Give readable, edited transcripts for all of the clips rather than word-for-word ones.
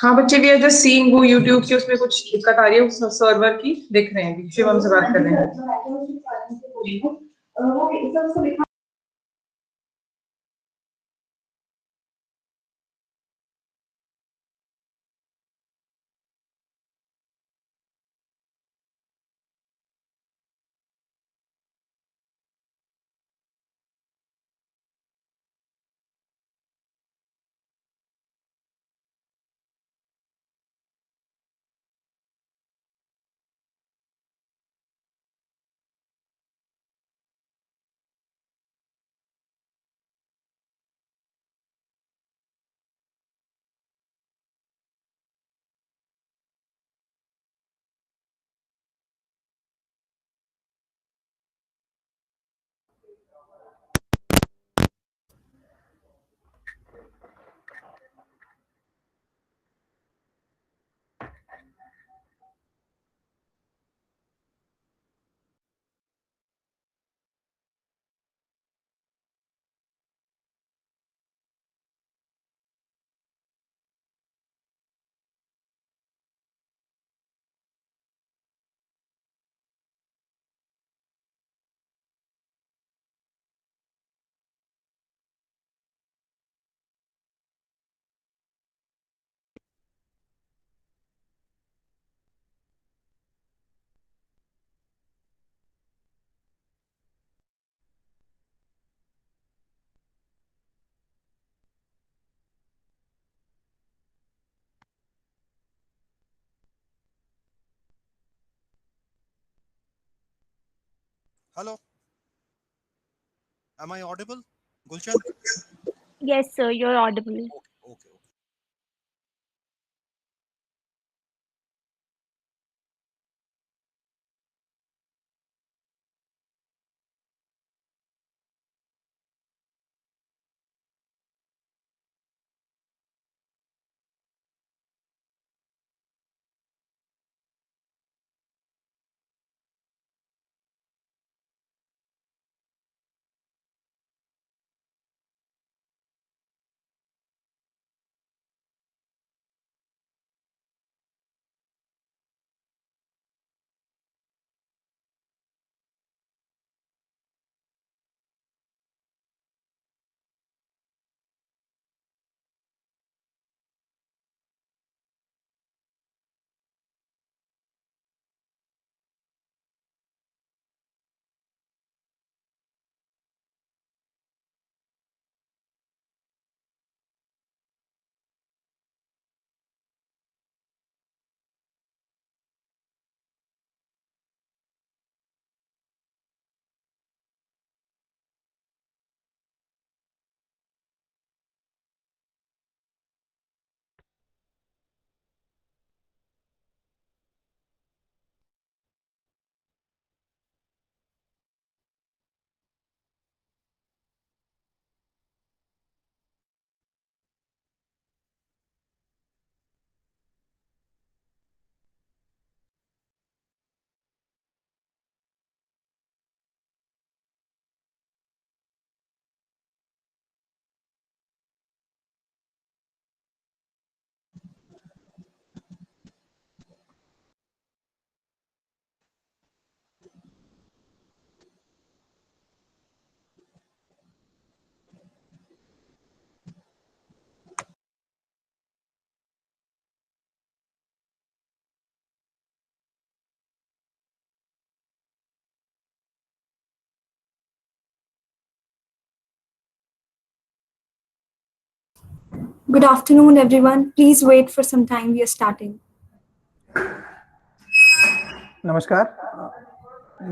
हाँ बच्चे, we are just seeing वो यूट्यूब से उसमें कुछ दिक्कत आ रही है उस सर्वर की, देख रहे हैं, शिवम से बात कर रहे हैं। Hello, am I audible, Gulshan? Yes, sir, you're audible. Okay. Good afternoon, everyone. Please wait for some time. We are starting. नमस्कार,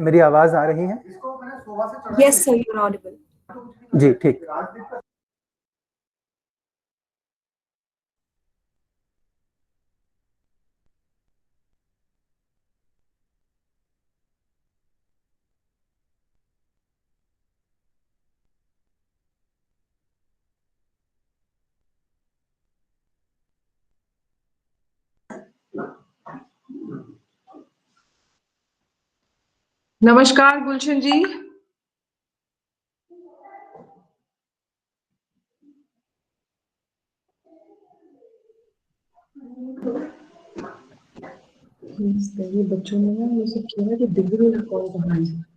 मेरी आवाज आ रही है? Yes, sir, you're audible. जी ठीक। नमस्कार गुलशन जी। ये बच्चों ने ना ये सब किया है कि डिग्री रिकॉर्ड बनाई है।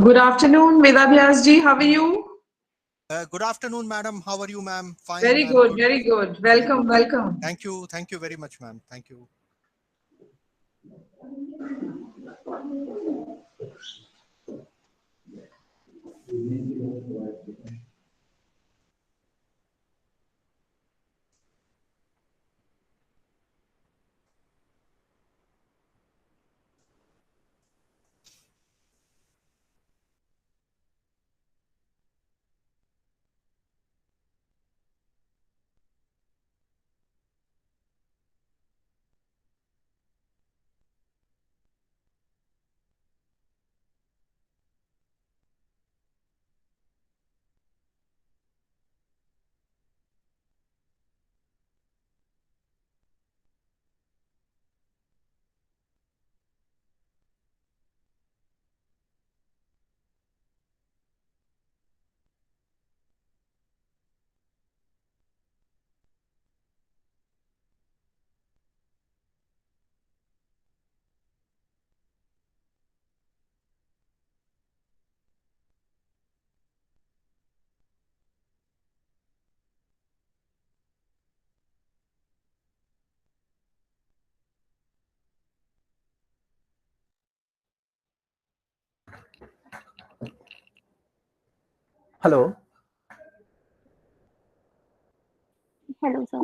Good afternoon, Vedabhyas ji. How are you? Good afternoon, madam. How are you, ma'am? Fine. Very I'm good, very good. Welcome, welcome. Thank you. Thank you very much, ma'am. Thank you. Hello. Hello, sir.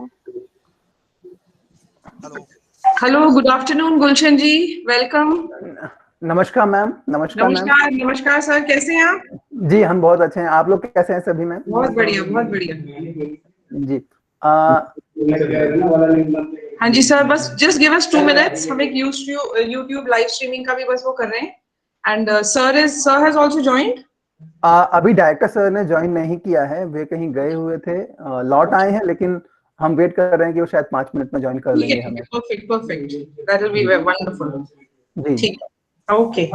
Hello. Hello, good afternoon, Gulshan ji. Welcome. नमस्कार ma'am. नमस्कार ma'am. नमस्कार, नमस्कार sir, कैसे हैं आप? जी हम बहुत अच्छे हैं. आप लोग कैसे हैं सभी मैम? बहुत बढ़िया, बहुत बढ़िया. जी. हाँ जी सर, बस just give us 2 minutes. हम एक YouTube लाइव स्ट्रीमिंग का भी बस वो कर रहे हैं. And sir has also joined. अभी डायरेक्टर सर ने ज्वाइन नहीं किया है. वे कहीं गए हुए थे. लौट आए हैं लेकिन हम वेट कर रहे हैं कि वो शायद 5 मिनट में ज्वाइन कर लेंगे हमें. Perfect, perfect. That will be wonderful. जी. ठीक है. Okay.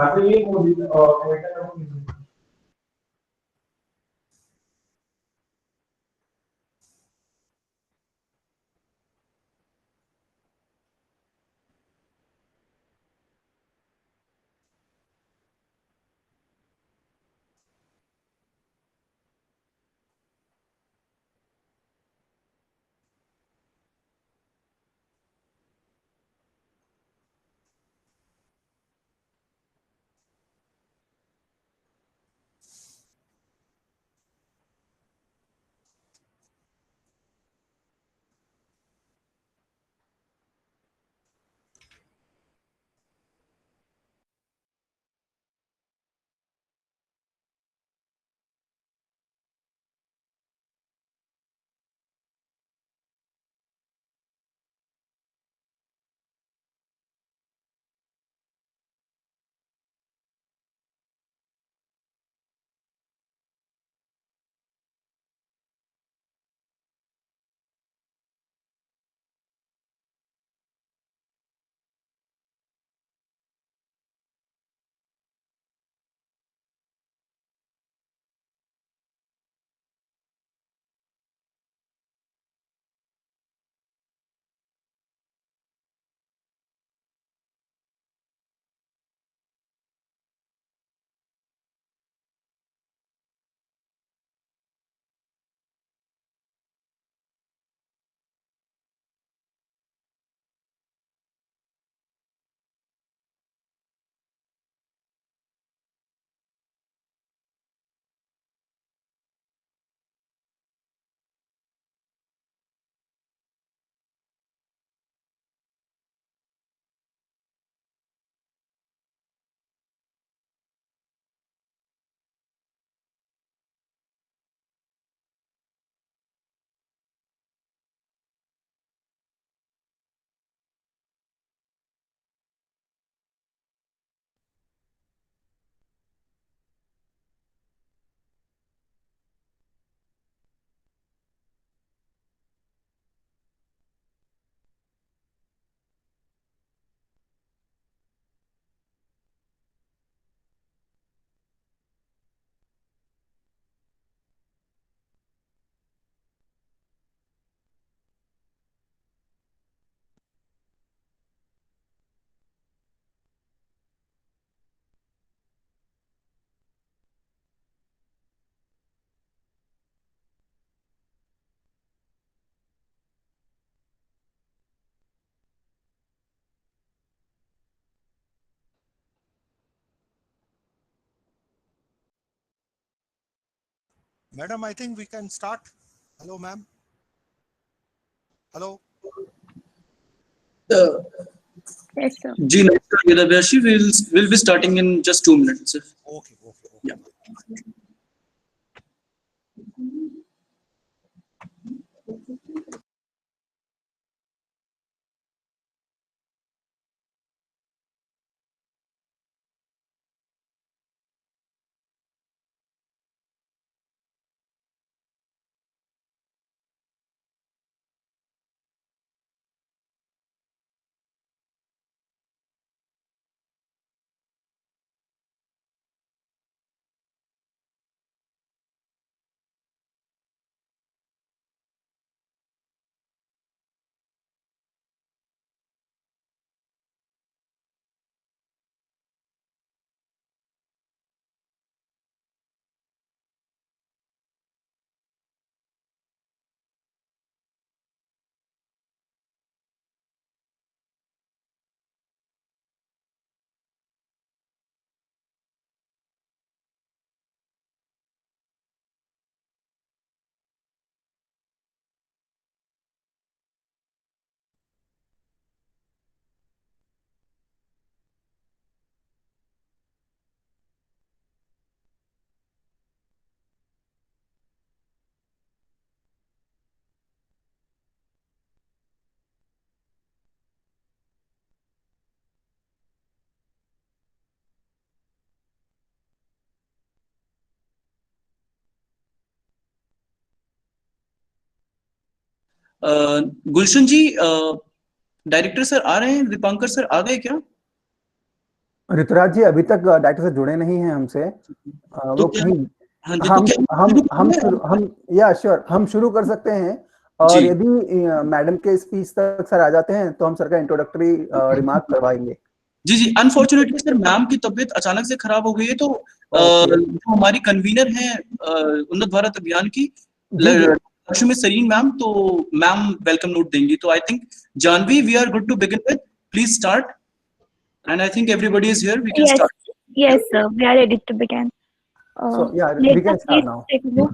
Madam, I think we can start. Hello, ma'am. Hello. Yes, sir. जी नमस्कार Vedabhyas ji, we'll be starting in just 2 minutes. Okay. Yeah. Gulshan ji, director sir आ रहे हैं? दीपांकर सर आ गए क्या? ऋतुराज जी अभी तक डायरेक्टर से जुड़े नहीं हैं हमसे। तो वो क्या कहीं हाँ जी, तो क्या हम शुरू कर सकते हैं। और जी यदि मैडम के स्पीच तक सर आ जाते हैं तो हम सर का इंट्रोडक्टरी रिमार्क करवाएंगे। जी अनफॉर्चुनेटली सर मैम की तबीयत अचानक से खराब हो गई है, तो जो हमारी कन्वीनर हैं उन्नत भारत अभियान की लक्ष्मी सरीन मैम, तो मैम वेलकम नोट देंगी। तो I think Janvi, we are good to begin with, please start. And I think everybody is here, we can Yes, start. yes, sir. We are ready to begin. So yeah, we Let can us start please now. take a look.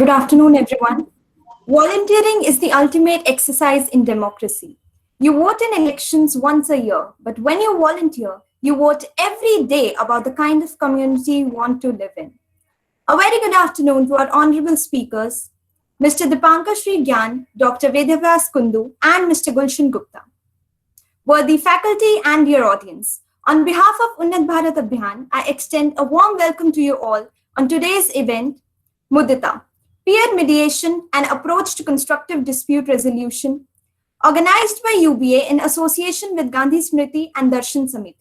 Good afternoon, everyone. Volunteering is the ultimate exercise in democracy. You vote in elections once a year, but when you volunteer, you vote every day about the kind of community you want to live in. A very good afternoon to our honorable speakers, Mr. Dipankar Sri Gyan, Dr. Vedyavas Kundu, and Mr. Gulshan Gupta. Worthy faculty and dear audience, on behalf of UNNAT BHARAT ABHIYAN, I extend a warm welcome to you all on today's event, Mudita, Peer Mediation and Approach to Constructive Dispute Resolution, organized by UBA in association with Gandhi Smriti and Darshan Samiti.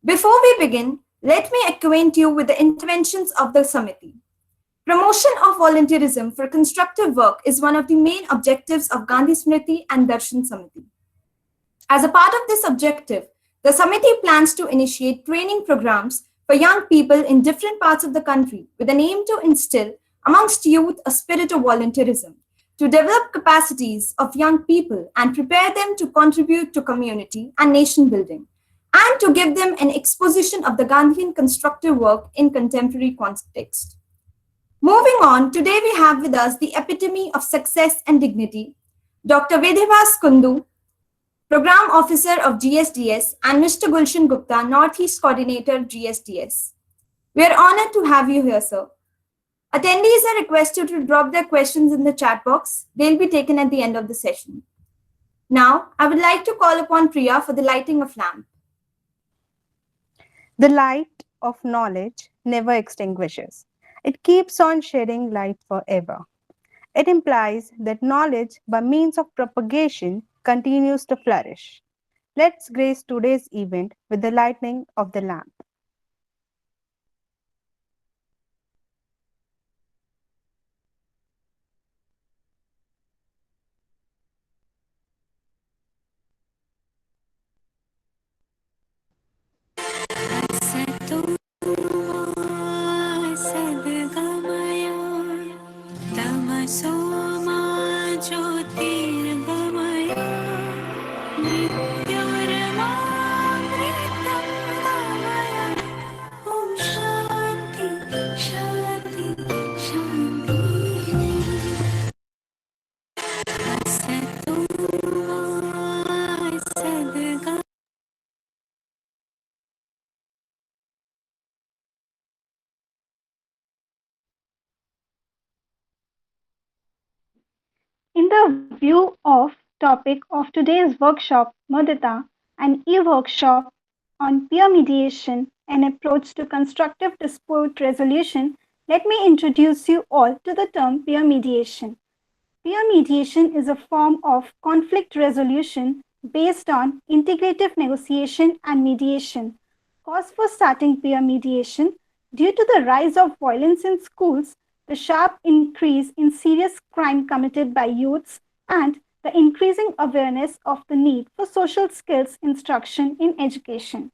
Before we begin, let me acquaint you with the interventions of the Samiti. Promotion of volunteerism for constructive work is one of the main objectives of Gandhi Smriti and Darshan Samiti. As a part of this objective, the Samiti plans to initiate training programs for young people in different parts of the country with an aim to instill amongst youth a spirit of volunteerism, to develop capacities of young people and prepare them to contribute to community and nation building, and to give them an exposition of the Gandhian constructive work in contemporary context. Moving on, today we have with us the epitome of success and dignity, Dr. Vedyavas Kundu, Program Officer of GSDS, and Mr. Gulshan Gupta, Northeast Coordinator, GSDS. We are honored to have you here, sir. Attendees are requested to drop their questions in the chat box. They'll be taken at the end of the session. Now, I would like to call upon Priya for the lighting of lamp. The light of knowledge never extinguishes. It keeps on shedding light forever. It implies that knowledge, by means of propagation, continues to flourish. Let's grace today's event with the lighting of the lamp. In the view of topic of today's workshop, Mudita, an e-workshop on peer mediation, an approach to constructive dispute resolution, let me introduce you all to the term peer mediation. Peer mediation is a form of conflict resolution based on integrative negotiation and mediation. Cause for starting peer mediation: due to the rise of violence in schools, the sharp increase in serious crime committed by youths, and the increasing awareness of the need for social skills instruction in education.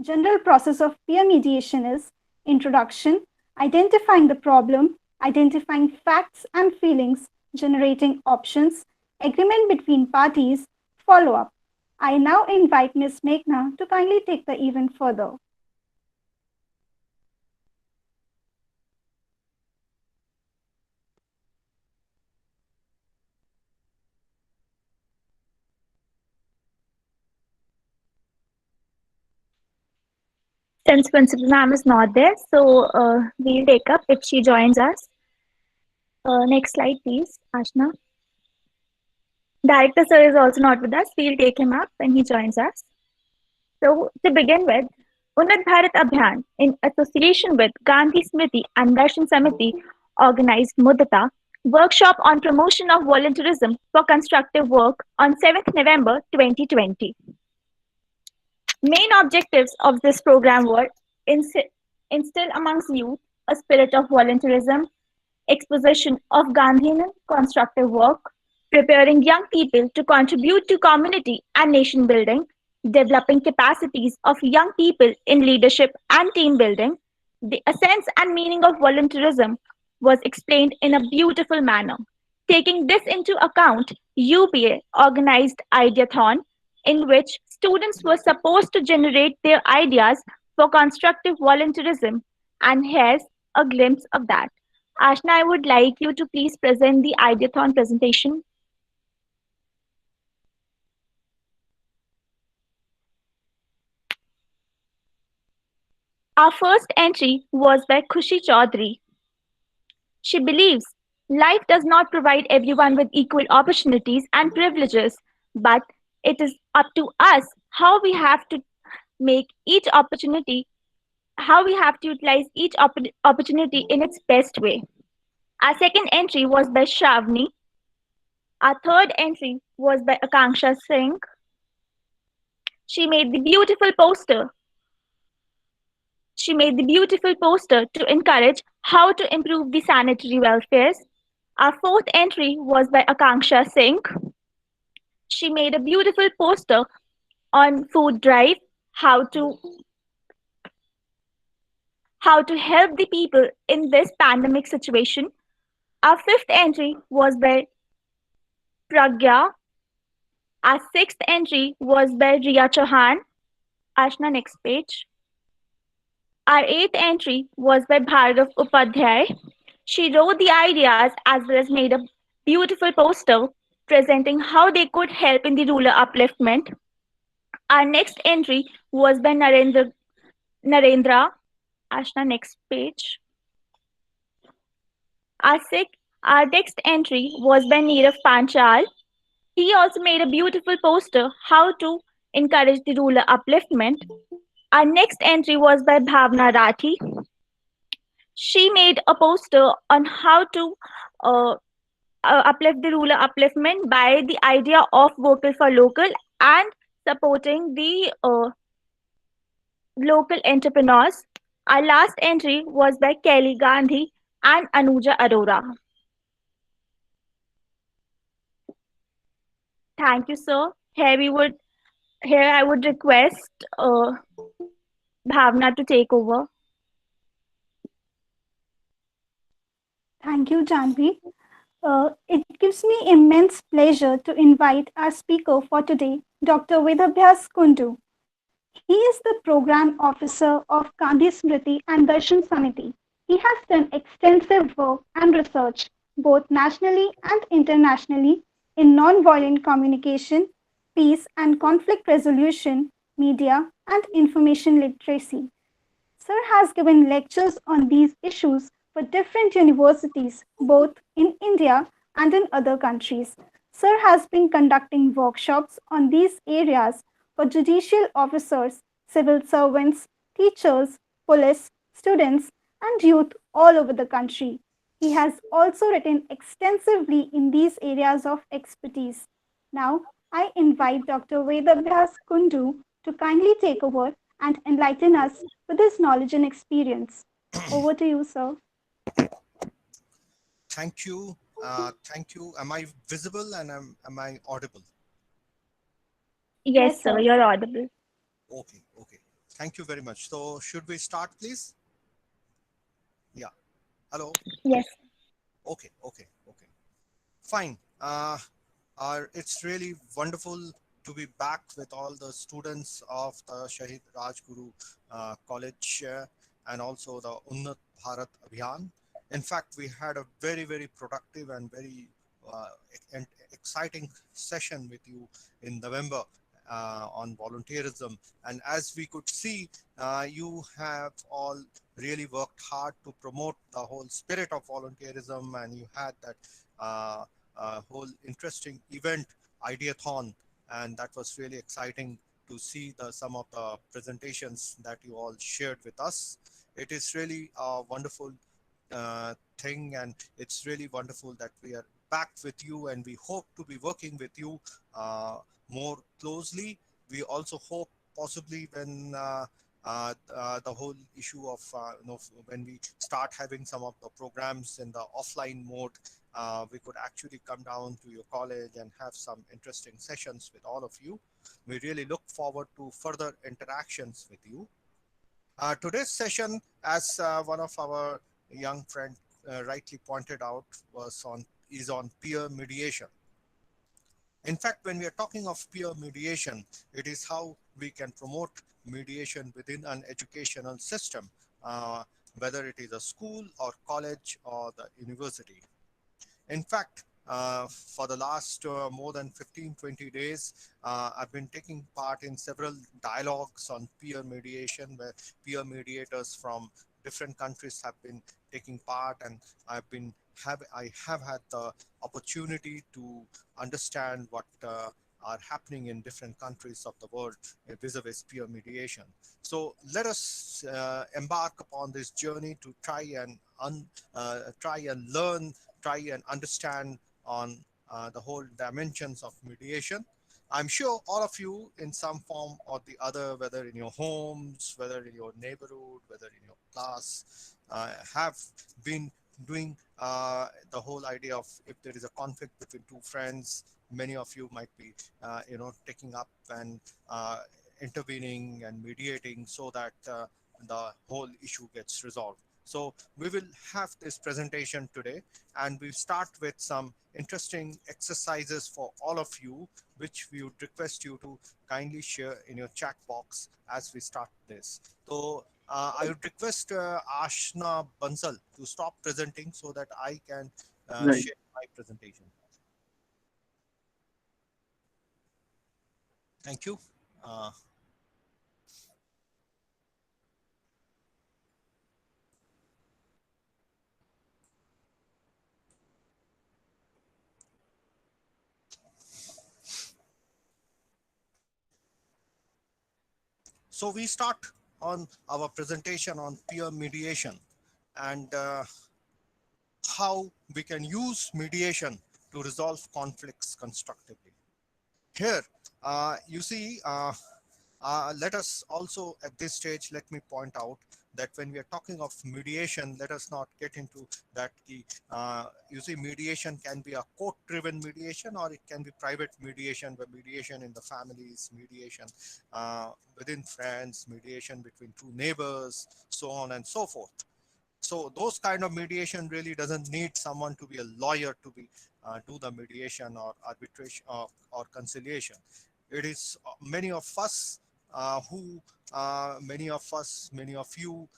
General process of peer mediation is introduction, identifying the problem, identifying facts and feelings, generating options, agreement between parties, follow-up. I now invite Ms. Meghna to kindly take the event further. Since Principal Ma'am is not there, so we'll take up if she joins us. Next slide, please, Ashna. Director Sir is also not with us. We'll take him up when he joins us. So to begin with, UNNAT BHARAT ABHIYAN, in association with Gandhi Smriti and Darshan Samiti, organized Mudita workshop on promotion of volunteerism for constructive work on 7th November 2020. Main objectives of this program were instill amongst youth a spirit of volunteerism, exposition of Gandhian constructive work, preparing young people to contribute to community and nation building, developing capacities of young people in leadership and team building. The essence and meaning of volunteerism was explained in a beautiful manner. Taking this into account, UPA organized Ideathon, in which students were supposed to generate their ideas for constructive volunteerism, and here's a glimpse of that. Ashna, I would like you to please present the Ideathon presentation. Our first entry was by Khushi Chaudhary. She believes life does not provide everyone with equal opportunities and privileges, but it is up to us how we have to make each opportunity, how we have to utilize each opportunity in its best way. Our second entry was by Shravani. Our third entry was by Akanksha Singh. She made the beautiful poster. She made the beautiful poster to encourage how to improve the sanitary welfares. Our fourth entry was by Akanksha Singh. She made a beautiful poster on food drive, how to help the people in this pandemic situation. Our fifth entry was by Pragya. Our sixth entry was by Riya Chauhan. Ashna, next page. Our eighth entry was by Bhargav Upadhyay. She wrote the ideas as well as made a beautiful poster presenting how they could help in the rural upliftment. Our next entry was by Narendra. Ashna, next page. Our next entry was by Neerav Panchal. He also made a beautiful poster how to encourage the rural upliftment. Our next entry was by Bhavna Rathi. She made a poster on how to uplift the rural upliftment by the idea of vocal for local and supporting the local entrepreneurs. Our last entry was by Kelly Gandhi and Anuja Arora. Thank you, sir. Here I would request Bhavna to take over. Thank you, Janvi. It gives me immense pleasure to invite our speaker for today, Dr. Vedabhyas Kundu. He is the Program Officer of Gandhi Smriti and Darshan Samiti. He has done extensive work and research, both nationally and internationally, in non-violent communication, peace and conflict resolution, media, and information literacy. Sir has given lectures on these issues for different universities, both in India and in other countries. Sir has been conducting workshops on these areas for judicial officers, civil servants, teachers, police, students, and youth all over the country. He has also written extensively in these areas of expertise. Now, I invite Dr. Vedabhyas Kundu to kindly take over and enlighten us with his knowledge and experience. Over to you, sir. Thank you. Thank you. Am I visible and am I audible? Yes, Yes, sir, sir. you're audible. Okay, okay. Thank you very much. So should we start, please? Yeah. Hello. Yes. Okay, okay, okay. Fine. It's really wonderful to be back with all the students of the Shahid Rajguru College and also the UNNAT BHARAT ABHIYAN. In fact, we had a very, very productive and very exciting session with you in November on volunteerism. And as we could see, you have all really worked hard to promote the whole spirit of volunteerism, and you had that whole interesting event, Ideathon, and that was really exciting to see some of the presentations that you all shared with us. It is really a wonderful thing, and it's really wonderful that we are back with you, and we hope to be working with you more closely. We also hope possibly when the whole issue of when we start having some of the programs in the offline mode, we could actually come down to your college and have some interesting sessions with all of you. We really look forward to further interactions with you. Today's session, as one of our young friend rightly pointed out, is on peer mediation. In fact, when we are talking of peer mediation, it is how we can promote mediation within an educational system, whether it is a school or college or the university. In fact, for the last more than 15-20 days, I've been taking part in several dialogues on peer mediation, where peer mediators from different countries have been taking part, and I have had the opportunity to understand what are happening in different countries of the world vis-a-vis peer mediation. So let us embark upon this journey to try and learn, try and understand on the whole dimensions of mediation. I'm sure all of you in some form or the other, whether in your homes, whether in your neighborhood, whether in your class, have been doing the whole idea of, if there is a conflict between two friends, many of you might be taking up and intervening and mediating so that the whole issue gets resolved. So we will have this presentation today, and we'll start with some interesting exercises for all of you, which we would request you to kindly share in your chat box as we start this. So I would request Ashna Bansal to stop presenting so that I can share my presentation. Thank you. So we start on our presentation on peer mediation and how we can use mediation to resolve conflicts constructively. Here, you see, let us also at this stage, let me point out that when we are talking of mediation, let us not get into that. You see, mediation can be a court-driven mediation, or it can be private mediation, where mediation in the families, mediation within friends, mediation between two neighbors, so on and so forth. So those kind of mediation really doesn't need someone to be a lawyer to be do the mediation or arbitration or conciliation. It is many of us many of you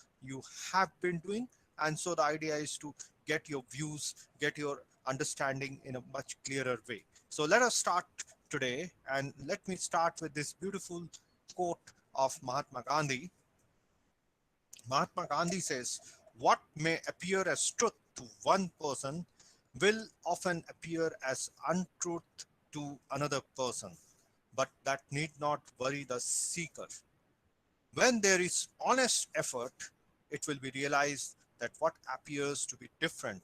have been doing, and so the idea is to get your views, get your understanding in a much clearer way. So let us start today, and let me start with this beautiful quote of Mahatma Gandhi. Mahatma Gandhi says, "What may appear as truth to one person will often appear as untruth to another person, but that need not worry the seeker. When there is honest effort, it will be realized that what appears to be different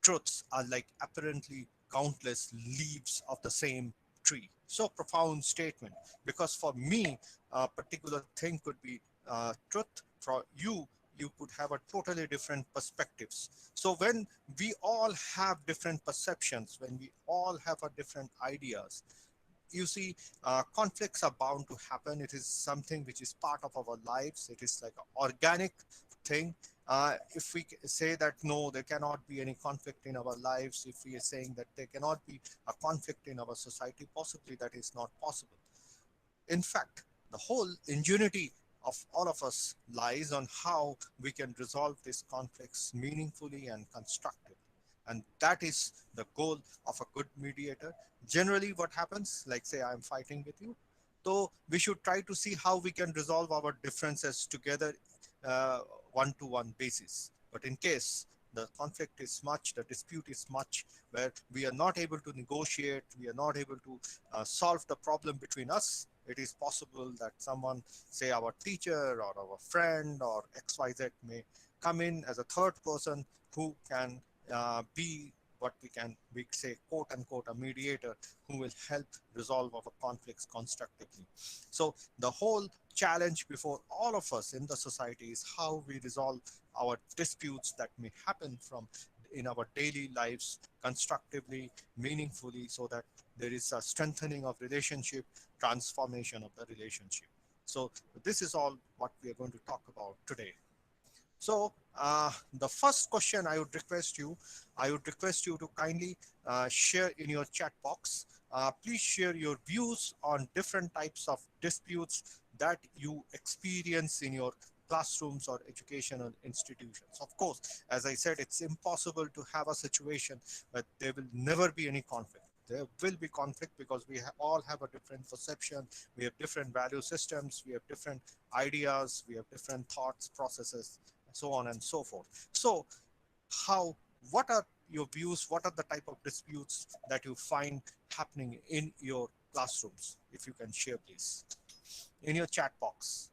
truths are like apparently countless leaves of the same tree. So profound statement, because for me, a particular thing could be truth. For you, you could have a totally different perspectives. So when we all have different perceptions, when we all have a different ideas, you see, conflicts are bound to happen. It is something which is part of our lives. It is like an organic thing. If we say that no, there cannot be any conflict in our lives, if we are saying that there cannot be a conflict in our society, possibly that is not possible. In fact, the whole ingenuity of all of us lies on how we can resolve these conflicts meaningfully and constructively. And that is the goal of a good mediator. Generally, what happens, like say I'm fighting with you, so we should try to see how we can resolve our differences together, uh, one-to-one basis. But in case the conflict is much, the dispute is much, where we are not able to negotiate, we are not able to solve the problem between us, it is possible that someone, say our teacher or our friend or XYZ, may come in as a third person who can be what we say, quote unquote, a mediator who will help resolve our conflicts constructively. So the whole challenge before all of us in the society is how we resolve our disputes that may happen from in our daily lives constructively, meaningfully, so that there is a strengthening of relationship, transformation of the relationship. So this is all what we are going to talk about today. So the first question I would request you to kindly share in your chat box. Please share your views on different types of disputes that you experience in your classrooms or educational institutions. Of course, as I said, it's impossible to have a situation where there will never be any conflict. There will be conflict because we all have a different perception, we have different value systems, we have different ideas, we have different thoughts, processes, so on and so forth. So what are your views? What are the type of disputes that you find happening in your classrooms? If you can share, please, in your chat box.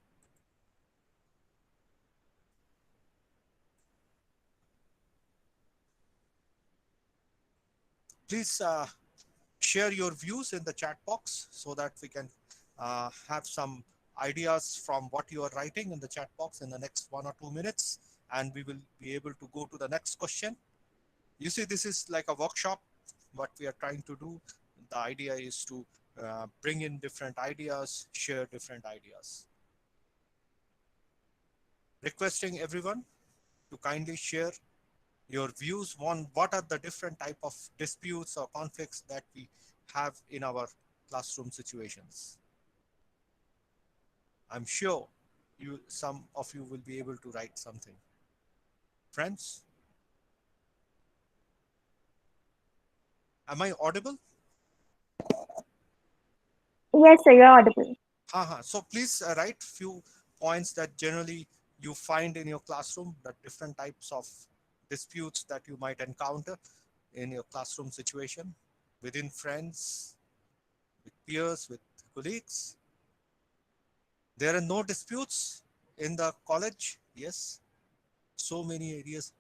Please share your views in the chat box so that we can have some ideas from what you are writing in the chat box in the next 1 or 2 minutes, and we will be able to go to the next question. You see, this is like a workshop. What we are trying to do, the idea is to bring in different ideas, share different ideas. Requesting everyone to kindly share your views on what are the different type of disputes or conflicts that we have in our classroom situations. I'm sure some of you will be able to write something. Friends, am I audible? Yes, sir, you're audible. So please write few points that generally you find in your classroom, the different types of disputes that you might encounter in your classroom situation, within friends, with peers, with colleagues. There are no disputes in the college. Yes, so many areas.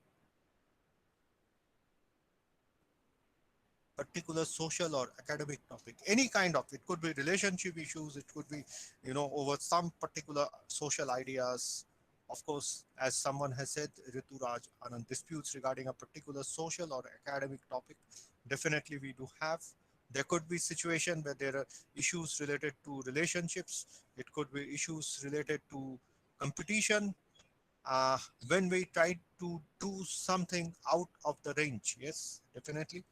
Particular social or academic topic, any kind of, it could be relationship issues, it could be, over some particular social ideas. Of course, as someone has said, Rituraj, Anand, disputes regarding a particular social or academic topic, definitely we do have. There could be situation where there are issues related to relationships. It could be issues related to competition. When we try to do something out of the range, yes, definitely.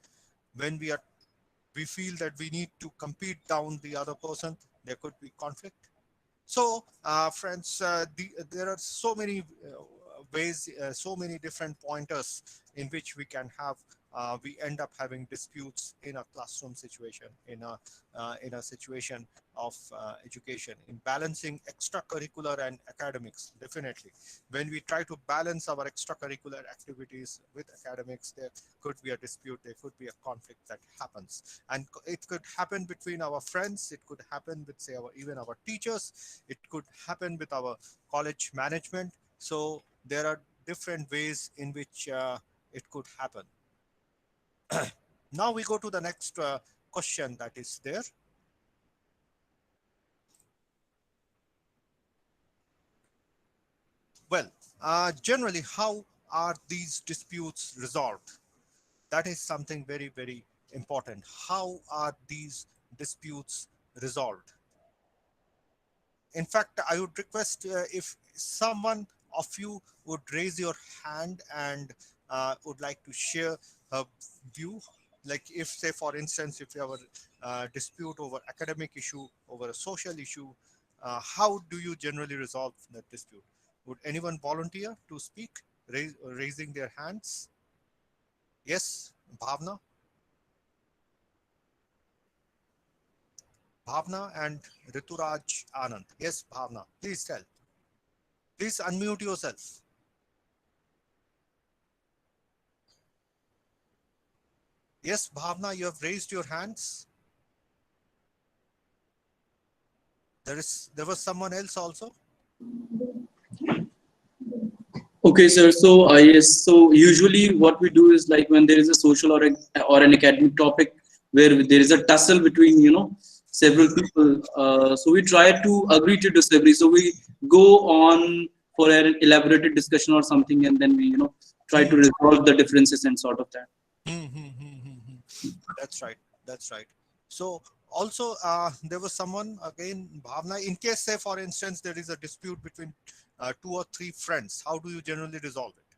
When we feel that we need to compete down the other person, there could be conflict. So friends, there are so many ways, so many different pointers in which we can have, we end up having disputes in a classroom situation, in a situation of education, in balancing extracurricular and academics. Definitely, when we try to balance our extracurricular activities with academics, there could be a dispute, there could be a conflict that happens, and it could happen between our friends, it could happen with, say, even our teachers, it could happen with our college management. So there are different ways in which it could happen. Now we go to the next question that is there. Well, generally, how are these disputes resolved? That is something very, very important. How are these disputes resolved? In fact, I would request if someone of you would raise your hand and would like to share a view. Like if, say, for instance, if you have a dispute over academic issue, over a social issue, how do you generally resolve that dispute? Would anyone volunteer to speak, raising their hands? Yes, Bhavna? Bhavna and Rituraj Anand. Yes, Bhavna, please tell. Please unmute yourself. Yes, Bhavna, you have raised your hands. There was someone else also. Okay, sir. So yes. So usually, what we do is like when there is a social or an academic topic where there is a tussle between several people. So we try to agree to disagree. So we go on for an elaborated discussion or something, and then we try to resolve the differences and sort of that. That's right. That's right. So also there was someone again, Bhavna. In case, say, for instance, there is a dispute between 2 or 3 friends, how do you generally resolve it?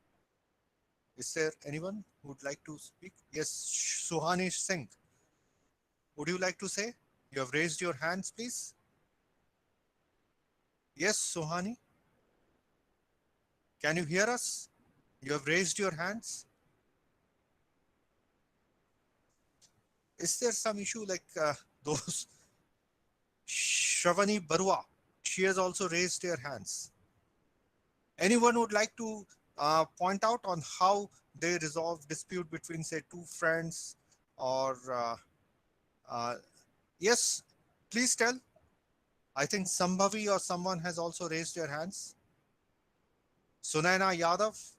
Is there anyone who would like to speak? Yes, Suhani Singh. Would you like to say? You have raised your hands, please. Yes, Suhani. Can you hear us? You have raised your hands. Is there some issue like those? Shravani Barua, she has also raised her hands. Anyone would like to point out on how they resolve dispute between, say, 2 friends or yes, please tell. I think Sambhavi or someone has also raised their hands. Sunaina Yadav.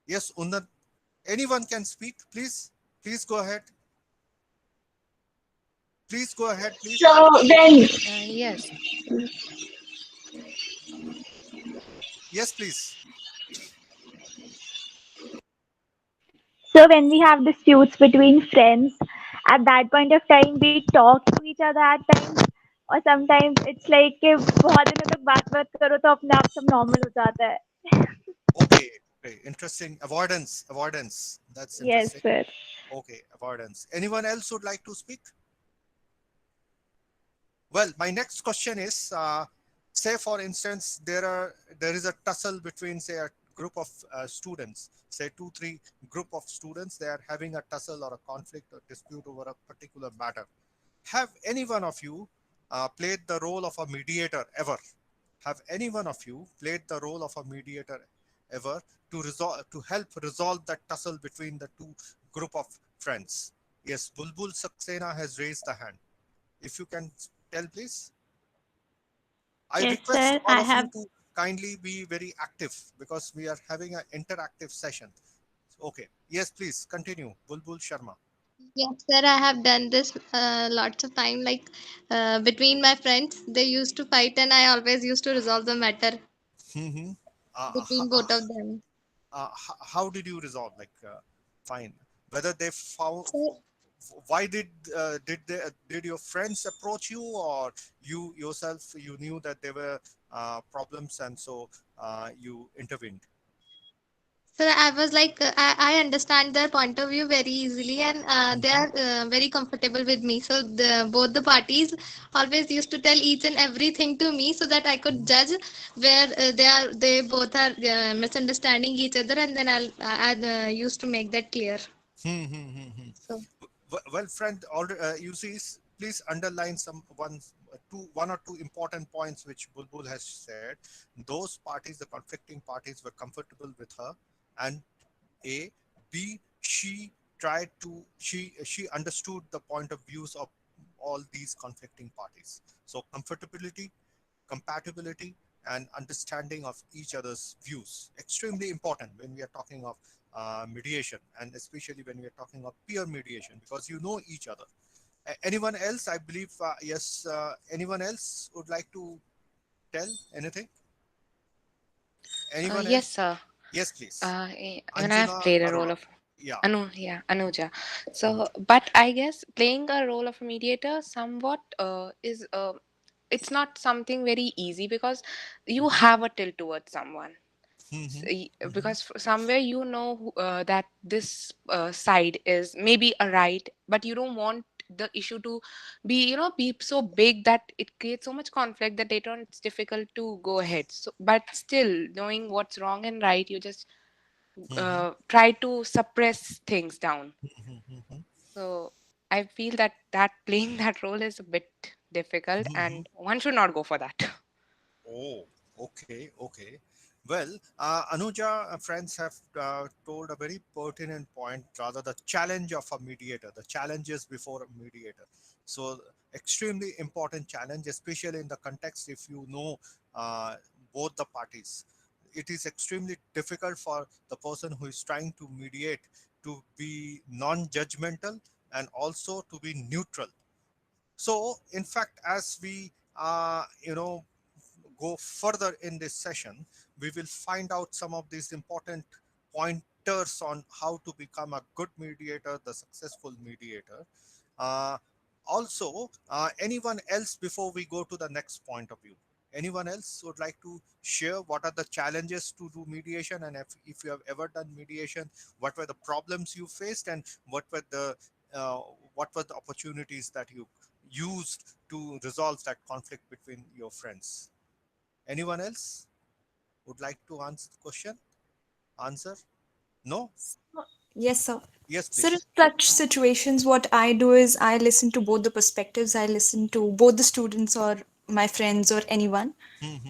Yes, Unnat. Anyone can speak, please. Please go ahead. Please go ahead, please. So then, Yes. Yes, please. so when we have disputes between friends, at that point of time we talk to each other at times, or sometimes it's like कि बहुत दिनों तक बात करो तो अपने आप सब normal हो जाता है. Okay, okay, interesting. Avoidance. That's Yes, interesting. sir. Okay, avoidance. Anyone else would like to speak? Well, my next question is, say, for instance, there is a tussle between, say, a group of students, say 2-3 group of students, they are having a tussle or a conflict or dispute over a particular matter. Have any one of you played the role of a mediator ever? Have any one of you played the role of a mediator ever to help resolve that tussle between the 2 group of friends? Yes, Bulbul Saxena has raised the hand. If you can tell, please. I Yes, request sir. all I of you have. to kindly be very active because we are having an interactive session. Okay. Yes, please continue. Bulbul Sharma. Yes, sir. I have done this lots of time. Like between my friends, they used to fight, and I always used to resolve the matter Mm-hmm. between both of them. How did you resolve? Like, fine. Whether they found, So why did your friends approach you, or you yourself, you knew that there were problems and so you intervened? So I was like, I understand their point of view very easily, and they Mhm. are very comfortable with me. So both the parties always used to tell each and everything to me, so that I could Mhm. judge where they both are misunderstanding each other, and then I used to make that clear. Hmm, hmm, hmm, hmm. So Well, friend, you see, please underline one or two important points which Bulbul has said. Those parties, the conflicting parties, were comfortable with her, and A, B, she understood the point of views of all these conflicting parties. So comfortability, compatibility, and understanding of each other's views extremely important when we are talking of mediation, and especially when we are talking of peer mediation, because you know each other. Anyone else? I believe yes. Anyone else would like to tell anything? Anyone Yes, else? sir. Yes, please. Even I have Anjuna played a role Arora. of Yeah. Anuja. Mhm. So, but I guess playing a role of a mediator somewhat is it's not something very easy because you have a tilt towards someone. Mhm. Mhm. Because somewhere you know that this side is maybe a right, but you don't want the issue to be be so big that it creates so much conflict that later on it's difficult to go ahead. So but still knowing what's wrong and right, you just Mhm. try to suppress things down. Mhm. Mhm. So I feel that playing that role is a bit difficult Mhm. and one should not go for that. Oh, okay, okay. Well, Anuja, friends have told a very pertinent point, rather the challenge of a mediator, the challenges before a mediator. So, extremely important challenge, especially in the context if you know uh, both the parties. It is extremely difficult for the person who is trying to mediate to be non-judgmental and also to be neutral. So, in fact, as we go further in this session, we will find out some of these important pointers on how to become a good mediator, the successful mediator. Uh, anyone else before we go to the next point of view? Anyone else would like to share what are the challenges to do mediation, and if you have ever done mediation, what were the problems you faced, and uh, what were the opportunities that you used to resolve that conflict between your friends? Anyone else would like to answer the question? Answer? No? Yes, sir. Yes, So in please. such situations, what I do is I listen to both the perspectives. I listen to both the students or my friends or anyone.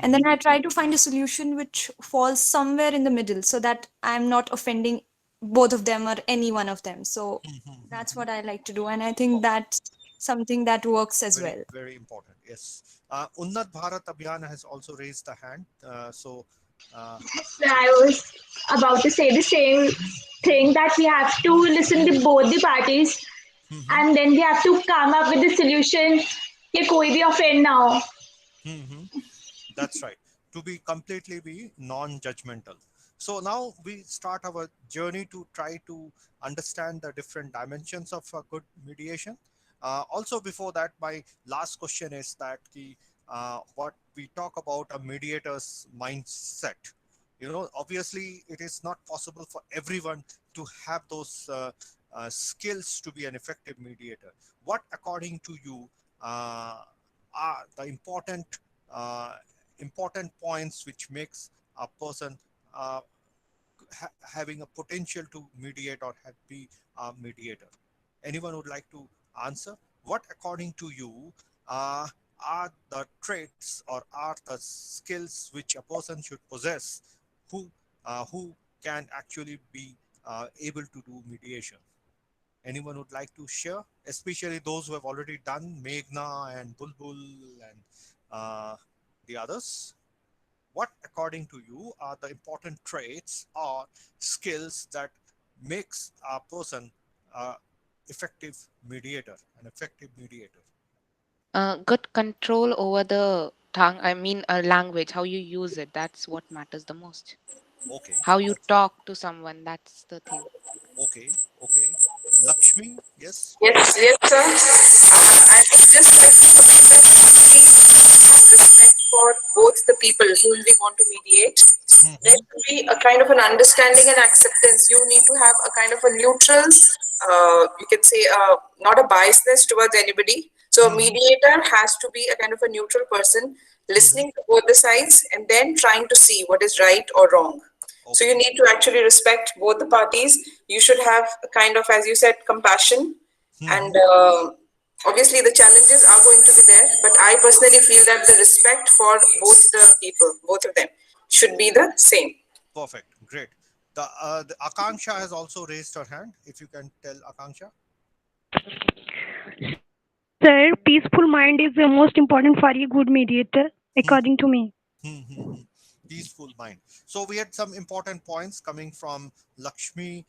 And then I try to find a solution which falls somewhere in the middle so that I'm not offending both of them or any one of them. So that's what I like to do. And I think that's something that works as Very, well. very important. Yes. Unnat Bharat Abhiyan has also raised the hand. Uh, I was about to say the same thing, that we have to listen to both the parties mhm, and then we have to come up with a solution कि कोई भी offend ना हो. mhm. That's right. To be completely be non-judgmental. So now we start our journey to try to understand the different dimensions of a good mediation. Also, before that, my last question is that what we talk about a mediator's mindset. Obviously, it is not possible for everyone to have those skills to be an effective mediator. What, according to you, are the uh, important points which makes a person uh, having a potential to mediate or be a mediator? Anyone would like to answer? What, according to you, uh, are the traits or are the skills which a person should possess who can actually be able to do mediation? Anyone would like to share, especially those who have already done, Meghna and Bulbul and uh, the others? What, according to you, are the important traits or skills that makes a person uh, effective an effective mediator? Good control over the tongue, I mean language, how you use it, that's what matters the most. Okay, How you that's talk to someone, that's the thing. okay, okay. Lakshmi, yes. Yes, yes, sir. I would just like to put in that we have respect for both the people whom we want to mediate. There should be a kind of an understanding and acceptance. You need to have a kind of a neutral, you can say, not a biasness towards anybody. So a mediator has to be a kind of a neutral person, listening to both the sides and then trying to see what is right or wrong. So you need to actually respect both the parties. You should have a kind of, as you said, compassion. And obviously the challenges are going to be there. But I personally feel that the respect for both the people, both of them, should be the same. Perfect. Great. The Akanksha has also raised her hand. If you can tell Akanksha. Sir, peaceful mind is the most important for a good mediator, according to me. Peaceful mind. So we had some important points coming from Lakshmi,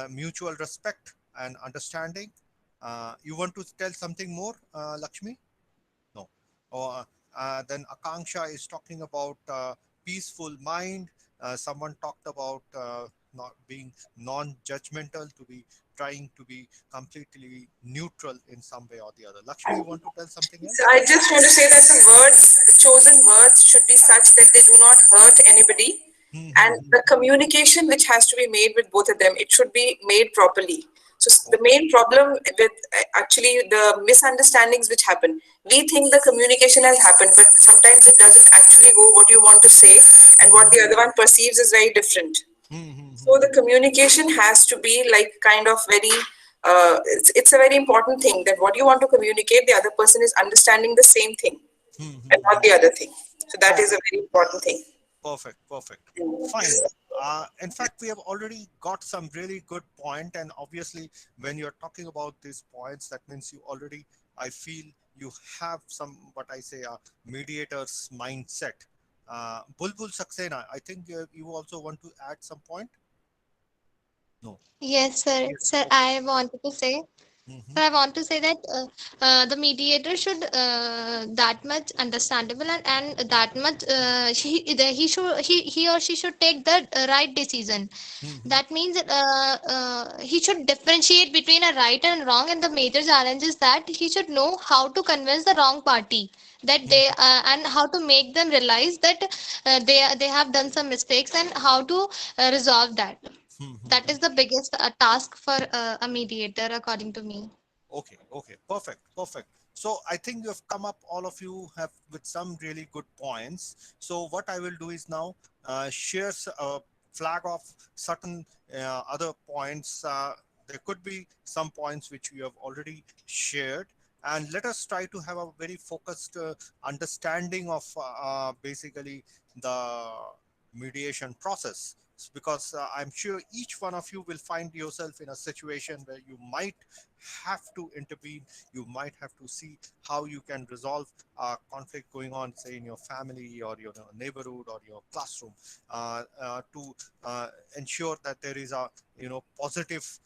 mutual respect and understanding. You want to tell something more, Lakshmi? No. Then Akanksha is talking about peaceful mind. Someone talked about not being non-judgmental, to be trying to be completely neutral in some way or the other. Lakshmi, you want to tell something else? So I just want to say that the words, the chosen words, should be such that they do not hurt anybody. And the communication which has to be made with both of them, it should be made properly. So the main problem with actually the misunderstandings which happen, we think the communication has happened, but sometimes it doesn't actually go what you want to say, and what the other one perceives is very different. So the communication has to be like kind of very, it's a very important thing that what you want to communicate, the other person is understanding the same thing and not the other thing. So that is a very important thing. Perfect. Fine. In fact, we have already got some really good point, and obviously when you're talking about these points, that means you already, I feel you have some, what I say, a mediator's mindset. Bulbul Saxena, I think you also want to add some point? No. Yes, sir. Yes. Sir, I wanted to say. Sir, I want to say that the mediator should that much understandable and that much he or she should take the right decision. That means he should differentiate between a right and wrong, and the major challenge is that he should know how to convince the wrong party that they and how to make them realize that they have done some mistakes and how to resolve that. That is the biggest task for a mediator, according to me. Okay, perfect. So I think you have come up, all of you have with some really good points. So what I will do is now share a flag of certain other points. There could be some points which you have already shared, and let us try to have a very focused understanding of basically the mediation process, because I'm sure each one of you will find yourself in a situation where you might have to intervene. You might have to see how you can resolve a conflict going on, say in your family or your neighborhood or your classroom, to ensure that there is a positive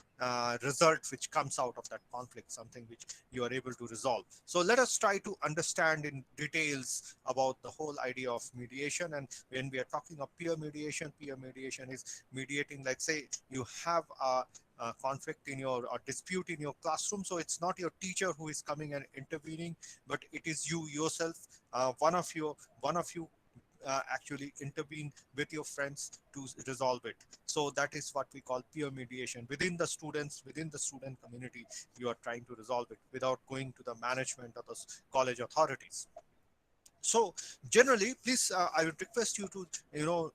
result which comes out of that conflict, something which you are able to resolve. So let us try to understand in details about the whole idea of mediation. And when we are talking of peer mediation is mediating, like say you have a conflict in your dispute in your classroom. So it's not your teacher who is coming and intervening, but it is you yourself. One of you actually intervene with your friends to resolve it. So that is what we call peer mediation. Within the students, within the student community, you are trying to resolve it without going to the management or the college authorities. So generally, please, I would request you to,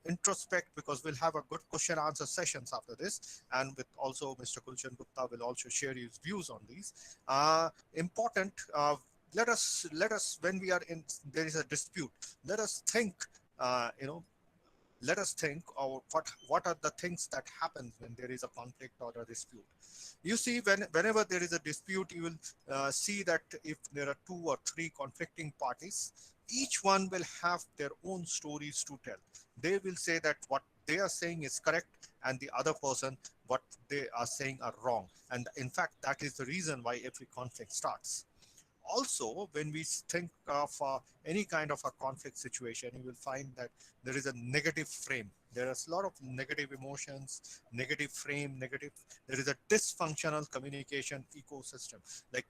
introspect, because we'll have a good question answer sessions after this. And with also Mr. Gulshan Gupta will also share his views on these. Important, let us, when we are in, there is a dispute, let us think, let us think of what are the things that happen when there is a conflict or a dispute. You see, whenever there is a dispute, you will see that if there are 2 or 3 conflicting parties, each one will have their own stories to tell. They will say that what they are saying is correct, and the other person, what they are saying are wrong. And in fact, that is the reason why every conflict starts. Also, when we think of any kind of a conflict situation, you will find that there is a negative frame. There is a lot of negative emotions, negative frame, negative. There is a dysfunctional communication ecosystem. Like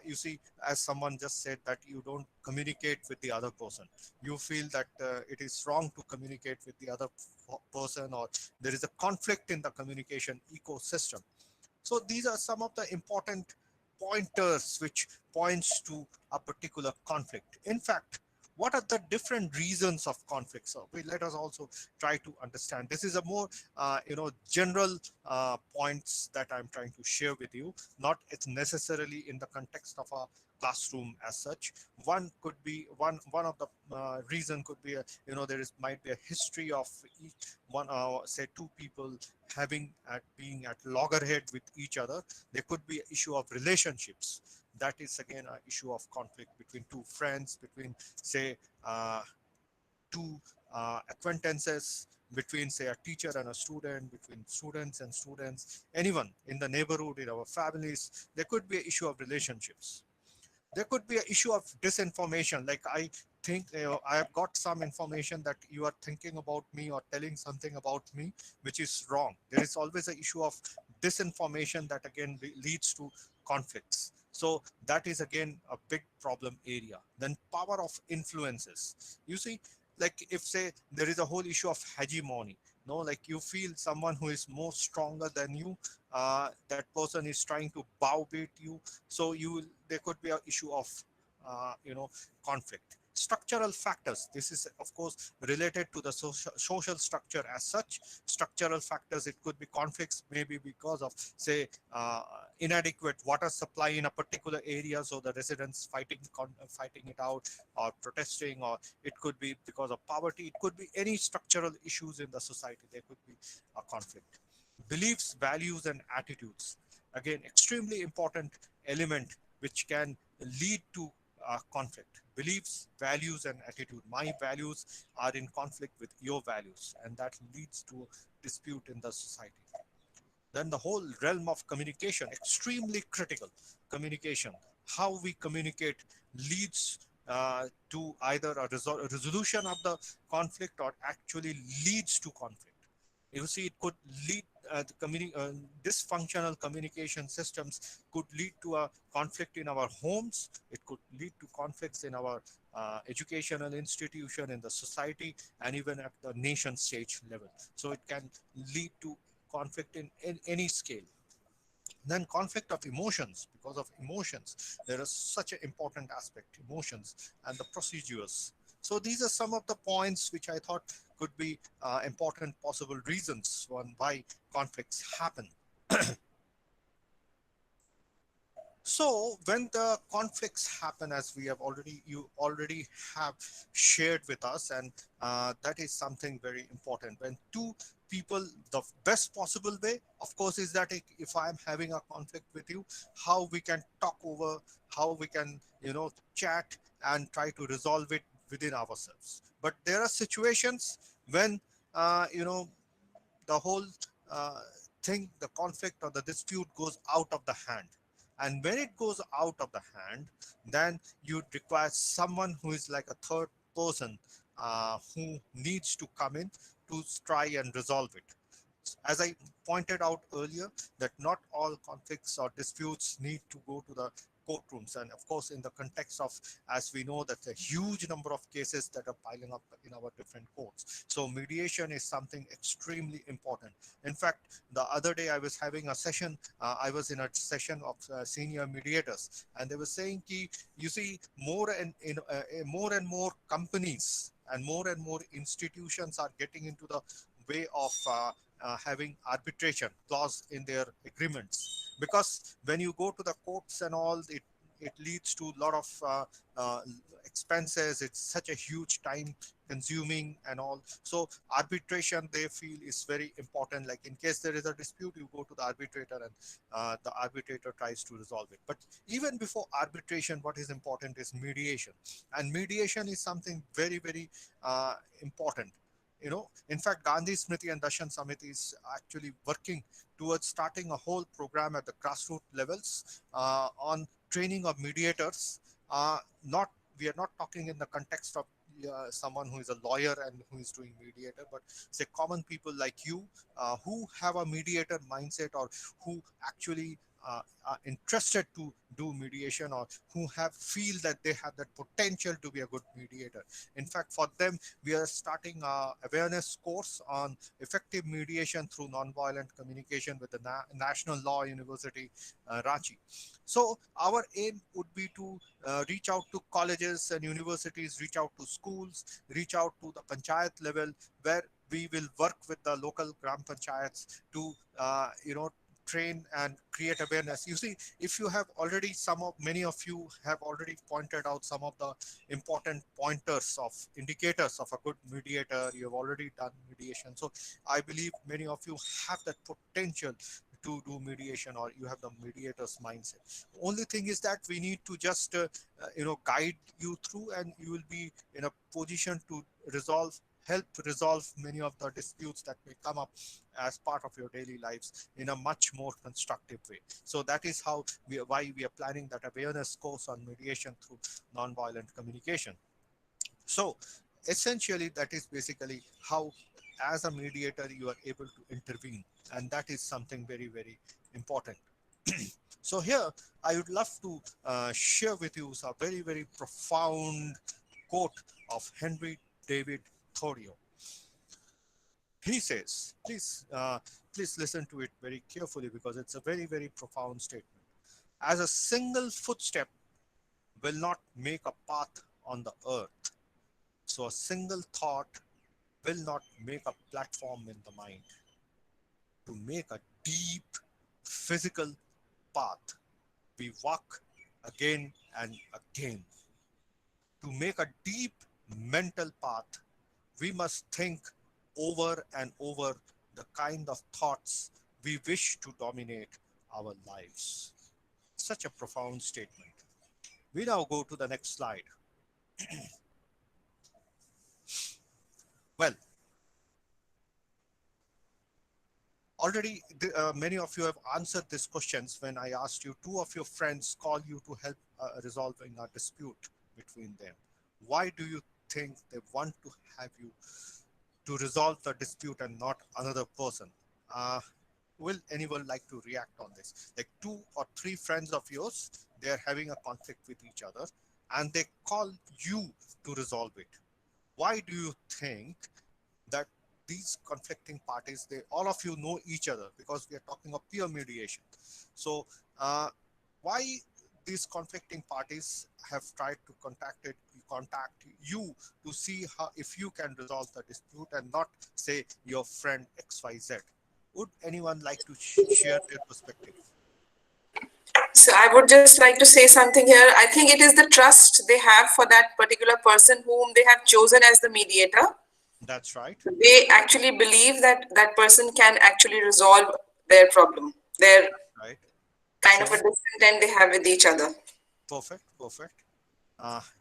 you see, as someone just said, that you don't communicate with the other person. You feel that it is wrong to communicate with the other person, or there is a conflict in the communication ecosystem. So these are some of the important pointers which points to a particular conflict. In fact, what are the different reasons of conflict? So let us also try to understand. This is a more general points that I'm trying to share with you. Not it's necessarily in the context of a classroom as such. One could be one of the reason could be there is might be a history of each one, say two people having at being at loggerhead with each other. There could be an issue of relationships. That is again an issue of conflict between two friends, between say two acquaintances, between say a teacher and a student, between students and students, anyone in the neighborhood, in our families. There could be an issue of relationships. There could be an issue of disinformation. Like I think I have got some information that you are thinking about me or telling something about me which is wrong. There is always an issue of disinformation that again leads to conflicts. So that is again a big problem area. Then power of influences. You see, like if say there is a whole issue of hegemony, no, like you feel someone who is more stronger than you, that person is trying to bow beat you. So there could be an issue of conflict. Structural factors. This is of course related to the social structure as such. Structural factors, it could be conflicts maybe because of say inadequate water supply in a particular area, so the residents fighting it out or protesting, or it could be because of poverty. It could be any structural issues in the society. There could be a conflict. Beliefs, values, and attitudes. Again, extremely important element which can lead to conflict. Beliefs, values, and attitude. My values are in conflict with your values, and that leads to dispute in the society. Then the whole realm of communication, extremely critical. Communication, how we communicate leads to either a resolution of the conflict or actually leads to conflict. You see, it could lead dysfunctional communication systems could lead to a conflict in our homes. It could lead to conflicts in our educational institution, in the society, and even at the nation stage level. So it can lead to conflict in any scale. Then conflict of emotions. Because of emotions, there is such an important aspect, emotions and the procedures. So these are some of the points which I thought could be important possible reasons why conflicts happen. So when the conflicts happen, as you already have shared with us, and that is something very important. When two people, the best possible way, of course, is that if I'm having a conflict with you, how we can talk over, how we can, chat and try to resolve it within ourselves. But there are situations when, the whole uh, thing, the conflict or the dispute goes out of the hand. And when it goes out of the hand, then you require someone who is like a third person who needs to come in to try and resolve it. As I pointed out earlier, that not all conflicts or disputes need to go to the courtrooms. And of course, in the context of, as we know, that a huge number of cases that are piling up in our different courts. So mediation is something extremely important. In fact, the other day I was having a session, I was in a session of senior mediators, and they were saying, you see, more and more companies and more institutions are getting into the way of having arbitration clause in their agreements, because when you go to the courts and all, it leads to a lot of uh, expenses. It's such a huge time consuming and all. So arbitration, they feel, is very important. Like in case there is a dispute, you go to the arbitrator, and the arbitrator tries to resolve it. But even before arbitration, what is important is mediation, and mediation is something very important. In fact, Gandhi Smriti and Darshan Samiti is actually working towards starting a whole program at the grassroots levels on training of mediators. Not We are not talking in the context of someone who is a lawyer and who is doing mediator, but say common people like you who have a mediator mindset, or who actually are interested to do mediation, or who have feel that they have that potential to be a good mediator. In fact, for them, we are starting a awareness course on effective mediation through nonviolent communication with the National Law University, Ranchi. So our aim would be to reach out to colleges and universities, reach out to schools, reach out to the panchayat level, where we will work with the local gram panchayats to train and create awareness. You see, if you have already, many of you have already pointed out some of the important pointers of indicators of a good mediator. You have already done mediation, so I believe many of you have that potential to do mediation, or you have the mediator's mindset. Only thing is that we need to just guide you through, and you will be in a position to help resolve many of the disputes that may come up as part of your daily lives in a much more constructive way. So that is why we are planning that awareness course on mediation through nonviolent communication. So essentially, that is basically how, as a mediator, you are able to intervene, and that is something very, very important. So here, I would love to share with you a very, very profound quote of Henry David Thoreau. He says, please listen to it very carefully, because it's a very, very profound statement. As a single footstep will not make a path on the earth, so a single thought will not make a platform in the mind. To make a deep physical path, we walk again and again. To make a deep mental path, we must think over and over the kind of thoughts we wish to dominate our lives. Such a profound statement. We now go to the next slide. Well, already many of you have answered these questions when I asked you, two of your friends call you to help resolving a dispute between them. Why do you think they want to have you to resolve the dispute and not another person? Will anyone like to react on this? Like 2 or 3 friends of yours, they are having a conflict with each other, and they call you to resolve it. Why do you think that these conflicting parties, all of you know each other, because we are talking of peer mediation? So why these conflicting parties have tried to contact you to see if you can resolve the dispute, and not say your friend XYZ? Would anyone like to share their perspective? So I would just like to say something here. I think it is the trust they have for that particular person whom they have chosen as the mediator. That's right. They actually believe that that person can actually resolve their problem, their right. kind of a discontent they have with each other. Perfect.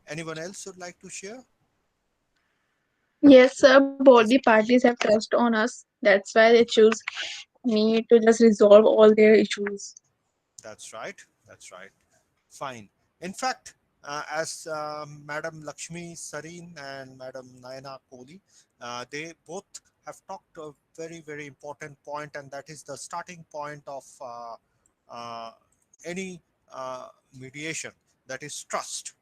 Anyone else would like to share? Yes, sir. Both the parties have trust on us. That's why they choose me to just resolve all their issues. That's right. Fine. In fact, as Madam Lakshmi Sareen and Madam Nayana Kohli, they both have talked a very, very important point, and that is the starting point of any mediation, that is trust.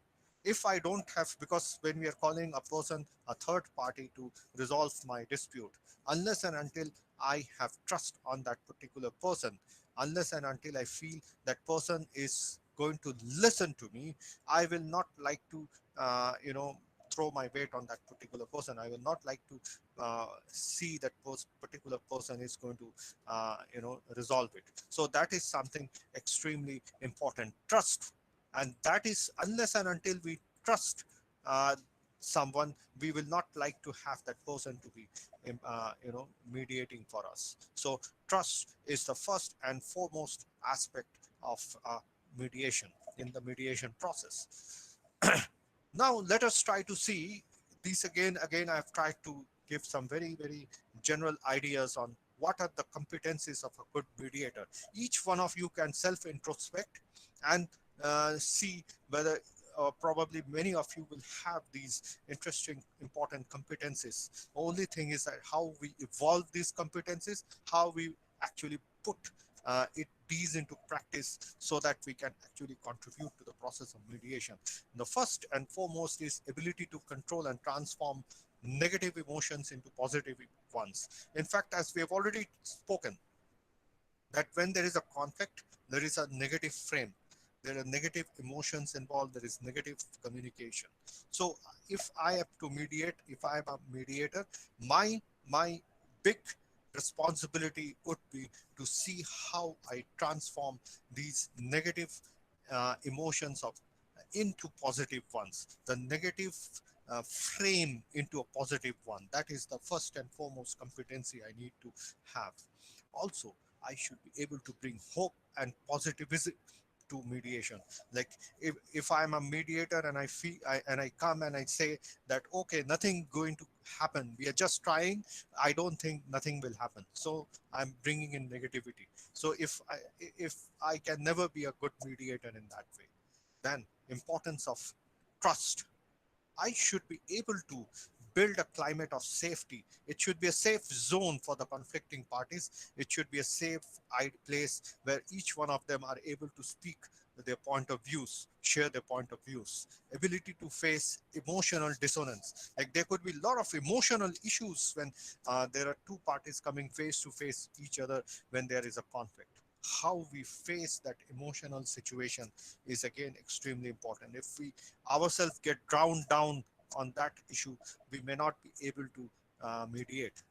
If I don't have, because when we are calling a person a third party to resolve my dispute, unless and until I have trust on that particular person, unless and until I feel that person is going to listen to me, I will not like to, throw my weight on that particular person. I will not like to see that particular person is going to, resolve it. So that is something extremely important. Trust. And that is, unless and until we trust someone, we will not like to have that person to be mediating for us. So trust is the first and foremost aspect of mediation, in the mediation process. Now let us try to see these again. I've tried to give some very, very general ideas on what are the competencies of a good mediator. Each one of you can self introspect and see whether probably many of you will have these interesting, important competencies. Only thing is that how we evolve these competencies, how we actually put these into practice so that we can actually contribute to the process of mediation. The first and foremost is ability to control and transform negative emotions into positive ones. In fact, as we have already spoken, that when there is a conflict, there is a negative frame, there are negative emotions involved, there is negative communication. So if I have to mediate, if I am a mediator, my big responsibility would be to see how I transform these negative emotions of into positive ones, the negative frame into a positive one. That is the first and foremost competency I need to have. Also, I should be able to bring hope and positivism to mediation. Like if I'm a mediator and I come and I say that okay, nothing going to happen, we are just trying, I don't think nothing will happen, so I'm bringing in negativity. So if I can never be a good mediator in that way, then importance of trust. I should be able to build a climate of safety. It should be a safe zone for the conflicting parties. It should be a safe place where each one of them are able to speak their point of views, share their point of views. Ability to face emotional dissonance. Like there could be a lot of emotional issues when there are two parties coming face to face each other when there is a conflict. How we face that emotional situation is again extremely important. If we ourselves get drowned down on that issue, we may not be able to mediate.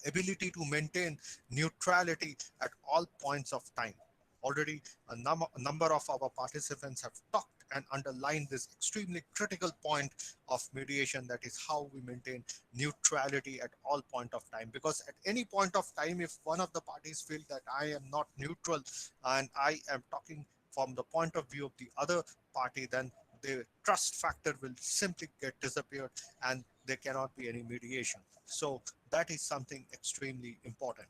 Ability to maintain neutrality at all points of time. Already a number of our participants have talked and underlined this extremely critical point of mediation, that is how we maintain neutrality at all point of time. Because at any point of time, if one of the parties feel that I am not neutral and I am talking from the point of view of the other party, then the trust factor will simply get disappeared and there cannot be any mediation. So that is something extremely important.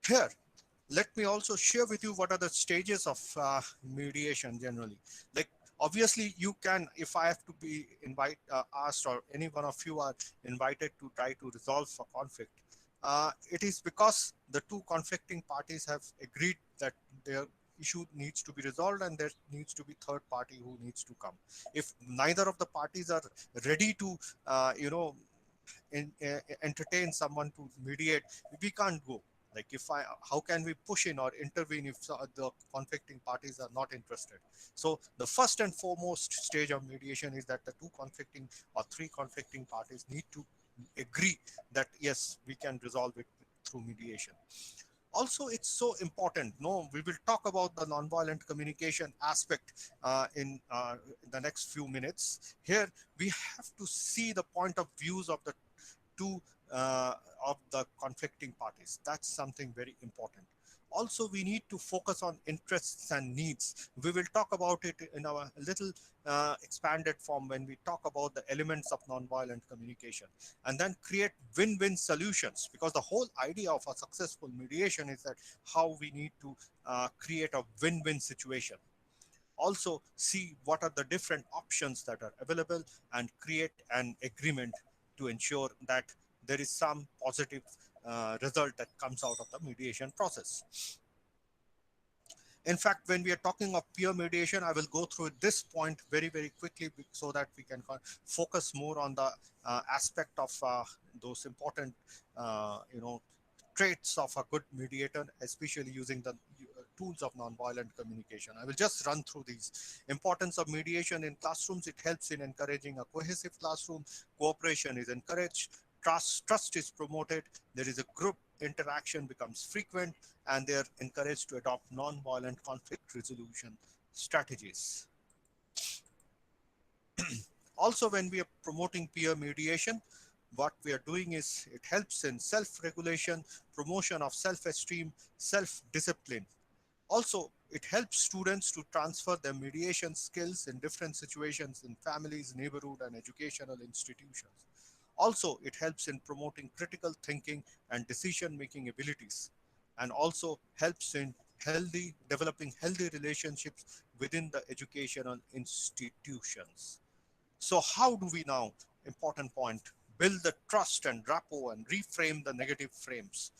Here, let me also share with you what are the stages of mediation generally. Like obviously you can, if I have to be asked, or any one of you are invited to try to resolve a conflict, it is because the two conflicting parties have agreed that their issue needs to be resolved and there needs to be third party who needs to come. If neither of the parties are ready to entertain someone to mediate, we can't go. Like how can we push in or intervene if the conflicting parties are not interested? So the first and foremost stage of mediation is that the two conflicting or three conflicting parties need to agree that yes, we can resolve it through mediation. Also, it's so important. No, we will talk about the nonviolent communication aspect in the next few minutes. Here, we have to see the point of views of the two of the conflicting parties. That's something very important. Also, we need to focus on interests and needs. We will talk about it in our little expanded form when we talk about the elements of nonviolent communication, and then create win-win solutions, because the whole idea of a successful mediation is that how we need to create a win-win situation. Also, see what are the different options that are available and create an agreement to ensure that there is some positive result that comes out of the mediation process. In fact, when we are talking of peer mediation, I will go through this point very, very quickly so that we can focus more on the aspect of those important, traits of a good mediator, especially using the tools of nonviolent communication. I will just run through these. Importance of mediation in classrooms. It helps in encouraging a cohesive classroom. Cooperation is encouraged. Trust is promoted. There is a group interaction becomes frequent, and they are encouraged to adopt non-violent conflict resolution strategies. Also, when we are promoting peer mediation, what we are doing is it helps in self-regulation, promotion of self-esteem, self-discipline. Also, it helps students to transfer their mediation skills in different situations in families, neighborhood, and educational institutions. Also, it helps in promoting critical thinking and decision-making abilities, and also helps in developing healthy relationships within the educational institutions. So how do we now, important point, build the trust and rapport and reframe the negative frames?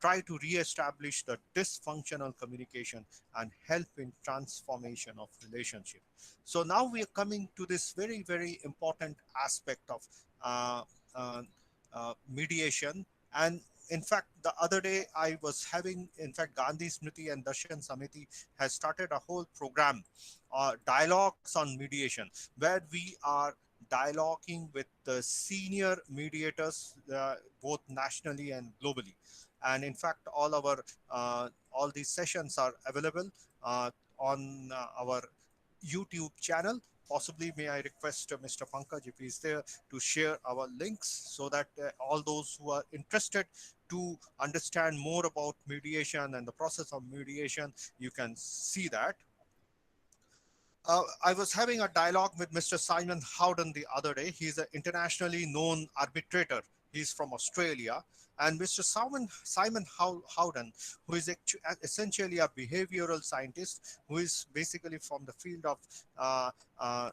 Try to re-establish the dysfunctional communication and help in transformation of relationship. So now we are coming to this very, very important aspect of uh, uh, mediation. And in fact, the other day I was having, in fact, Gandhi Smriti and Darshan Samiti has started a whole program, dialogues on mediation, where we are dialoguing with the senior mediators, both nationally and globally. And in fact, all these sessions are available on our YouTube channel. Possibly, may I request Mr. Pankaj, if he's there, to share our links so that all those who are interested to understand more about mediation and the process of mediation, you can see that. I was having a dialogue with Mr. Simon Howden the other day. He's an internationally known arbitrator. He's from Australia. And Mr. Simon Howden, who is essentially a behavioral scientist, who is basically from the field of uh, uh,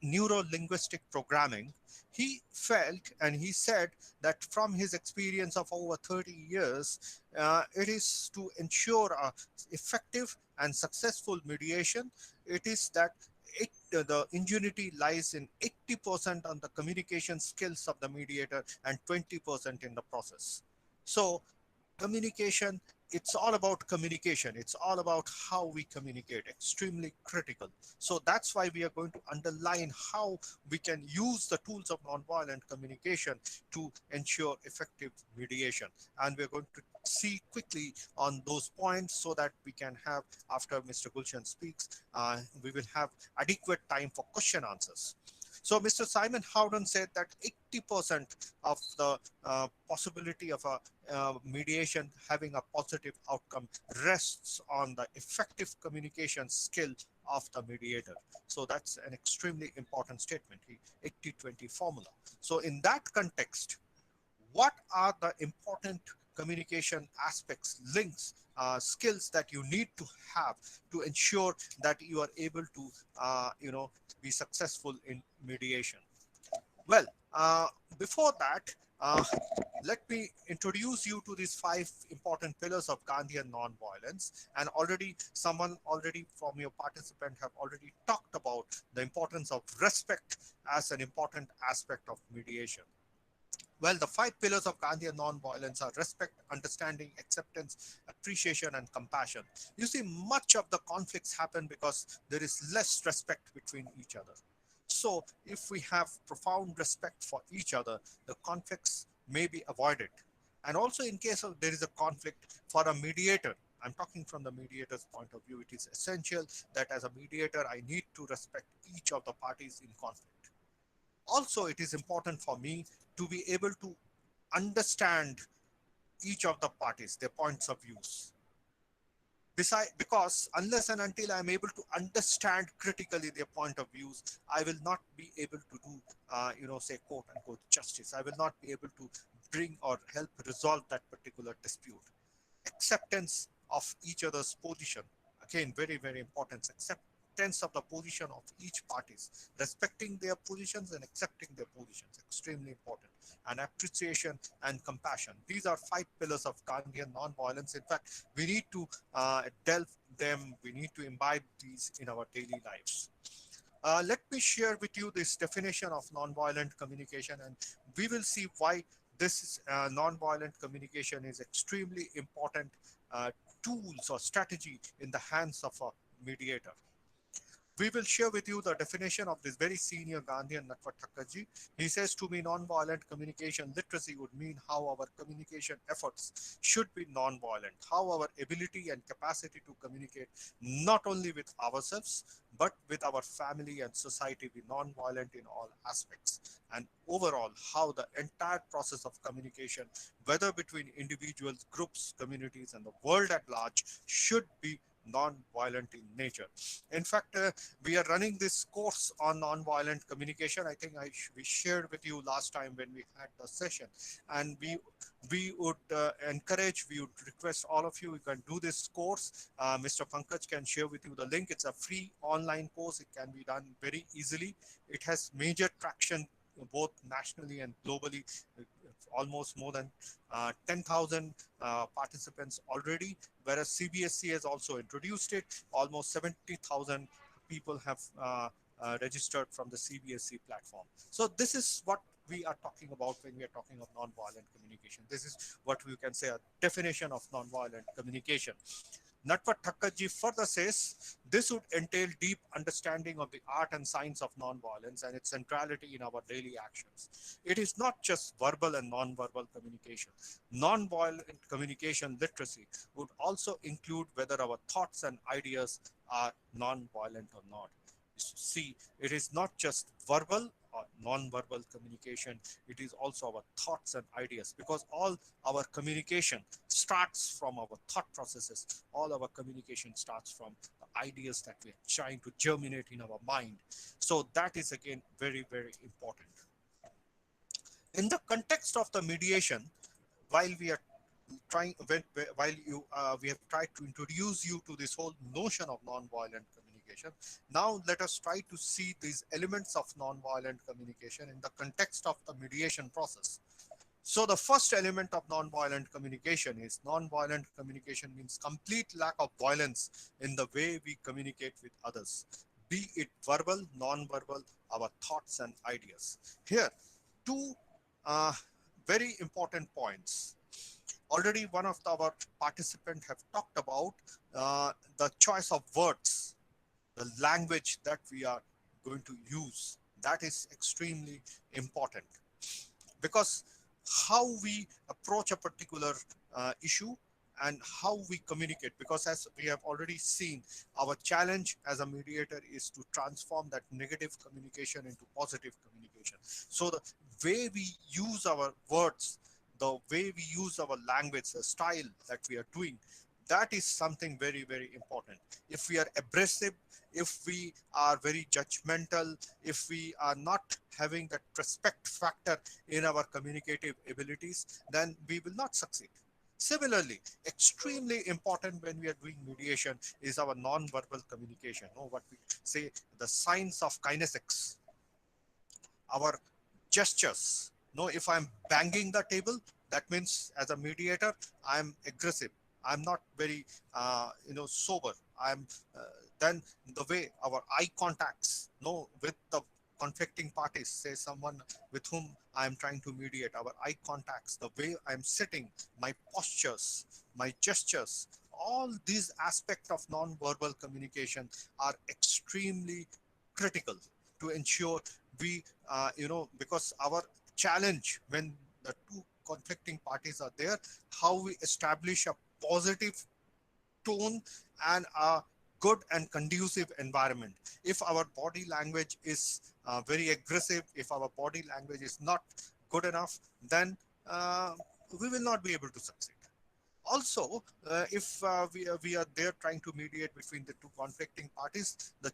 neuro-linguistic programming, he felt and he said that from his experience of over 30 years, it is to ensure a effective and successful mediation, it is that the ingenuity lies in 80% on the communication skills of the mediator and 20% in the process. So communication, it's all about communication, it's all about how we communicate, extremely critical. So that's why we are going to underline how we can use the tools of nonviolent communication to ensure effective mediation, and we're going to see quickly on those points so that we can have, after Mr. Gulshan speaks, we will have adequate time for question answers. So Mr. Simon Howden said that 80% of the possibility of a mediation having a positive outcome rests on the effective communication skill of the mediator. So that's an extremely important statement, the 80-20 formula. So in that context, what are the important communication aspects, links, skills that you need to have to ensure that you are able to, be successful in mediation? Well, before that, let me introduce you to these 5 important pillars of Gandhian nonviolence. And someone from your participant have already talked about the importance of respect as an important aspect of mediation. Well, the 5 pillars of Gandhian nonviolence are respect, understanding, acceptance, appreciation, and compassion. You see, much of the conflicts happen because there is less respect between each other. So if we have profound respect for each other, the conflicts may be avoided. And also, in case of there is a conflict, for a mediator, I'm talking from the mediator's point of view, it is essential that as a mediator, I need to respect each of the parties in conflict. Also, it is important for me to be able to understand each of the parties, their points of views. Because unless and until I'm able to understand critically their point of views, I will not be able to do, say, quote unquote, justice. I will not be able to bring or help resolve that particular dispute. Acceptance of each other's position, again, very, very important. Acceptance of the position of each parties, respecting their positions and accepting their positions, extremely important. And appreciation and compassion. These are 5 pillars of Gandhian nonviolence. In fact, we need to delve them, we need to imbibe these in our daily lives. Let me share with you this definition of nonviolent communication, and we will see why this nonviolent communication is extremely important tools or strategy in the hands of a mediator. We will share with you the definition of this very senior Gandhian, Natvat Thakkarji. He says, to me, nonviolent communication literacy would mean how our communication efforts should be nonviolent, how our ability and capacity to communicate not only with ourselves, but with our family and society be nonviolent in all aspects. And overall, how the entire process of communication, whether between individuals, groups, communities, and the world at large, should be non-violent in nature. In fact, we are running this course on non-violent communication. I think we shared with you last time when we had the session, and we we would encourage, we would request all of you can do this course. Mr. Pankaj can share with you the link. It's a free online course. It can be done very easily. It has major traction both nationally and globally. Almost more than 10,000 participants already, whereas CBSC has also introduced it. Almost 70,000 people have registered from the CBSC platform. So this is what we are talking about when we are talking of non-violent communication. This is what we can say a definition of non-violent communication. Natpat Thakkarji further says this would entail deep understanding of the art and science of non-violence and its centrality in our daily actions. It is not just verbal and non-verbal communication. Non-violent communication literacy would also include whether our thoughts and ideas are non-violent or not. See, it is not just verbal or non-verbal communication, it is also our thoughts and ideas, because all our communication starts from our thought processes. All our communication starts from the ideas that we are trying to germinate in our mind. So that is again very, very important. In the context of the mediation, while we are trying, while you we have tried to introduce you to this whole notion of non-violent communication, now let us try to see these elements of non-violent communication in the context of the mediation process. So the first element of non-violent communication is non-violent communication means complete lack of violence in the way we communicate with others, be it verbal, non-verbal, our thoughts and ideas. Here, two very important points. Already one of our participants have talked about the choice of words, the language that we are going to use. That is extremely important, because how we approach a particular issue and how we communicate, because as we have already seen, our challenge as a mediator is to transform that negative communication into positive communication. So the way we use our words, the way we use our language, the style that we are doing, that is something very, very important. If we are abrasive, if we are very judgmental, if we are not having that respect factor in our communicative abilities, then we will not succeed. Similarly, extremely important when we are doing mediation is our non-verbal communication, or what we say the science of kinesics, our gestures. No, if I'm banging the table, that means as a mediator, I'm aggressive. I'm not very, sober. I'm then the way our eye contacts, no, with the conflicting parties, say someone with whom I'm trying to mediate, our eye contacts, the way I'm sitting, my postures, my gestures, all these aspects of non-verbal communication are extremely critical to ensure we, because our challenge when the two conflicting parties are there, how we establish a positive tone and a good and conducive environment. If our body language is very aggressive, if our body language is not good enough, then we will not be able to succeed. Also, if we are there trying to mediate between the two conflicting parties, the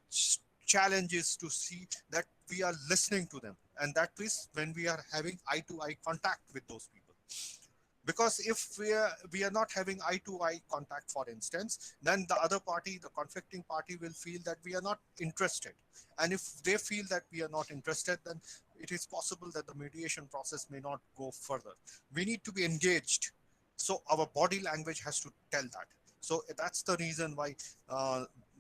challenge is to see that we are listening to them, and that is when we are having eye-to-eye contact with those people. Because if we are not having eye-to-eye contact, for instance, then the other party, the conflicting party, will feel that we are not interested. And if they feel that we are not interested, then it is possible that the mediation process may not go further. We need to be engaged. So our body language has to tell that. So that's the reason why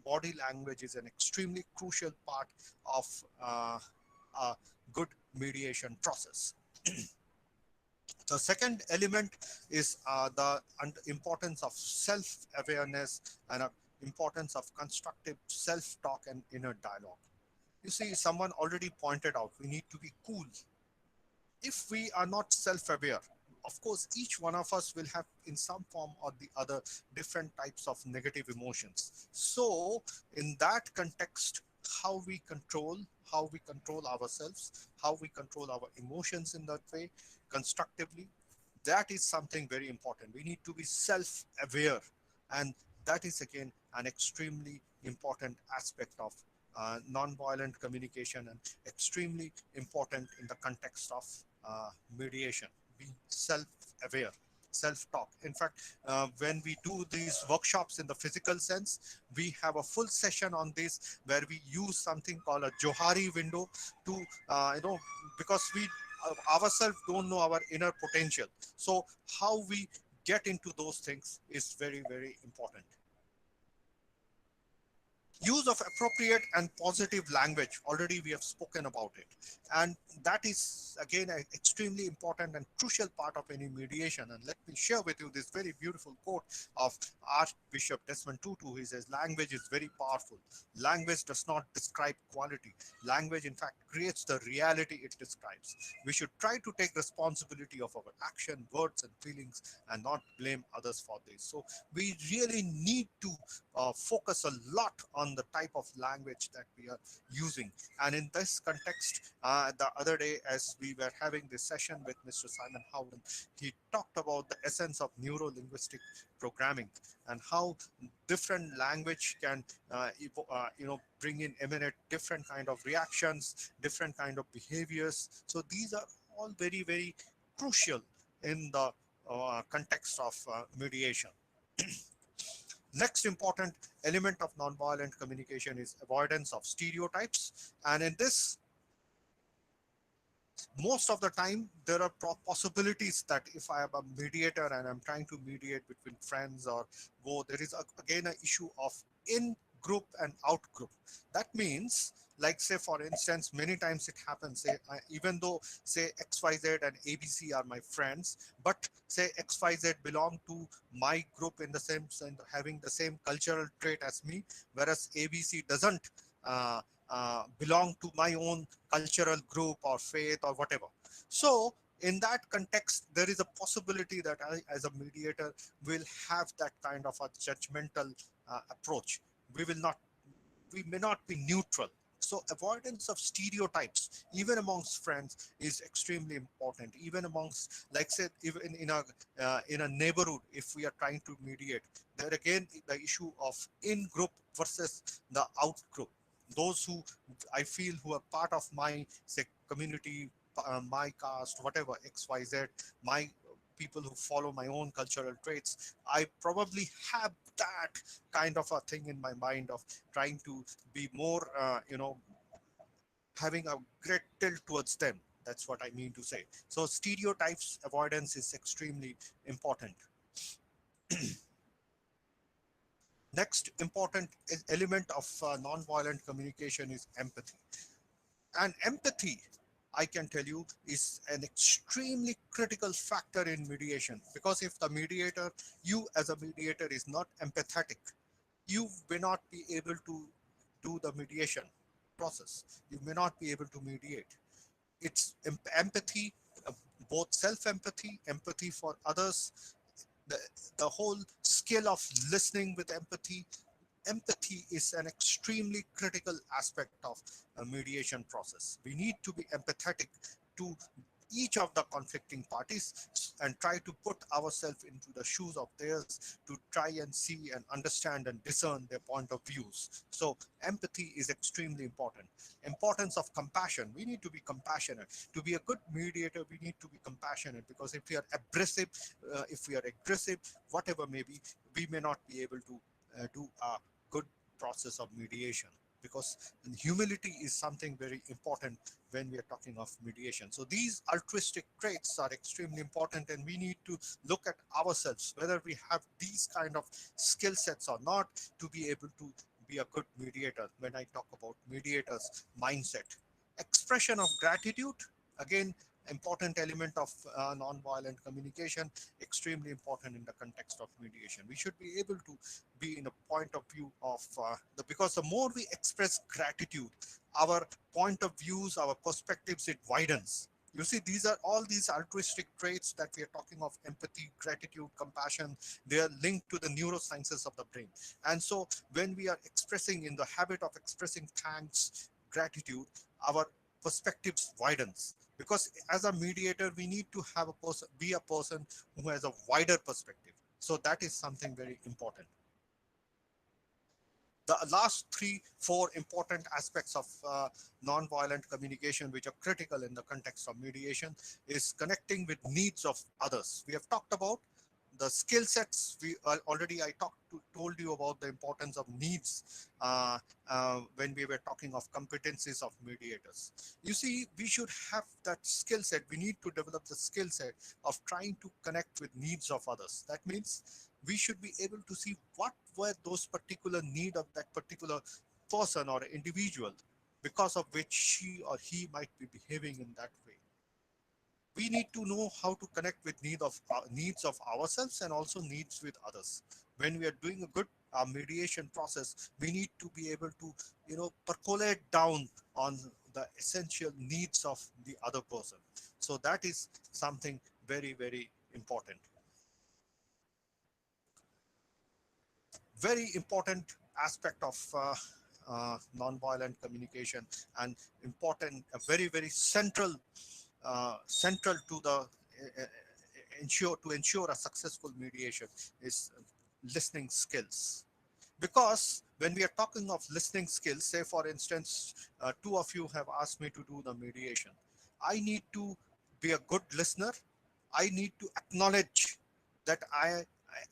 body language is an extremely crucial part of a good mediation process. The second element is the importance of self-awareness and importance of constructive self-talk and inner dialogue. You see, someone already pointed out we need to be cool. If we are not self-aware, of course, each one of us will have in some form or the other different types of negative emotions. So in that context, how we control ourselves, how we control our emotions in that way constructively, that is something very important. We need to be self-aware, and that is again an extremely important aspect of non-violent communication and extremely important in the context of mediation, being self aware, self-talk. In fact, when we do these workshops in the physical sense, we have a full session on this where we use something called a Johari window to, because we ourselves don't know our inner potential. So how we get into those things is very, very important. Use of appropriate and positive language, already we have spoken about it, and that is again an extremely important and crucial part of any mediation. And let me share with you this very beautiful quote of Archbishop Desmond Tutu. He says, language is very powerful. Language does not describe quality. Language in fact creates the reality it describes. We should try to take responsibility of our action, words and feelings, and not blame others for this. So we really need to focus a lot on the type of language that we are using. And in this context, the other day, as we were having this session with Mr. Simon Howland, he talked about the essence of neuro-linguistic programming and how different language can bring in, emanate different kind of reactions, different kind of behaviors. So these are all very, very crucial in the context of mediation. Next important element of nonviolent communication is avoidance of stereotypes. And in this, most of the time, there are possibilities that if I am a mediator and I'm trying to mediate between friends or there is again an issue of in-group and out-group. That means, like say for instance, many times it happens, say, even though say XYZ and ABC are my friends, but say XYZ belong to my group in the same sense, having the same cultural trait as me, whereas ABC doesn't belong to my own cultural group or faith or whatever. So in that context, there is a possibility that I, as a mediator, will have that kind of a judgmental approach. We may not be neutral. So avoidance of stereotypes, even amongst friends, is extremely important. Even amongst, like say, even in a neighborhood, if we are trying to mediate, there again the issue of in-group versus the out-group. Those who I feel who are part of my say community, my caste, whatever, XYZ, my people who follow my own cultural traits, I probably have that kind of a thing in my mind of trying to be more, having a great tilt towards them. That's what I mean to say. So stereotypes avoidance is extremely important. Next important element of non-violent communication is empathy. And empathy, I can tell you, is an extremely critical factor in mediation, because if the mediator, you as a mediator is not empathetic, you may not be able to do the mediation process. You may not be able to mediate. It's empathy, both self-empathy, empathy for others, the whole skill of listening with empathy. Empathy is an extremely critical aspect of a mediation process. We need to be empathetic to each of the conflicting parties and try to put ourselves into the shoes of theirs to try and see and understand and discern their point of views. So empathy is extremely important. Importance of compassion. We need to be compassionate. To be a good mediator, we need to be compassionate, because if we are aggressive, whatever may be, we may not be able to do a good process of mediation, because humility is something very important when we are talking of mediation. So these altruistic traits are extremely important, and we need to look at ourselves whether we have these kind of skill sets or not to be able to be a good mediator. When I talk about mediators mindset, expression of gratitude, again important element of non-violent communication, extremely important in the context of mediation. We should be able to be in a point of view of because the more we express gratitude, our point of views, our perspectives, it widens. You see, these are all these altruistic traits that we are talking of: empathy, gratitude, compassion. They are linked to the neurosciences of the brain. And so when we are expressing, in the habit of expressing thanks, gratitude, our perspectives widens, because as a mediator we need to have be a person who has a wider perspective. So that is something very important. The last 3-4 important aspects of non-violent communication, which are critical in the context of mediation, is connecting with needs of others. We have talked about the skill sets. We already told you about the importance of needs when we were talking of competencies of mediators. You see, we should have that skill set. We need to develop the skill set of trying to connect with needs of others. That means we should be able to see what were those particular need of that particular person or individual, because of which she or he might be behaving in that way. We need to know how to connect with needs of ourselves and also needs with others. When we are doing a good mediation process, we need to be able to, percolate down on the essential needs of the other person. So that is something very, very important. Very important aspect of non-violent communication, and important, very, very central to the ensure a successful mediation is listening skills. Because when we are talking of listening skills, say for instance, two of you have asked me to do the mediation. I need to be a good listener. I need to acknowledge that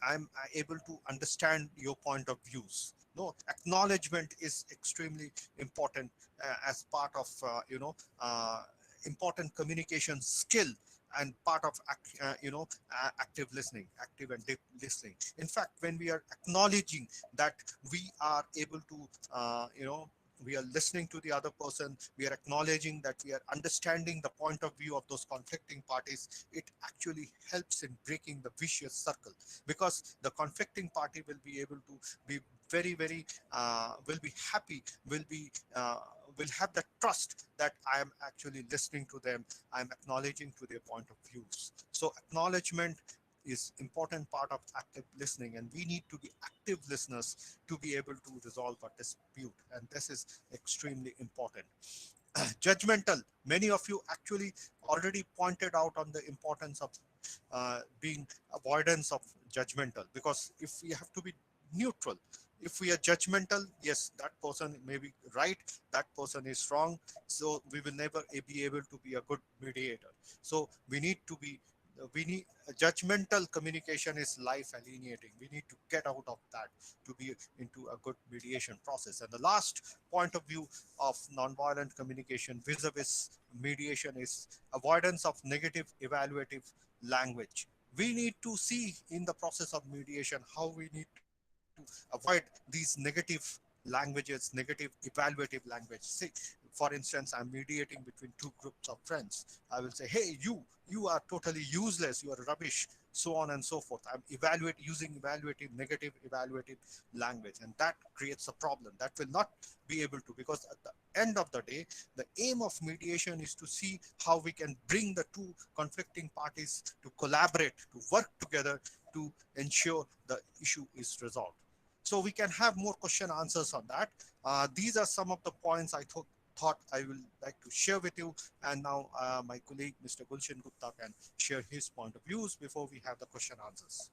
I'm able to understand your point of views. No, acknowledgement is extremely important as part of important communication skill, and part of active listening, active and deep listening. In fact, when we are acknowledging that we are able to we are listening to the other person, we are acknowledging that we are understanding the point of view of those conflicting parties, it actually helps in breaking the vicious circle, because the conflicting party will be able to be very, very will be happy, will have the trust that I am actually listening to them, I am acknowledging to their point of views. So acknowledgement is important part of active listening, and we need to be active listeners to be able to resolve a dispute, and this is extremely important. Judgmental, many of you actually already pointed out on the importance of being avoidance of judgmental, because if we have to be neutral, if we are judgmental, yes, that person may be right, that person is wrong, so we will never be able to be a good mediator. So we need judgmental communication is life alienating. We need to get out of that to be into a good mediation process. And the last point of view of nonviolent communication vis-a-vis mediation is avoidance of negative evaluative language. We need to see in the process of mediation how we need to avoid these negative languages, negative evaluative language. See, for instance, I'm mediating between two groups of friends. I will say, hey, you are totally useless, you are rubbish, so on and so forth. I'm using negative evaluative language, and that creates a problem. That will not be able to, because at the end of the day, the aim of mediation is to see how we can bring the two conflicting parties to collaborate, to work together to ensure the issue is resolved. So we can have more question answers on that. These are some of the points I thought I will like to share with you. And now my colleague, Mr. Gulshan Gupta, can share his point of views before we have the question answers.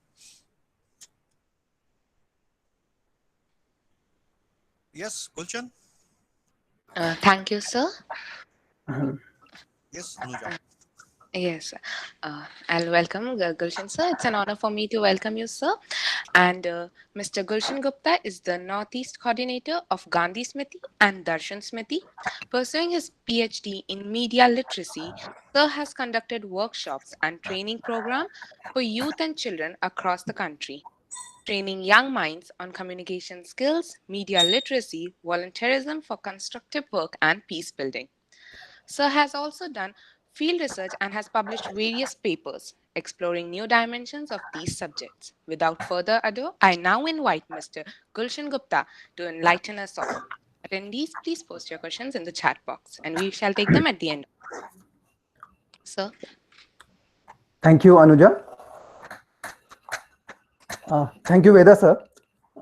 Yes, Gulshan? Thank you, sir. Yes, Anuja. Yes, I'll welcome Gulshan, sir. It's an honor for me to welcome you, sir. And Mr. Gulshan Gupta is the Northeast Coordinator of Gandhi Smriti and Darshan Smriti. Pursuing his PhD in Media Literacy, sir has conducted workshops and training programs for youth and children across the country, training young minds on communication skills, media literacy, volunteerism for constructive work, and peace building. Sir has also done field research and has published various papers exploring new dimensions of these subjects. Without further ado, I now invite Mr. Gulshan Gupta to enlighten us all. Attendees, please post your questions in the chat box and we shall take them at the end. Sir. Thank you, Anuja. Thank you, Veda sir.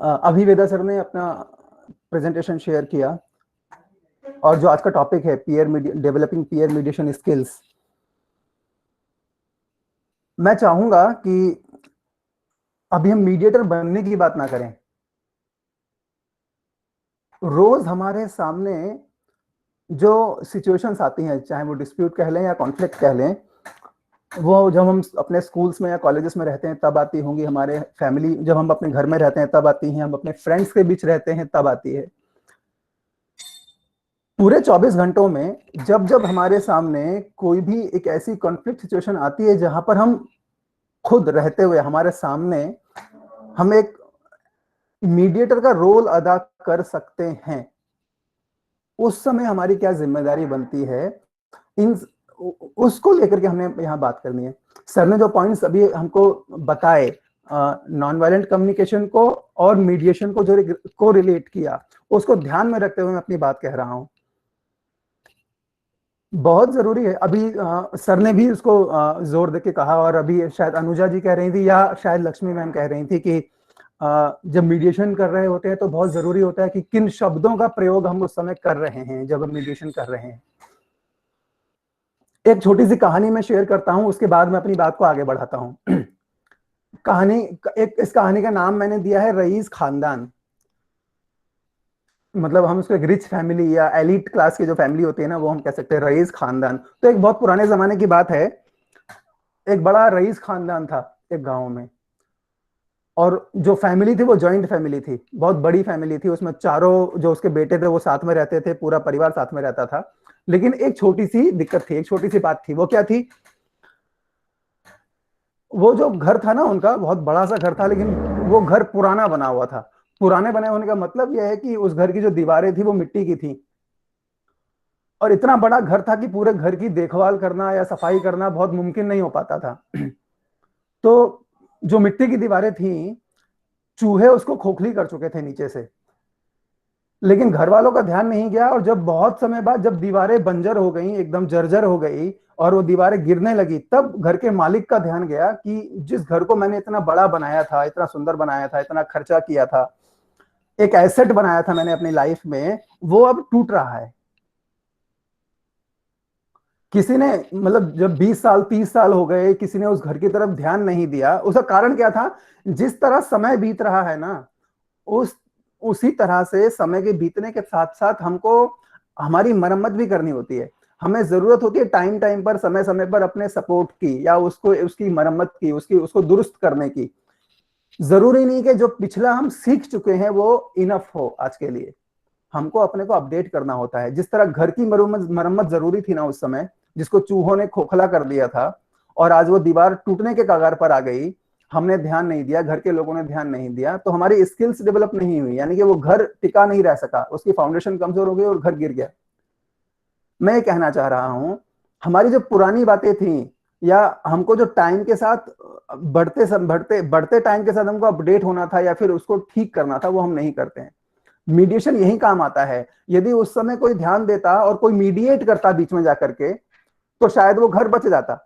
अभी वेदा sir ने अपना presentation share किया, और जो आज का topic है developing peer mediation skills, मैं चाहूंगा कि अभी हम मीडिएटर बनने की बात ना करें, रोज हमारे सामने जो सिचुएशंस आती हैं, चाहे वो डिस्प्यूट कह लें या कॉन्फ्लिक्ट कह लें, वो जब हम अपने स्कूल्स में या कॉलेजेस में रहते हैं तब आती होंगी, हमारे फैमिली जब हम अपने घर में रहते हैं तब आती हैं, हम अपने फ्रेंड्स के बीच रहते हैं तब आती है। पूरे 24 घंटों में जब जब हमारे सामने कोई भी एक ऐसी कॉन्फ्लिक्ट सिचुएशन आती है जहां पर हम खुद रहते हुए हमारे सामने हम एक मीडिएटर का रोल अदा कर सकते हैं, उस समय हमारी क्या जिम्मेदारी बनती है, इन उसको लेकर के हमने यहाँ बात करनी है। सर ने जो पॉइंट्स अभी हमको बताए, नॉन वायलेंट कम्युनिकेशन को और मीडिएशन को जो को रिलेट किया, उसको ध्यान में रखते हुए मैं अपनी बात कह रहा हूं। बहुत जरूरी है। अभी सर ने भी उसको जोर देके कहा, और अभी शायद अनुजा जी कह रही थी या शायद लक्ष्मी मैम कह रही थी कि जब मीडिएशन कर रहे होते हैं तो बहुत जरूरी होता है कि किन शब्दों का प्रयोग हम उस समय कर रहे हैं जब हम मीडिएशन कर रहे हैं। एक छोटी सी कहानी मैं शेयर करता हूं, उसके बाद मैं अपनी बात को आगे बढ़ाता हूं। इस कहानी का नाम मैंने दिया है रईस खानदान। मतलब हम उसको एक रिच फैमिली या एलिट क्लास की जो फैमिली होती है ना, वो हम कह सकते हैं रईस खानदान। तो एक बहुत पुराने जमाने की बात है, एक बड़ा रईस खानदान था एक गांव में, और जो फैमिली थी वो जॉइंट फैमिली थी, बहुत बड़ी फैमिली थी। उसमें चारों जो उसके बेटे थे वो साथ में रहते थे, पूरा परिवार साथ में रहता था। लेकिन एक छोटी सी दिक्कत थी, एक छोटी सी बात थी। वो क्या थी? वो जो घर था ना उनका, बहुत बड़ा सा घर था, लेकिन वो घर पुराना बना हुआ था। पुराने बने होने का मतलब यह है कि उस घर की जो दीवारें थी वो मिट्टी की थी, और इतना बड़ा घर था कि पूरे घर की देखभाल करना या सफाई करना बहुत मुमकिन नहीं हो पाता था। तो जो मिट्टी की दीवारें थी, चूहे उसको खोखली कर चुके थे नीचे से, लेकिन घर वालों का ध्यान नहीं गया। और जब बहुत समय बाद जब दीवारें बंजर हो गई, एकदम जर्जर हो गई और वो दीवारें गिरने लगी, तब घर के मालिक का ध्यान गया कि जिस घर को मैंने इतना बड़ा बनाया था, इतना सुंदर बनाया था, इतना खर्चा किया था, एक एसेट बनाया था मैंने अपनी लाइफ में, वो अब टूट रहा है। किसी ने, मतलब जब 20 साल 30 साल हो गए, किसी ने उस घर की तरफ ध्यान नहीं दिया। उसका कारण क्या था? जिस तरह समय बीत रहा है ना, उसी तरह से समय के बीतने के साथ साथ हमको हमारी मरम्मत भी करनी होती है। हमें जरूरत होती है टाइम टाइम पर, समय समय पर अपने सपोर्ट की, या उसकी मरम्मत की, उसको दुरुस्त करने की। जरूरी नहीं कि जो पिछला हम सीख चुके हैं वो इनफ हो आज के लिए। हमको अपने को अपडेट करना होता है। जिस तरह घर की मरम्मत जरूरी थी ना उस समय, जिसको चूहों ने खोखला कर दिया था, और आज वो दीवार टूटने के कगार पर आ गई, हमने ध्यान नहीं दिया, घर के लोगों ने ध्यान नहीं दिया, तो हमारी स्किल्स डेवलप नहीं हुई, यानी कि वो घर टिका नहीं रह सका, उसकी फाउंडेशन कमजोर हो गई और घर गिर गया। मैं ये कहना चाह रहा हूं, हमारी जो पुरानी बातें थी, या हमको जो टाइम के साथ बढ़ते टाइम के साथ हमको अपडेट होना था या फिर उसको ठीक करना था, वो हम नहीं करते हैं। मीडिएशन यही काम आता है। यदि उस समय कोई ध्यान देता और कोई मीडिएट करता बीच में जाकर के, तो शायद वो घर बच जाता।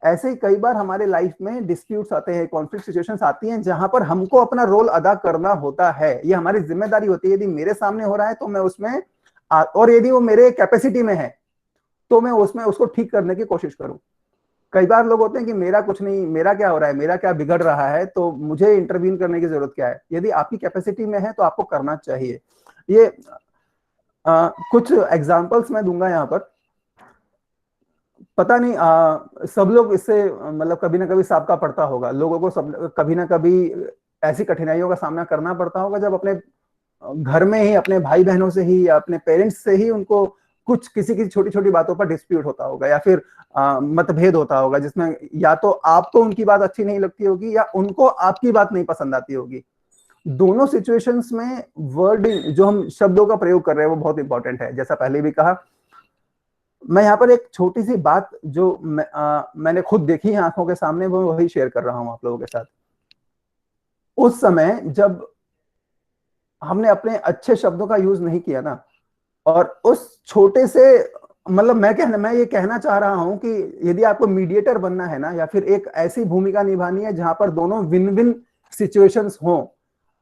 ऐसे ही कई बार हमारे लाइफ में डिस्प्यूट्स आते हैं, कॉन्फ्लिक्ट सिचुएशंस आती हैं, जहां पर हमको अपना रोल अदा करना होता है। ये हमारी जिम्मेदारी होती है। यदि मेरे सामने हो रहा है तो मैं उसमें, और यदि वो मेरे कैपेसिटी में है तो मैं उसमें उसको ठीक करने की कोशिश करूं। कई बार लोग होते हैं कि मेरा कुछ नहीं, मेरा क्या हो रहा है, मेरा क्या बिगड़ रहा है, तो मुझे इंटरवीन करने की जरूरत क्या है। यदि आपकी कैपेसिटी में है तो आपको करना चाहिए। ये कुछ एग्जांपल्स मैं दूंगा यहाँ पर। पता नहीं सब लोग इससे मतलब कभी ना कभी साबका पड़ता होगा, लोगों को सब कभी ना कभी ऐसी कठिनाइयों का सामना करना पड़ता होगा जब अपने घर में ही अपने भाई बहनों से ही या अपने पेरेंट्स से ही उनको कुछ किसी की छोटी छोटी बातों पर डिस्प्यूट होता होगा, या फिर मतभेद होता होगा, जिसमें या तो आपको उनकी बात अच्छी नहीं लगती होगी या उनको आपकी बात नहीं पसंद आती होगी। दोनों सिचुएशंस में वर्डिंग, जो हम शब्दों का प्रयोग कर रहे हैं, वो बहुत इंपॉर्टेंट है। जैसा पहले भी कहा, मैं यहाँ पर एक छोटी सी बात जो मैंने खुद देखी है आंखों के सामने, वो वही शेयर कर रहा हूं आप लोगों के साथ। उस समय जब हमने अपने अच्छे शब्दों का यूज नहीं किया ना, और उस छोटे से, मतलब मैं ये कहना चाह रहा हूं कि यदि आपको मीडिएटर बनना है ना, या फिर एक ऐसी भूमिका निभानी है जहां पर दोनों विन विन सिचुएशंस हों,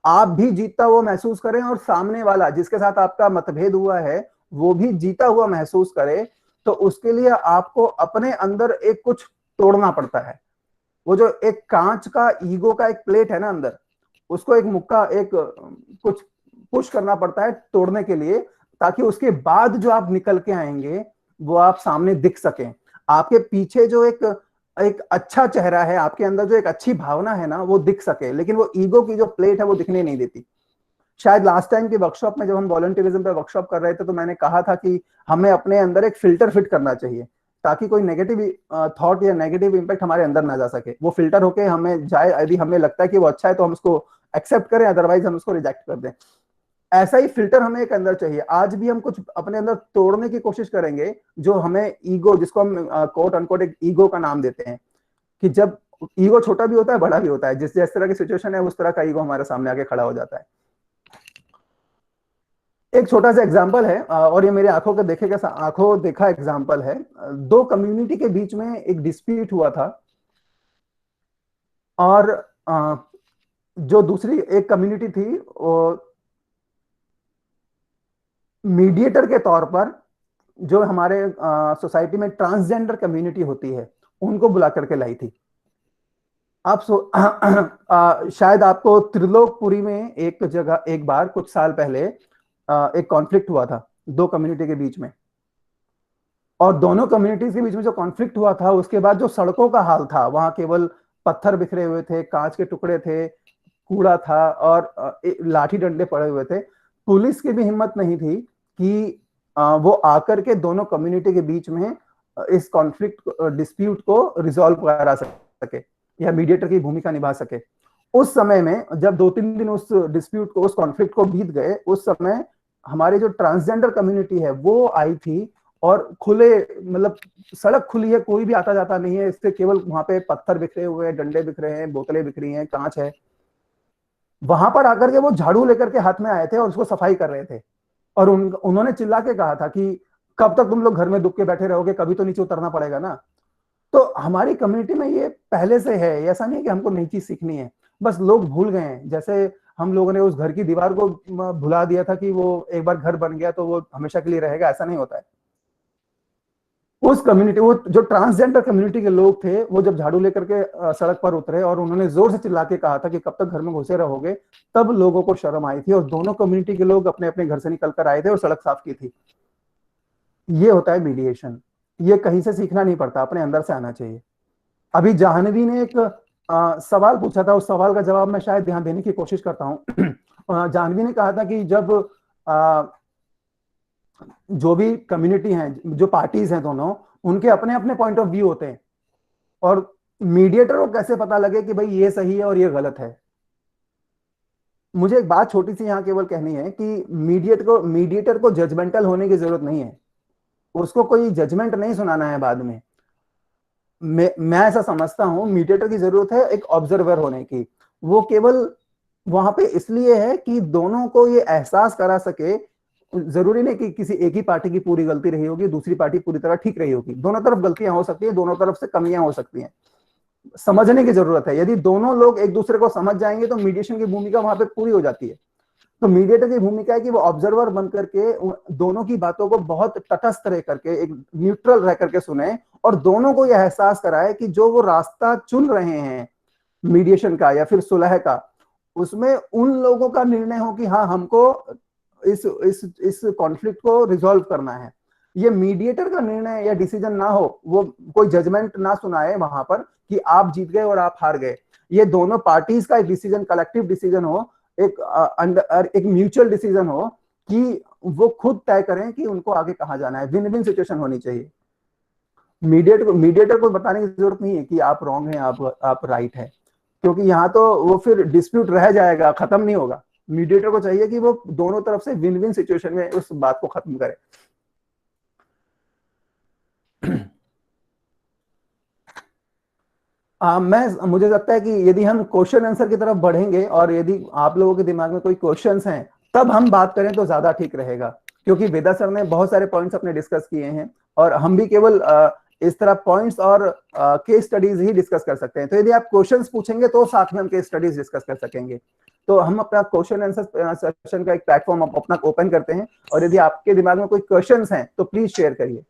आप भी जीतता हुआ महसूस करें और सामने वाला जिसके साथ आपका मतभेद हुआ है वो भी जीता हुआ महसूस करे, तो उसके लिए आपको अपने अंदर एक कुछ तोड़ना पड़ता है। वो जो एक कांच का ईगो का एक प्लेट है ना अंदर, उसको एक मुक्का, एक कुछ पुश करना पड़ता है तोड़ने के लिए, ताकि उसके बाद जो आप निकल के आएंगे वो आप सामने दिख सकें। आपके पीछे जो एक अच्छा चेहरा है, आपके अंदर जो एक अच्छी भावना है ना, वो दिख सके, लेकिन वो ईगो की जो प्लेट है वो दिखने नहीं देती। शायद लास्ट टाइम की वर्कशॉप में जब हम वॉलंटियरिज्म पे वर्कशॉप कर रहे थे, तो मैंने कहा था कि हमें अपने अंदर एक फिल्टर फिट करना चाहिए, ताकि कोई नेगेटिव थॉट या नेगेटिव इंपैक्ट हमारे अंदर ना जा सके। वो फिल्टर होके हमें जाए, यदि हमें लगता है कि वो अच्छा है तो हम उसको एक्सेप्ट करें, अदरवाइज हम उसको रिजेक्ट कर दें। ऐसा ही फिल्टर हमें एक अंदर चाहिए। आज भी हम कुछ अपने अंदर तोड़ने की कोशिश करेंगे, जो हमें ईगो, जिसको हम कोट अनकोट एक ईगो का नाम देते हैं, कि जब ईगो छोटा भी होता है बड़ा भी होता है, जिस तरह की सिचुएशन है उस तरह का ईगो हमारे सामने आके खड़ा हो जाता है। एक छोटा सा एग्जांपल है, और ये मेरे आंखों देखा एग्जांपल है। दो कम्युनिटी के बीच में एक डिस्प्यूट हुआ था, और जो दूसरी एक कम्युनिटी थी, वो मीडिएटर के तौर पर, जो हमारे सोसाइटी में ट्रांसजेंडर कम्युनिटी होती है, उनको बुला करके लाई थी। आप शायद आपको त्रिलोकपुरी में एक जगह एक बार कुछ साल पहले एक कॉन्फ्लिक्ट हुआ था दो कम्युनिटी के बीच में, और दोनों कम्युनिटीज के बीच में जो कॉन्फ्लिक्ट हुआ था, उसके बाद जो सड़कों का हाल था, वहां केवल पत्थर बिखरे हुए थे, कांच के टुकड़े थे, कूड़ा था, और लाठी डंडे पड़े हुए थे। पुलिस की भी हिम्मत नहीं थी कि वो आकर के दोनों कम्युनिटी के बीच में इस कॉन्फ्लिक्ट डिस्प्यूट को रिजॉल्व करा सके या मीडिएटर की भूमिका निभा सके। उस समय में जब 2-3 दिन उस डिस्प्यूट को, उस कॉन्फ्लिक्ट को बीत गए, उस समय हमारी जो ट्रांसजेंडर कम्युनिटी है वो आई थी, और खुले, मतलब सड़क खुली है, कोई भी आता जाता नहीं है, इससे केवल वहां पे पत्थर बिखरे हुए हैं, डंडे बिखरे हैं, बोतलें बिखरी हैं, कांच है। वहां पर आकर के वो झाड़ू लेकर के हाथ में आए थे और उसको सफाई कर रहे थे, और उन्होंने चिल्ला के कहा था कि कब तक तुम लोग घर में दुख के बैठे रहोगे, कभी तो नीचे उतरना पड़ेगा ना। तो हमारी कम्युनिटी में ये पहले से है, ऐसा नहीं है कि हमको नई चीज सीखनी है, बस लोग भूल गए हैं। जैसे हम लोगों ने उस घर की दीवार को भुला दिया था कि वो एक बार घर बन गया तो वो हमेशा के लिए रहेगा, ऐसा नहीं होता है। उस कम्युनिटी, वो जो ट्रांसजेंडर कम्युनिटी के लोग थे, वो जब झाड़ू लेकर के सड़क पर उतरे और उन्होंने जोर से चिल्ला के कहा था कि कब तक घर में घुसे रहोगे, तब लोगों को शर्म आई थी, और दोनों कम्युनिटी के लोग अपने अपने घर से निकल कर आए थे और सड़क साफ की थी। ये होता है मीडिएशन। ये कहीं से सीखना नहीं पड़ता, अपने अंदर से आना चाहिए। अभी जाह्नवी ने एक सवाल पूछा था, उस सवाल का जवाब मैं शायद ध्यान देने की कोशिश करता हूँ। जाह्नवी ने कहा था कि जब जो भी कम्युनिटी हैं, जो पार्टीज हैं दोनों, उनके अपने अपने पॉइंट ऑफ व्यू होते हैं, और मीडिएटर को कैसे पता लगे कि भाई ये सही है और ये गलत है। मुझे एक बात छोटी सी यहाँ केवल कहनी है कि मीडिएटर को जजमेंटल होने की जरूरत नहीं है, उसको कोई जजमेंट नहीं सुनाना है बाद में। मैं ऐसा समझता हूं, मीडिएटर की जरूरत है एक ऑब्जर्वर होने की। वो केवल वहां पे इसलिए है कि दोनों को ये एहसास करा सके। जरूरी नहीं कि किसी एक ही पार्टी की पूरी गलती रही होगी, दूसरी पार्टी पूरी तरह ठीक रही होगी, दोनों तरफ गलतियां हो सकती है, दोनों तरफ से कमियां हो सकती हैं। समझने की जरूरत है। यदि दोनों लोग एक दूसरे को समझ जाएंगे तो मीडिएशन की भूमिका वहां पे पूरी हो जाती है। तो मीडिएटर की भूमिका है कि वो ऑब्जर्वर बन करके दोनों की बातों को बहुत तटस्थ रह करके, एक न्यूट्रल रह करके सुने, और दोनों को यह एहसास कराए कि जो वो रास्ता चुन रहे हैं मीडिएशन का या फिर सुलह का, उसमें उन लोगों का निर्णय हो कि हाँ, हमको इस कॉन्फ्लिक्ट को रिजॉल्व करना है। ये मीडिएटर का निर्णय या डिसीजन ना हो, वो कोई जजमेंट ना सुनाए वहां पर कि आप जीत गए और आप हार गए। ये दोनों पार्टीज का एक डिसीजन, कलेक्टिव डिसीजन हो, एक म्यूचुअल डिसीजन हो, कि वो खुद तय करें कि उनको आगे कहां जाना है। विन विन सिचुएशन होनी चाहिए। मीडिएटर को बताने की जरूरत नहीं है कि आप रॉन्ग हैं, आप राइट है, क्योंकि यहाँ तो वो फिर डिस्प्यूट रह जाएगा, खत्म नहीं होगा। मीडिएटर को चाहिए कि वो दोनों तरफ से विन विन सिचुएशन में उस बात को खत्म करे। मुझे लगता है कि यदि हम क्वेश्चन आंसर की तरफ बढ़ेंगे, और यदि आप लोगों के दिमाग में कोई क्वेश्चंस हैं, तब हम बात करें तो ज्यादा ठीक रहेगा, क्योंकि वेदा सर ने बहुत सारे पॉइंट्स अपने डिस्कस किए हैं, और हम भी केवल इस तरह पॉइंट्स और केस स्टडीज ही डिस्कस कर सकते हैं। तो यदि आप क्वेश्चंस पूछेंगे तो साथ में हम केस स्टडीज डिस्कस कर सकेंगे। तो हम अपना क्वेश्चन आंसर सेशन का एक प्लेटफॉर्म अपना ओपन करते हैं, और यदि आपके दिमाग में कोई क्वेश्चंस हैं तो प्लीज शेयर करिए।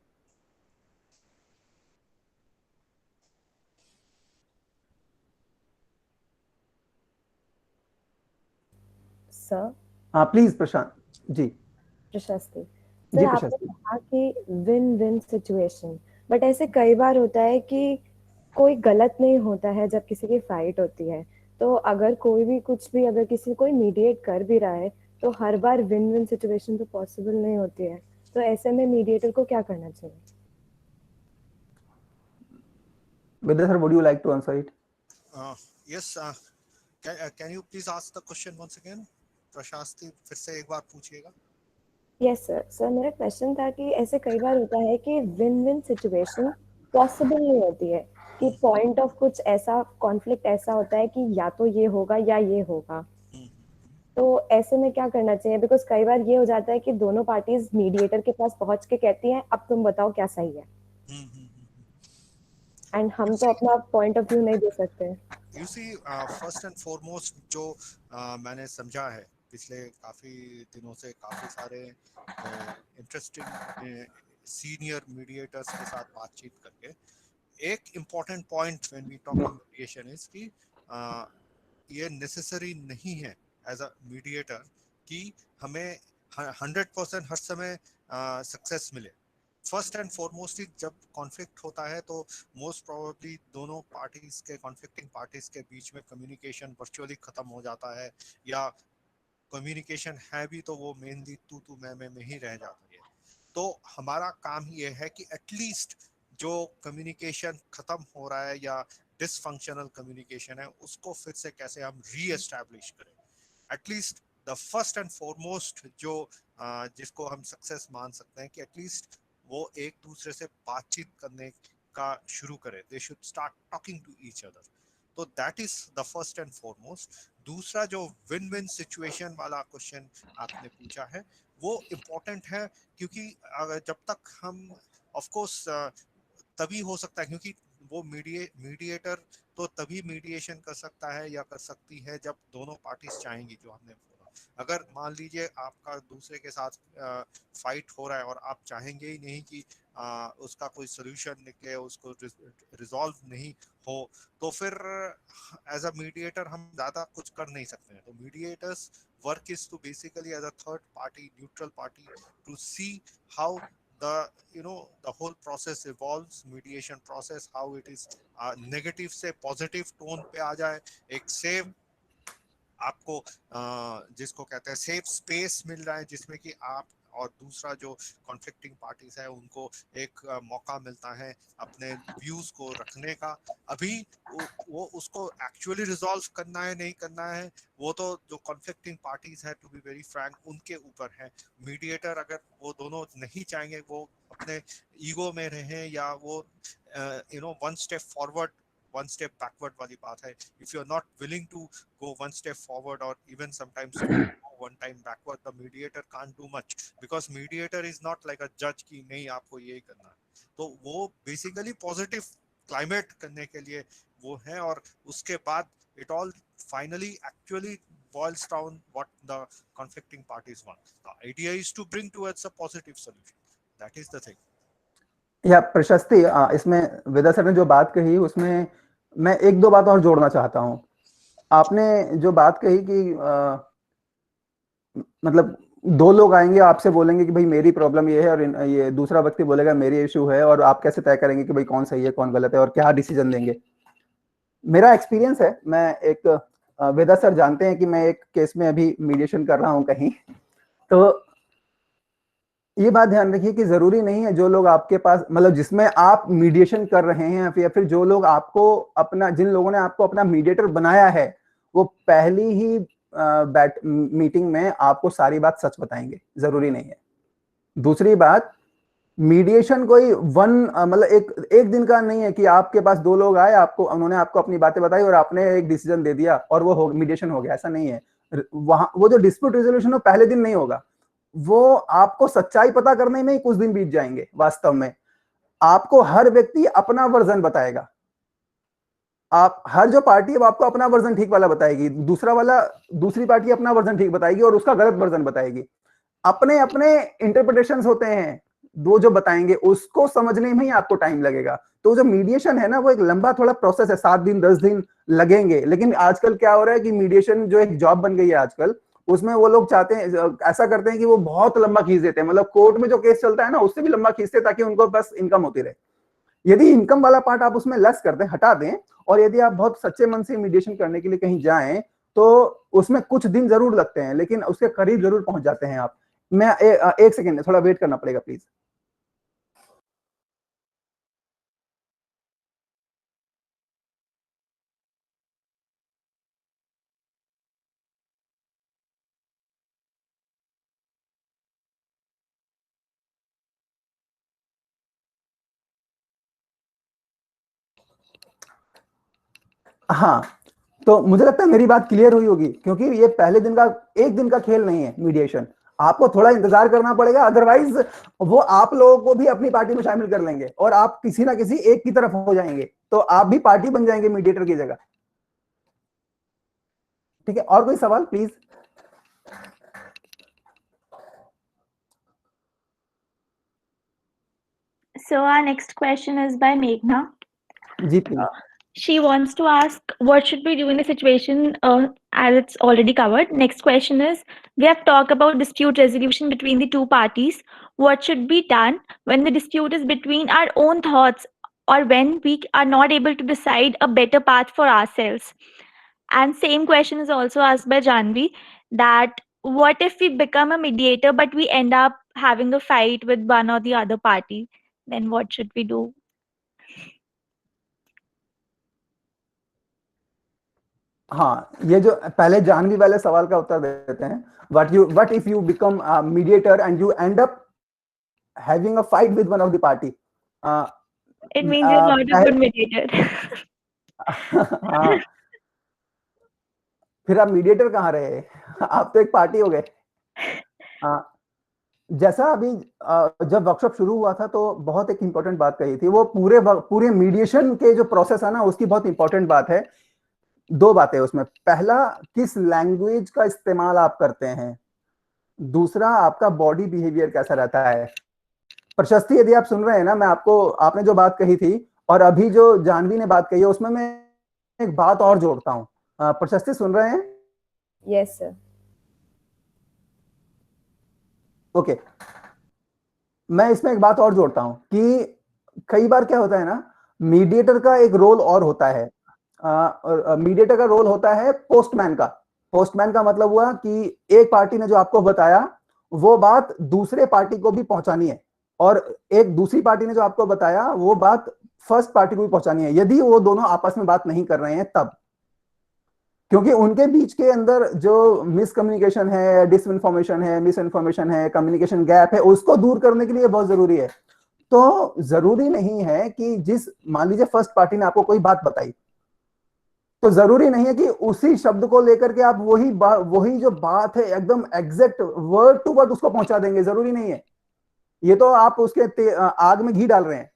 सर, हाँ प्लीज प्रशांत जी। प्रशस्ति जी सर, आपने प्रशस्ति। कहा कि विन विन सिचुएशन, बट ऐसे कई बार होता है कि कोई गलत नहीं होता है जब किसी की फाइट होती है, तो अगर कोई भी कुछ भी, अगर किसी कोई मीडिएट कर भी रहा है तो हर बार विन विन सिचुएशन तो पॉसिबल नहीं होती है, तो ऐसे में मीडिएटर को क्या करना चाहिए? Vidya sir, would you like to answer it? Yes, can you please ask the question once again? Prashasti फिर से एक बार पूछिएगा। Yes sir. सर मेरा क्वेश्चन था कि ऐसे कई बार होता है कि विन विन सिचुएशन पॉसिबल नहीं होती है, कि पॉइंट ऑफ कुछ ऐसा कॉन्फ्लिक्ट ऐसा होता है कि या तो ये होगा या ये होगा, तो ऐसे में क्या करना चाहिए? बिकॉज कई बार ये हो जाता है कि दोनों पार्टीज मीडिएटर के पास पहुंच के कहती हैं अब तुम बताओ क्या सही है, एंड हम तो अपना पॉइंट ऑफ व्यू नहीं दे सकते। You see, first and foremost जो मैंने समझा है पिछले काफी दिनों से काफी सारे इंटरेस्टिंग सीनियर मीडिएटर्स के साथ बातचीत करके, एक important point when we talk mediation is कि ये नेसेसरी नहीं है एज अ मीडिएटर कि हमें 100% हर समय सक्सेस मिले। फर्स्ट एंड फॉरमोस्ट जब कॉन्फ्लिक्ट होता है तो मोस्ट प्रोबेबली दोनों पार्टीज के कॉन्फ्लिक्टिंग पार्टीज के बीच में कम्युनिकेशन वर्चुअली खत्म हो जाता है, या कम्युनिकेशन है भी तो वो मेनली तू मैं में ही रह जाती है। तो हमारा काम ये है कि एटलीस्ट जो कम्युनिकेशन खत्म हो रहा है या डिसफंक्शनल कम्युनिकेशन है उसको फिर से कैसे हम री एस्टैब्लिश करें। At least the first and foremost जो जिसको हम सक्सेस मान सकते हैं कि एटलीस्ट वो एक दूसरे से बातचीत करने का शुरू करें, they should start talking to each other. तो that is the first and foremost. दूसरा जो विन विन सिचुएशन वाला क्वेश्चन आपने पूछा है वो इम्पोर्टेंट है, क्योंकि जब तक हम ऑफ कोर्स तभी हो सकता है, क्योंकि वो मीडिएटर तो तभी मीडिएशन कर सकता है या कर सकती है जब दोनों पार्टीज चाहेंगी। जो हमने बोला, अगर मान लीजिए आपका दूसरे के साथ फाइट हो रहा है और आप चाहेंगे ही नहीं कि उसका कोई सोल्यूशन निकले, उसको रिजॉल्व नहीं हो, तो फिर एज अ मीडिएटर हम ज़्यादा कुछ कर नहीं सकते हैं। तो mediators work is to basically as a third party, neutral party, to see how the whole process evolves, mediation process, how it is negative से positive tone पे आ जाए, एक सेफ आपको जिसको कहते हैं सेफ स्पेस मिल रहा है जिसमें कि आप और दूसरा जो कॉन्फ्लिक्टिंग पार्टीज है उनको एक मौका मिलता है अपने व्यूज को रखने का। अभी वो उसको एक्चुअली रिजॉल्व करना है नहीं करना है वो तो जो कॉन्फ्लिक्टिंग पार्टीज है, टू बी वेरी फ्रैंक, उनके ऊपर है। मीडिएटर अगर वो दोनों नहीं चाहेंगे, वो अपने ईगो में रहें या वो one step forward one step backward वाली बात है। If you are not willing to go one step forward or even sometimes to go one time backward, the mediator can't do much, because mediator is not like a judge कि नहीं आपको ये करना है। तो वो basically positive climate करने के लिए वो है, और उसके बाद it all finally actually boils down what the conflicting parties want. The idea is to bring towards a positive solution. That is the thing. या प्रशस्ति, इसमें वेदा सर ने जो बात कही उसमें मैं एक दो बात और जोड़ना चाहता हूं। आपने जो बात कही कि मतलब दो लोग आएंगे आपसे बोलेंगे कि भाई मेरी प्रॉब्लम ये है और ये दूसरा व्यक्ति बोलेगा मेरी इश्यू है, और आप कैसे तय करेंगे कि भाई कौन सही है कौन गलत है और क्या डिसीजन देंगे। मेरा एक्सपीरियंस है, मैं एक वेदा सर जानते हैं कि मैं एक केस में अभी मीडिएशन कर रहा हूं कहीं, तो ये बात ध्यान रखिए कि जरूरी नहीं है जो लोग आपके पास मतलब जिसमें आप मीडिएशन कर रहे हैं या फिर जो लोग आपको अपना जिन लोगों ने आपको अपना मीडिएटर बनाया है वो पहली ही मीटिंग में आपको सारी बात सच बताएंगे, जरूरी नहीं है। दूसरी बात, मीडिएशन कोई मतलब एक दिन का नहीं है कि आपके पास दो लोग आए, आपको उन्होंने आपको अपनी बातें बताई और आपने एक डिसीजन दे दिया और वो मीडिएशन हो गया, ऐसा नहीं है। वहां वो जो डिस्प्यूट रेजोल्यूशन हो पहले दिन नहीं होगा, वो आपको सच्चाई पता करने में ही कुछ दिन बीत जाएंगे। वास्तव में आपको हर व्यक्ति अपना वर्जन बताएगा, आप हर जो पार्टी है वो आपको अपना वर्जन ठीक वाला बताएगी, दूसरी पार्टी अपना वर्जन ठीक बताएगी और उसका गलत वर्जन बताएगी। अपने अपने इंटरप्रिटेशंस होते हैं, वो जो बताएंगे उसको समझने में ही आपको टाइम लगेगा। तो जो मीडिएशन है ना वो एक लंबा थोड़ा प्रोसेस है, 7 दिन 10 दिन लगेंगे। लेकिन आजकल क्या हो रहा है कि मीडिएशन जो एक जॉब बन गई है आजकल, उसमें वो लोग चाहते हैं, ऐसा करते हैं कि वो बहुत लंबा खींच देते हैं, मतलब कोर्ट में जो केस चलता है ना उससे भी लंबा खींचते हैं ताकि उनको बस इनकम होती रहे। यदि इनकम वाला पार्ट आप उसमें लेस कर दें, हटा दें, और यदि आप बहुत सच्चे मन से मीडिएशन करने के लिए कहीं जाएं तो उसमें कुछ दिन जरूर लगते हैं लेकिन उसके करीब जरूर पहुंच जाते हैं आप। मैं एक सेकेंड, थोड़ा वेट करना पड़ेगा प्लीज। हाँ, तो मुझे लगता है मेरी बात क्लियर हुई होगी, क्योंकि ये पहले दिन का, एक दिन का खेल नहीं है मीडिएशन। आपको थोड़ा इंतजार करना पड़ेगा, अदरवाइज वो आप लोगों को भी अपनी पार्टी में शामिल कर लेंगे और आप किसी ना किसी एक की तरफ हो जाएंगे, तो आप भी पार्टी बन जाएंगे मीडिएटर की जगह। ठीक है, और कोई सवाल please? So our next question is by Meghna. Ji please. She wants to ask what should we do in a situation as it's already covered. Next question is, we have talked about dispute resolution between the two parties. What should be done when the dispute is between our own thoughts or when we are not able to decide a better path for ourselves? And same question is also asked by Janvi, that what if we become a mediator but we end up having a fight with one or the other party? Then what should we do? हाँ, ये जो पहले जानवी वाले सवाल का उत्तर देते हैं, what if you become a mediator and you end up having a fight with one of the party? It means you're not a good mediator. हाँ, फिर आप मीडिएटर कहाँ रहे? आप तो एक पार्टी हो गए। जैसा अभी जब वर्कशॉप शुरू हुआ था तो बहुत एक इंपॉर्टेंट बात कही थी, वो पूरे मीडिएशन के जो प्रोसेस है ना उसकी बहुत इंपॉर्टेंट बात है। दो बातें उसमें, पहला किस लैंग्वेज का इस्तेमाल आप करते हैं, दूसरा आपका बॉडी बिहेवियर कैसा रहता है। प्रशस्ति, यदि आप सुन रहे हैं ना, मैं आपने जो बात कही थी और अभी जो जानवी ने बात कही है उसमें मैं एक बात और जोड़ता हूं। प्रशस्ति सुन रहे हैं? Yes sir. ओके, मैं इसमें एक बात और जोड़ता हूं कि कई बार क्या होता है ना, मीडिएटर का एक रोल और होता है। मीडिएटर का रोल होता है पोस्टमैन का। पोस्टमैन का मतलब हुआ कि एक पार्टी ने जो आपको बताया वो बात दूसरे पार्टी को भी पहुंचानी है, और एक दूसरी पार्टी ने जो आपको बताया वो बात फर्स्ट पार्टी को भी पहुंचानी है, यदि वो दोनों आपस में बात नहीं कर रहे हैं तब। क्योंकि उनके बीच के अंदर जो मिसकम्युनिकेशन है, डिसइंफॉर्मेशन है, मिस इन्फॉर्मेशन है, कम्युनिकेशन गैप है, उसको दूर करने के लिए बहुत जरूरी है। तो जरूरी नहीं है कि मान लीजिए फर्स्ट पार्टी ने आपको कोई बात बताई, तो जरूरी नहीं है कि उसी शब्द को लेकर के आप वही जो बात है एकदम एग्जैक्ट वर्ड टू वर्ड उसको पहुंचा देंगे, जरूरी नहीं है। ये तो आप उसके आग में घी डाल रहे हैं।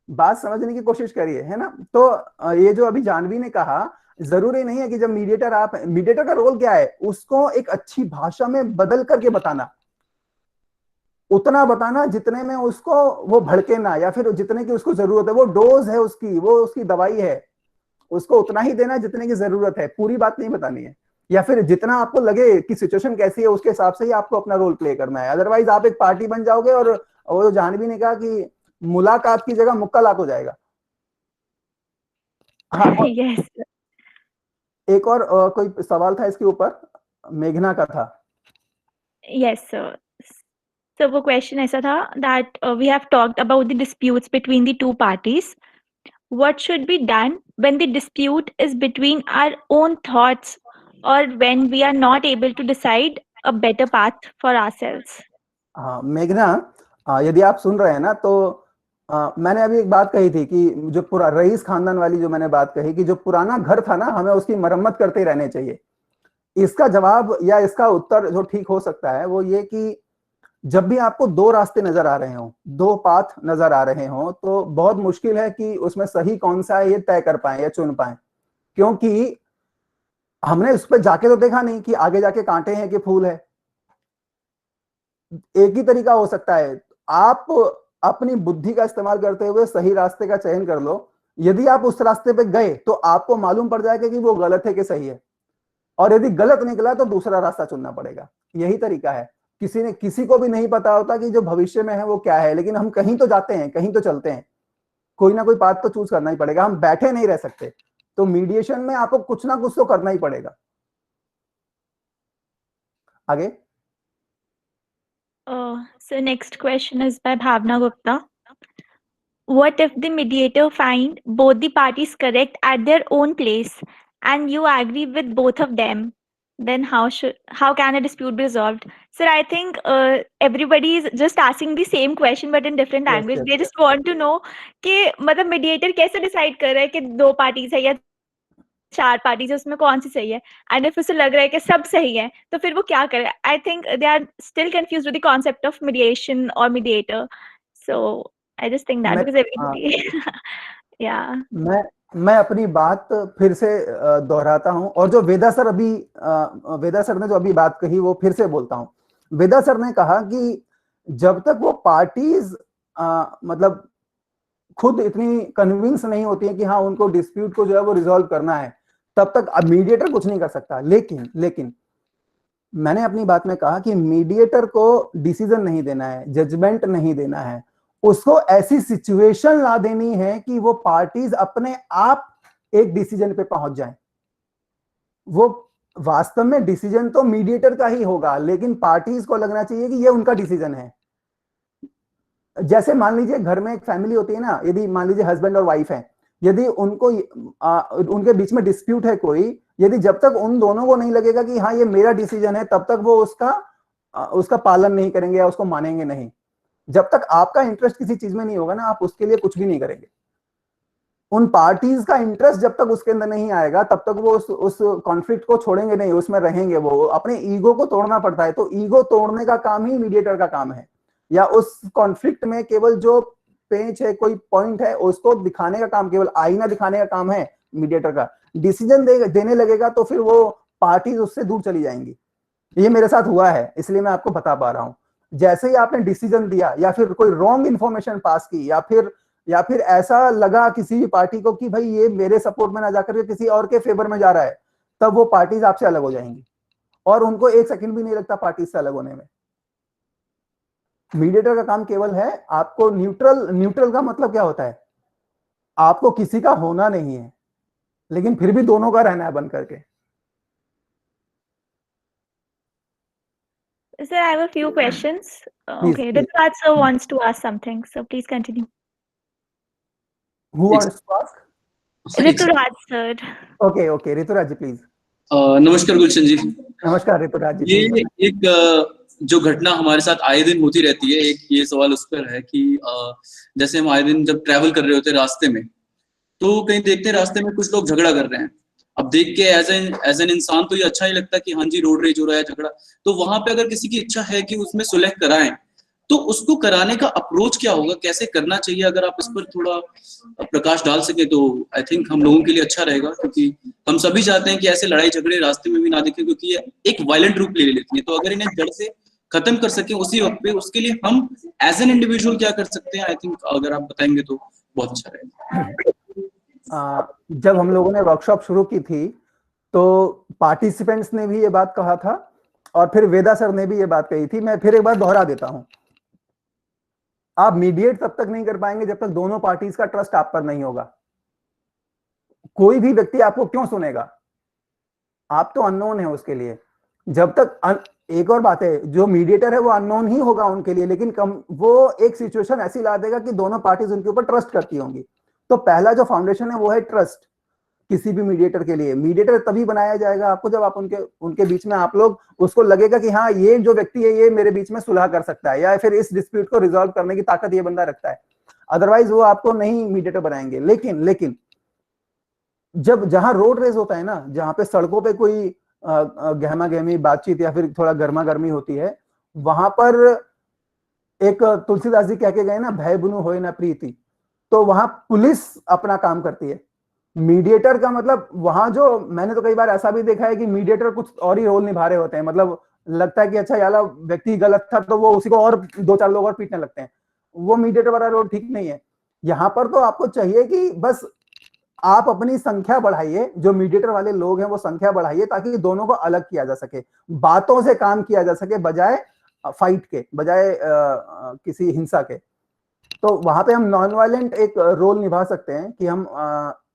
बात समझने की कोशिश करिए, है ना। तो ये जो अभी जानवी ने कहा, जरूरी नहीं है कि जब मीडिएटर का रोल क्या है, उसको एक अच्छी भाषा में बदल करके बताना, उतना बताना जितने में उसको वो भड़के ना, या फिर जितने की उसको जरूरत है, वो डोज है उसकी, वो उसकी दवाई है, उसको उतना ही देना जितने की जरूरत है, पूरी बात नहीं बतानी है। या फिर जितना आपको लगे कि सिचुएशन कैसी है उसके हिसाब से ही आपको अपना रोल प्ले करना है, अदरवाइज आप एक पार्टी बन जाओगे और वो जानवी ने कहा कि मुलाकात की जगह मुक्कालात हो जाएगा। हाँ, yes. एक और कोई सवाल था इसके ऊपर, मेघना का था। Yes sir. So वो question ऐसा था that we have talked about the disputes between the two parties. What should be done when the dispute is between our own thoughts or when we are not able to decide a better path for ourselves? हाँ मेघना, यदि आप सुन रहे हैं ना, तो मैंने अभी एक बात कही थी कि जो रईस खानदान वाली जो मैंने बात कही कि जो पुराना घर था ना, हमें उसकी मरम्मत करते ही रहने चाहिए। इसका जवाब या इसका उत्तर जो ठीक हो सकता है वो ये कि जब भी आपको दो रास्ते नजर आ रहे हो, दो पाथ नजर आ रहे हो, तो बहुत मुश्किल है कि उसमें सही कौन सा है ये तय कर पाए या चुन पाए, क्योंकि हमने उस पर जाके तो देखा नहीं कि आगे जाके कांटे हैं कि फूल है। एक ही तरीका हो सकता है, आप अपनी बुद्धि का इस्तेमाल करते हुए सही रास्ते का चयन कर लो। यदि आप उस रास्ते पे गए तो आपको मालूम पड़ जाएगा कि वो गलत है कि सही है, और यदि गलत निकला तो दूसरा रास्ता चुनना पड़ेगा। यही तरीका है। किसी को भी नहीं पता होता कि जो भविष्य में है वो क्या है, लेकिन हम कहीं तो जाते हैं, कहीं तो चलते हैं, कोई ना कोई पाथ तो चूज करना ही पड़ेगा, हम बैठे नहीं रह सकते। तो मीडिएशन में आपको कुछ ना कुछ तो करना ही पड़ेगा। आगे। So next question is by Bhavna Gupta. What if the mediator find both the parties correct at their own place and you agree with both of them? Then how can a dispute be resolved? Sir, I think everybody is just asking the same question but in different Yes, language. yes, They just want to know कि मतलब mediator कैसे decide कर रहा है कि 2 parties है या 4 parties है, उसमें कौन सी सही है? And if उसे लग रहा है कि सब सही है, तो फिर वो क्या करे? I think they are still confused with the concept of mediation or mediator. So I just think that because everybody, yeah. मैं अपनी बात फिर से दोहराता हूं, और जो वेदा सर ने जो अभी बात कही वो फिर से बोलता हूं। वेदा सर ने कहा कि जब तक वो पार्टीज मतलब खुद इतनी कन्विंस नहीं होती है कि हाँ उनको डिस्प्यूट को जो है वो रिजॉल्व करना है, तब तक मीडिएटर कुछ नहीं कर सकता। लेकिन मैंने अपनी बात में कहा कि मीडिएटर को डिसीजन नहीं देना है, जजमेंट नहीं देना है, उसको ऐसी सिचुएशन ला देनी है कि वो पार्टीज अपने आप एक डिसीजन पे पहुंच जाएं। वो वास्तव में डिसीजन तो मीडिएटर का ही होगा, लेकिन पार्टीज को लगना चाहिए कि ये उनका डिसीजन है। जैसे मान लीजिए घर में एक फैमिली होती है ना, यदि मान लीजिए हस्बैंड और वाइफ है, यदि उनके बीच में डिस्प्यूट है कोई, यदि जब तक उन दोनों को नहीं लगेगा कि हाँ ये मेरा डिसीजन है, तब तक वो उसका पालन नहीं करेंगे या उसको मानेंगे नहीं। जब तक आपका इंटरेस्ट किसी चीज में नहीं होगा ना, आप उसके लिए कुछ भी नहीं करेंगे। उन पार्टीज का इंटरेस्ट जब तक उसके अंदर नहीं आएगा, तब तक वो उस कॉन्फ्लिक्ट को छोड़ेंगे नहीं, उसमें रहेंगे। वो अपने ईगो को तोड़ना पड़ता है, तो ईगो तोड़ने का काम ही मीडिएटर का काम है, या उस कॉन्फ्लिक्ट में केवल जो पेंच है, कोई पॉइंट है, उसको दिखाने का काम, केवल आईना दिखाने का काम है मीडिएटर का। डिसीजन देने लगेगा तो फिर वो पार्टीज उससे दूर चली जाएंगी। ये मेरे साथ हुआ है, इसलिए मैं आपको बता पा रहा हूं। जैसे ही आपने डिसीजन दिया या फिर कोई रॉन्ग इंफॉर्मेशन पास की, या फिर ऐसा लगा किसी भी पार्टी को कि भाई ये मेरे सपोर्ट में ना जाकर के किसी और के फेवर में जा रहा है, तब वो पार्टीज आपसे अलग हो जाएंगी, और उनको 1 सेकंड भी नहीं लगता पार्टीज से अलग होने में। मीडिएटर का काम केवल है आपको न्यूट्रल का मतलब क्या होता है? आपको किसी का होना नहीं है, लेकिन फिर भी दोनों का रहना है बन करके। Sir, I have a few questions. Please, Okay, please. Rituraj sir wants to ask something, so please continue. Who wants to ask? Rituraj sir. Okay, Rituraj ji, please. नमस्कार गुलशन जी। नमस्कार रितुराज जी। ये एक जो घटना हमारे साथ आए दिन होती रहती है, एक ये सवाल उस पर है कि जैसे हम आए दिन जब ट्रैवल कर रहे होते हैं रास्ते में, तो कहीं देखते हैं रास्ते में कुछ लोग झगड़ा कर रहे हैं। अब देख के एज एन इंसान तो ये अच्छा नहीं लगता कि हाँ जी रोड रेज हो रहा है, झगड़ा। तो वहां पे अगर किसी की इच्छा है कि उसमें सुलह कराएं, तो उसको कराने का अप्रोच क्या होगा, कैसे करना चाहिए? अगर आप इस पर थोड़ा प्रकाश डाल सके तो आई थिंक हम लोगों के लिए अच्छा रहेगा, क्योंकि हम सभी चाहते हैं कि ऐसे लड़ाई झगड़े रास्ते में भी ना दिखें, क्योंकि ये एक वायलेंट रूप ले लेती है। तो अगर इन्हें जड़ से खत्म कर सके उसी वक्त पे, उसके लिए हम एज एन इंडिविजुअल क्या कर सकते हैं? आई थिंक अगर आप बताएंगे तो बहुत अच्छा रहेगा। जब हम लोगों ने वर्कशॉप शुरू की थी, तो पार्टिसिपेंट्स ने भी ये बात कहा था, और फिर वेदा सर ने भी ये बात कही थी। मैं फिर एक बार दोहरा देता हूं, आप मीडिएट तब तक नहीं कर पाएंगे जब तक दोनों पार्टीज का ट्रस्ट आप पर नहीं होगा। कोई भी व्यक्ति आपको क्यों सुनेगा? आप तो अननोन है उसके लिए। जब तक एक और बात है, जो मीडिएटर है वो अननोन ही होगा उनके लिए, लेकिन वो एक सिचुएशन ऐसी ला देगा कि दोनों पार्टीज उनके ऊपर ट्रस्ट करती होंगी। तो पहला जो फाउंडेशन है वो है ट्रस्ट। किसी भी मीडिएटर के लिए मीडिएटर तभी बनाया जाएगा आपको जब आप उनके बीच में आप लोग उसको लगेगा कि हाँ ये जो व्यक्ति है ये मेरे बीच में सुलह कर सकता है, या फिर इस डिस्प्यूट को रिजॉल्व करने की ताकत ये बंदा रखता है। अदरवाइज वो आपको नहीं मीडिएटर बनाएंगे। लेकिन जब जहां रोड रेस होता है ना, जहां पे सड़कों पे कोई गहमा गहमी बातचीत या फिर थोड़ा गर्मा गर्मी होती है, वहां पर एक तुलसीदास जी कह के गए ना, भय बुनु होए ना प्रीति। तो वहां पुलिस अपना काम करती है। मीडिएटर का मतलब वहां जो मैंने तो कई बार ऐसा भी देखा है कि मीडिएटर कुछ और ही रोल निभा रहे होते हैं। मतलब लगता है कि अच्छा यार व्यक्ति गलत था तो वो उसी को और 2-4 लोग और पीटने लगते हैं। वो मीडिएटर वाला रोल ठीक नहीं है। यहाँ पर तो आपको चाहिए कि बस आप अपनी संख्या बढ़ाइए, जो मीडिएटर वाले लोग हैं वो संख्या बढ़ाइए, ताकि दोनों को अलग किया जा सके, बातों से काम किया जा सके बजाय फाइट के, बजाय किसी हिंसा के। तो वहां पे हम नॉन वायलेंट एक रोल निभा सकते हैं कि हम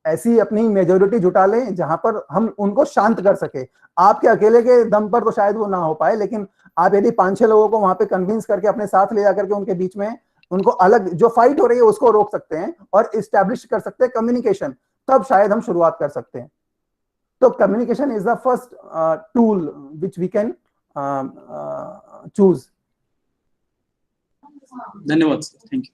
ऐसी अपनी मेजोरिटी जुटा लें जहां पर हम उनको शांत कर सके। आपके अकेले के दम पर तो शायद वो ना हो पाए, लेकिन आप यदि 5-6 लोगों को वहां पे कन्विंस करके अपने साथ ले जाकर के उनके बीच में उनको अलग, जो फाइट हो रही है उसको रोक सकते हैं और इस्टेब्लिश कर सकते हैं कम्युनिकेशन, तब शायद हम शुरुआत कर सकते हैं। तो communication is the first tool which we can choose. धन्यवाद sir, thank you.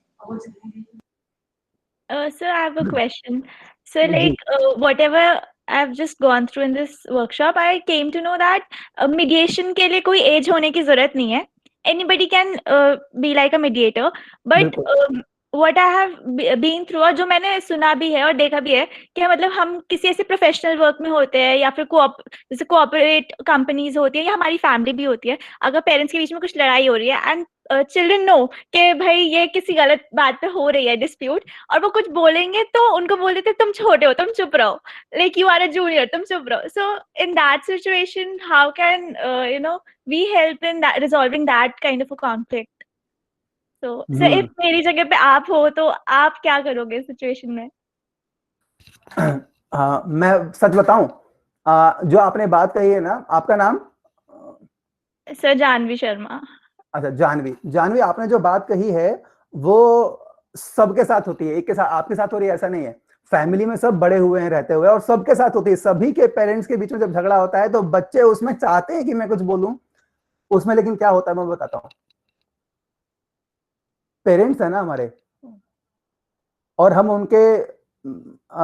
Sir, I have a question. So, like, whatever I've just gone through in this workshop, I came to know that mediation के लिए कोई age होने की जरूरत नहीं है. Anybody can be like a mediator. But what I have been through, और जो मैंने सुना भी है और देखा भी है कि मतलब हम किसी ऐसे प्रोफेशनल वर्क में होते हैं या फिर जैसे कोऑपरेट कंपनीज होती है या हमारी फैमिली भी होती है, अगर पेरेंट्स के बीच में कुछ लड़ाई हो रही है एंड चिल्ड्रन नो कि भाई ये किसी गलत बात पे हो रही है डिस्प्यूट, और वो कुछ बोलेंगे तो उनको बोल देते तुम छोटे हो, तुम चुप रहो, like you are a junior, तुम चुप रहो. So in that situation how can we help in resolving that kind of a conflict? So if मेरी जगह पे आप हो तो आप क्या करोगे इस सिचुएशन में? मैं सच बताऊं, जो आपने बात कही है ना, आपका नाम? सर जानवी शर्मा। अच्छा, जानवी, आपने जो बात कही है वो सबके साथ होती है, एक के साथ आपके साथ हो रही है ऐसा नहीं है। फैमिली में सब बड़े हुए हैं, रहते हुए, और सबके साथ होती है। सभी के पेरेंट्स के बीच में जब झगड़ा होता है तो बच्चे उसमें चाहते हैं कि मैं कुछ बोलूं उसमें, लेकिन क्या होता है मैं बताता हूं। पेरेंट्स है ना हमारे, और हम उनके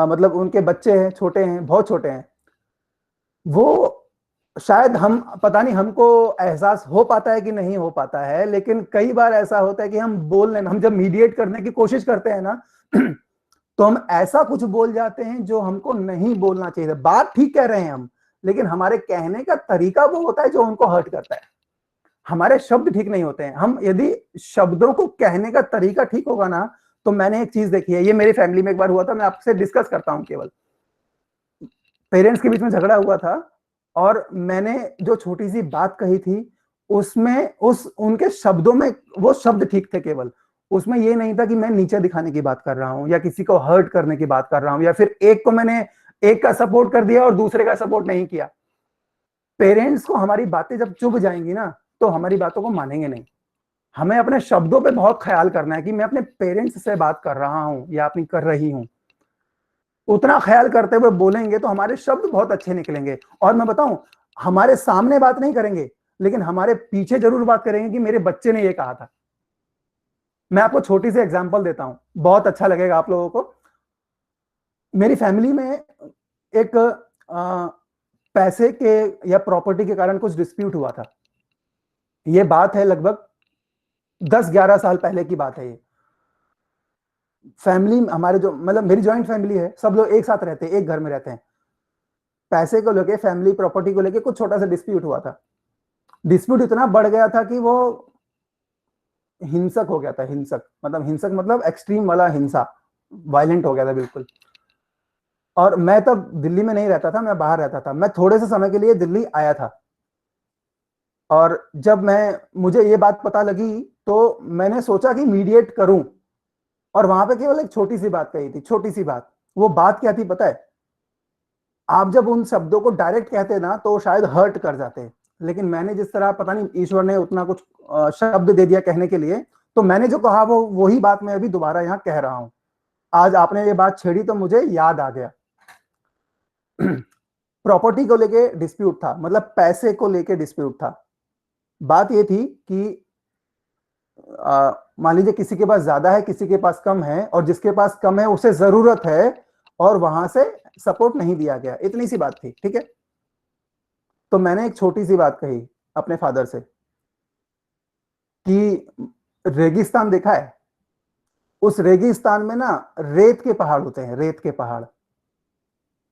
मतलब उनके बच्चे हैं, छोटे हैं, बहुत छोटे हैं। वो शायद हम, पता नहीं हमको एहसास हो पाता है कि नहीं हो पाता है, लेकिन कई बार ऐसा होता है कि हम जब मीडिएट करने की कोशिश करते हैं ना तो हम ऐसा कुछ बोल जाते हैं जो हमको नहीं बोलना चाहिए। बात ठीक कह रहे हैं हम, लेकिन हमारे कहने का तरीका वो होता है जो उनको हर्ट करता है। हमारे शब्द ठीक नहीं होते हैं। हम यदि शब्दों को कहने का तरीका ठीक होगा ना, तो मैंने एक चीज देखी है, ये मेरी फैमिली में एक बार हुआ था, मैं आपसे डिस्कस करता हूं। केवल पेरेंट्स के बीच में झगड़ा हुआ था और मैंने जो छोटी सी बात कही थी उसमें उनके शब्दों में वो शब्द ठीक थे, केवल उसमें ये नहीं था कि मैं नीचे दिखाने की बात कर रहा हूं या किसी को हर्ट करने की बात कर रहा हूं, या फिर एक का सपोर्ट कर दिया और दूसरे का सपोर्ट नहीं किया। पेरेंट्स को हमारी बातें जब चुभ जाएंगी ना तो हमारी बातों को मानेंगे नहीं। हमें अपने शब्दों पे बहुत ख्याल करना है कि मैं अपने पेरेंट्स से बात कर रहा हूं या अपनी कर रही हूं। उतना ख्याल करते हुए बोलेंगे तो हमारे शब्द बहुत अच्छे निकलेंगे। और मैं बताऊं, हमारे सामने बात नहीं करेंगे, लेकिन हमारे पीछे जरूर बात करेंगे कि मेरे बच्चे ने ये कहा था। मैं आपको छोटी सी एग्जांपल देता हूं, बहुत अच्छा लगेगा आप लोगों को। मेरी फैमिली में एक पैसे के या प्रॉपर्टी के कारण कुछ डिस्प्यूट हुआ था। ये बात है लगभग 10-11 साल पहले की बात है। ये फैमिली हमारे जो, मतलब मेरी जॉइंट फैमिली है, सब लोग एक साथ रहते हैं, एक घर में रहते हैं। पैसे को लेके, फैमिली प्रॉपर्टी को लेके कुछ छोटा सा डिस्प्यूट हुआ था। डिस्प्यूट इतना बढ़ गया था कि वो हिंसक हो गया था। हिंसक मतलब एक्सट्रीम वाला हिंसा, वायलेंट हो गया था बिल्कुल। और मैं तब दिल्ली में नहीं रहता था, मैं बाहर रहता था। मैं थोड़े से समय के लिए दिल्ली आया था, और जब मुझे ये बात पता लगी तो मैंने सोचा कि मीडिएट करूं, और वहां पे केवल एक छोटी सी बात कही थी, छोटी सी बात। वो बात क्या थी पता है? आप जब उन शब्दों को डायरेक्ट कहते ना तो शायद हर्ट कर जाते, लेकिन मैंने जिस तरह, पता नहीं ईश्वर ने उतना कुछ शब्द दे दिया कहने के लिए, तो मैंने जो कहा वो वही बात मैं अभी दोबारा यहाँ कह रहा हूं। आज आपने ये बात छेड़ी तो मुझे याद आ गया। प्रॉपर्टी को लेके डिस्प्यूट था, मतलब पैसे को लेके डिस्प्यूट था। बात ये थी कि मान लीजिए किसी के पास ज्यादा है, किसी के पास कम है, और जिसके पास कम है उसे जरूरत है और वहां से सपोर्ट नहीं दिया गया। इतनी सी बात थी, ठीक है। तो मैंने एक छोटी सी बात कही अपने फादर से कि रेगिस्तान देखा है? उस रेगिस्तान में ना रेत के पहाड़ होते हैं, रेत के पहाड़।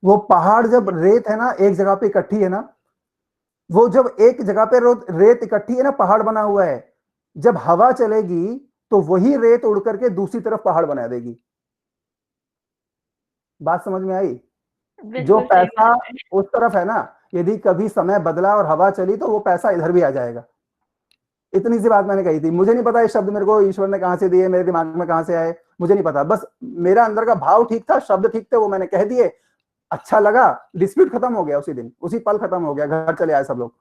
वो पहाड़, जब रेत है ना एक जगह पे इकट्ठी है ना, वो जब एक जगह पे रेत इकट्ठी है ना, पहाड़ बना हुआ है, जब हवा चलेगी तो वही रेत उड़ करके दूसरी तरफ पहाड़ बना देगी। बात समझ में आई? जो बिल्कुल सही पैसा बात है। उस तरफ है ना, यदि कभी समय बदला और हवा चली तो वो पैसा इधर भी आ जाएगा। इतनी सी बात मैंने कही थी। मुझे नहीं पता ये शब्द मेरे को ईश्वर ने कहां से दिए, मेरे दिमाग में कहां से आए, मुझे नहीं पता। बस मेरा अंदर का भाव ठीक था, शब्द ठीक थे, वो मैंने कह दिए, अच्छा लगा, डिस्प्यूट खत्म हो गया, उसी दिन उसी पल खत्म हो गया, घर चले आए सब लोग।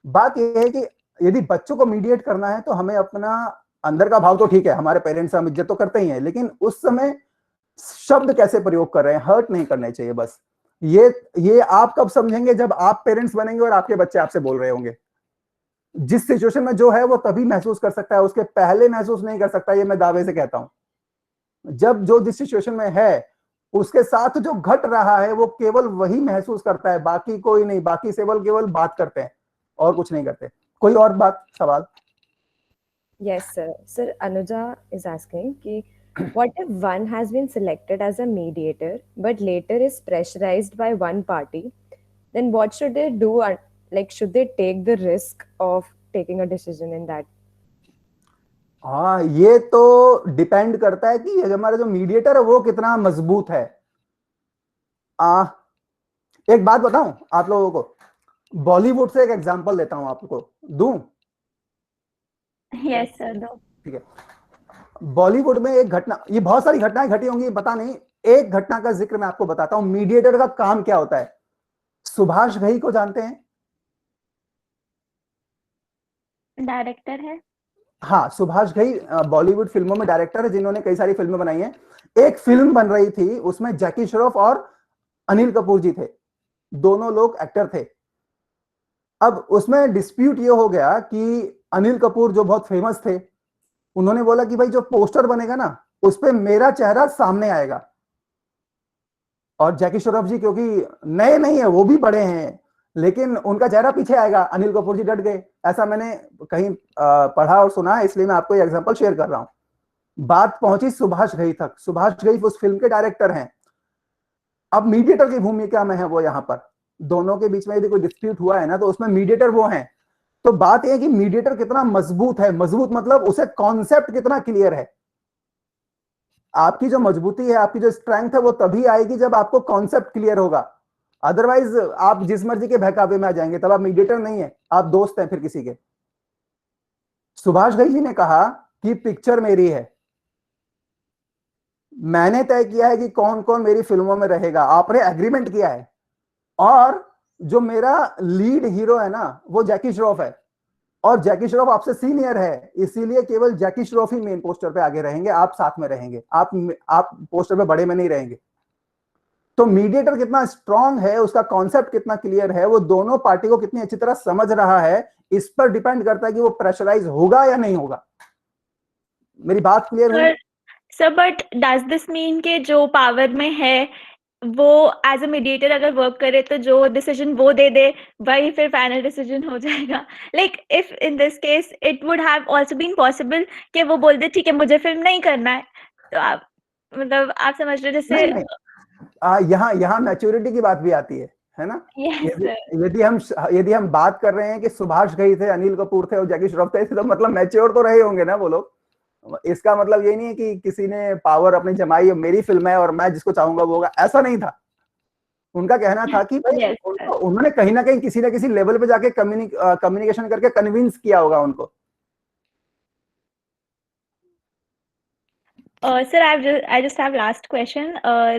बात यह है कि यदि बच्चों को मीडिएट करना है तो हमें अपना अंदर का भाव तो ठीक है, हमारे पेरेंट्स हम इज्जत तो करते ही हैं, लेकिन उस समय शब्द कैसे प्रयोग कर रहे हैं, हर्ट नहीं करने चाहिए। बस ये आप कब समझेंगे, जब आप पेरेंट्स बनेंगे और आपके बच्चे आपसे बोल रहे होंगे। जिस सिचुएशन में जो है वो तभी महसूस कर सकता है, उसके पहले महसूस नहीं कर सकता, ये मैं दावे से कहता हूं। जब जो जिस सिचुएशन में है उसके साथ जो घट रहा है वो केवल वही महसूस करता है, बाकी कोई नहीं। बाकी केवल बात करते हैं और कुछ नहीं करते। कोई और बात, सवाल? Yes, sir. Sir, Anuja is asking ki, what if one has been selected as a mediator but later is pressurized by one party? Then what should they do? Like, should they take the risk of taking a decision in that? हाँ, ये तो depend करता है कि हमारा जो mediator है वो कितना मजबूत है। एक बात बताऊं आप लोगों को, बॉलीवुड से एक एग्जांपल देता हूं, आपको दूं? यस सर, दो। ठीक है। बॉलीवुड में एक घटना, ये बहुत सारी घटनाएं घटी होंगी, पता नहीं, एक घटना का जिक्र मैं आपको बताता हूं। मीडिएटर का काम क्या होता है? सुभाष घई को जानते हैं? डायरेक्टर है। हाँ, सुभाष घई बॉलीवुड फिल्मों में डायरेक्टर है, जिन्होंने कई सारी फिल्में बनाई हैं। एक फिल्म बन रही थी, उसमें जैकी श्रॉफ और अनिल कपूर जी थे, दोनों लोग एक्टर थे। अब उसमें डिस्प्यूट ये हो गया कि अनिल कपूर जो बहुत फेमस थे, उन्होंने बोला कि भाई जो पोस्टर बनेगा ना उस पे मेरा चेहरा सामने आएगा, और जैकी श्रॉफ जी क्योंकि नए नहीं है, वो भी बड़े हैं, लेकिन उनका चेहरा पीछे आएगा। अनिल कपूर जी डट गए। ऐसा मैंने कहीं पढ़ा और सुना है, इसलिए मैं आपको एग्जांपल शेयर कर रहा हूं। बात पहुंची सुभाष घई तक। सुभाष घई उस फिल्म के डायरेक्टर हैं। अब मीडिएटर की भूमिका में है वो, यहां पर दोनों के बीच में यदि कोई डिस्प्यूट हुआ है ना तो उसमें मीडिएटर वो हैं। तो बात यह है कि मीडिएटर कितना मजबूत है। मजबूत मतलब उसे कॉन्सेप्ट कितना क्लियर है। आपकी जो मजबूती है, आपकी जो स्ट्रेंथ है, वो तभी आएगी जब आपको कॉन्सेप्ट क्लियर होगा। अदरवाइज आप जिस मर्जी के बहकावे में आ जाएंगे, तब आप मीडिएटर नहीं है, आप दोस्त हैं फिर किसी के। सुभाष घई जी ने कहा कि पिक्चर मेरी है, मैंने तय किया है कि कौन कौन मेरी फिल्मों में रहेगा, आपने एग्रीमेंट किया है, और जो मेरा लीड हीरो है ना वो जैकी श्रॉफ है, और जैकी श्रॉफ आपसे सीनियर है, इसीलिए केवल जैकी श्रॉफ ही मेन पोस्टर पे आगे रहेंगे, आप साथ में रहेंगे, आप पोस्टर पे बड़े में नहीं रहेंगे। तो मीडिएटर कितना स्ट्रांग है, उसका कॉन्सेप्ट कितना क्लियर है, वो दोनों पार्टी को कितनी अच्छी तरह समझ रहा है, इस पर डिपेंड करता है कि वो प्रेशराइज होगा या नहीं होगा। मेरी बात क्लियर हुई? Sir, but does this mean के जो पावर में है वो एज अ मीडिएटर अगर वर्क करे तो जो डिसीजन वो दे दे वही फिर फाइनल डिसीजन हो जाएगा? Like if in this case it would have also been possible कि वो बोल दे ठीक है मुझे फिल्म नहीं करना है, तो आप मतलब आप समझ रहे जैसे यहाँ मैच्योरिटी की बात भी आती है ना? यदि हम बात कर रहे हैं कि सुभाष घई थे, अनिल कपूर थे और जैकी श्रॉफ थे, तो मतलब मैच्योर तो रहे होंगे ना वो लोग। इसका मतलब ये नहीं है कि किसी ने पावर अपनी जमाई और मेरी फिल्म है और मैं जिसको चाहूंगा वो होगा, ऐसा नहीं था। उनका कहना था कि भाई उन्होंने कहीं ना कहीं किसी ना किसी लेवल पे जाके कम्युनिकेशन करके कन्विंस किया होगा उनको। Sir I just have last question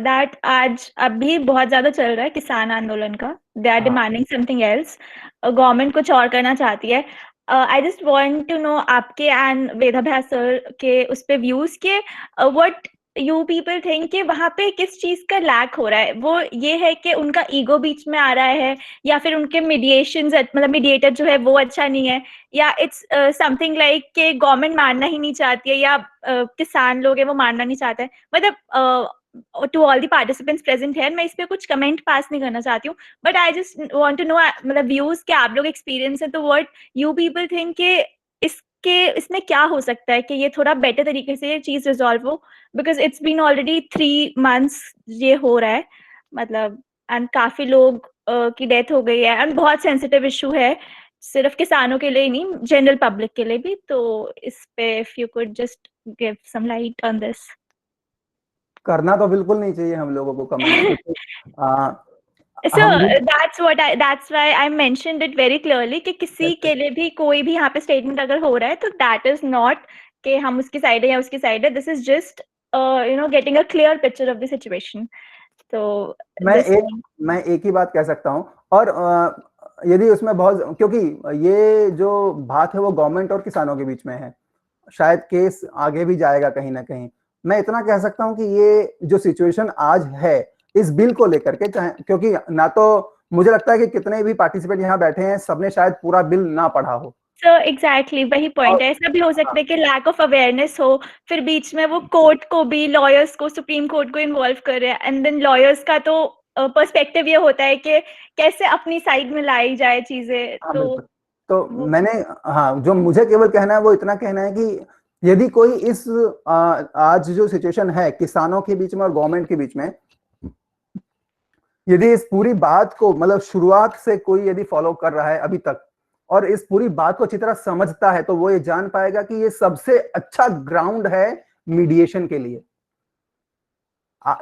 that आज अभी बहुत ज्यादा चल रहा है किसान आंदोलन का, they are demanding something else, government कुछ और करना चाहती है। I just want to know आपके एंड वेदाभ्यास सर के उस पे व्यूज के व्हाट यू पीपल थिंक कि वहां पे किस चीज का लैक हो रहा है। वो ये है कि उनका ईगो बीच में आ रहा है, या फिर उनके मीडिएशन मतलब मीडिएटर जो है वो अच्छा नहीं है, या इट्स समथिंग लाइक कि गवर्नमेंट मानना ही नहीं चाहती है, या किसान लोग है वो मानना नहीं चाहते हैं। मतलब to all the participants present है, मैं इस पे कुछ कमेंट पास नहीं करना चाहती हूँ, but I just want to know मतलब व्यूज के आप लोग एक्सपीरियंस है, तो व्हाट यू पीपल थिंक कि इसमें क्या हो सकता है कि ये थोड़ा बेटर तरीके से ये चीज रिजॉल्व हो, because it's been already 3 months ये हो रहा है, मतलब एंड काफी लोग की डेथ हो गई है, एंड बहुत सेंसिटिव इशू है, सिर्फ किसानों के लिए ही नहीं, जनरल पब्लिक के लिए भी। तो इस पे if you could just give some light on this. करना तो बिल्कुल नहीं चाहिए हम लोगों को comment, So that's why I mentioned it very clearly कि किसी के लिए भी कोई भी यहाँ पे स्टेटमेंट अगर हो रहा है तो that is not कि हम उसकी साइड है या उसकी साइड है. This is just getting a clear picture of the situation. So मैं एक ही बात कह सकता हूँ, और यदि उसमें बहुत, क्योंकि ये जो बात है वो गवर्नमेंट और किसानों के बीच में है, शायद केस आगे भी जाएगा कहीं ना कहीं. मैं इतना कह सकता हूं कि ये जो सिचुएशन आज है इस बिल को लेकर के, क्योंकि ना तो मुझे लगता है कि कितने भी पार्टिसिपेंट यहाँ बैठे हैं सबने शायद पूरा बिल ना पढ़ा हो. So exactly वही पॉइंट है. ऐसा भी हो सकता है कि लैक ऑफ अवेयरनेस हो, फिर बीच में वो कोर्ट को भी, लॉयर्स को, सुप्रीम कोर्ट को इन्वॉल्व कर रहे हैं, एंड देन लॉयर्स का तो पर्सपेक्टिव ये होता है कि कैसे अपनी साइड में लाई जाए चीजें. तो मैंने, हाँ, जो मुझे केवल कहना है वो इतना कहना है कि यदि कोई इस आज जो सिचुएशन है किसानों के बीच में और गवर्नमेंट के बीच में, यदि इस पूरी बात को मतलब शुरुआत से कोई यदि फॉलो कर रहा है अभी तक और इस पूरी बात को अच्छी तरह समझता है, तो वो ये जान पाएगा कि ये सबसे अच्छा ग्राउंड है मीडिएशन के लिए.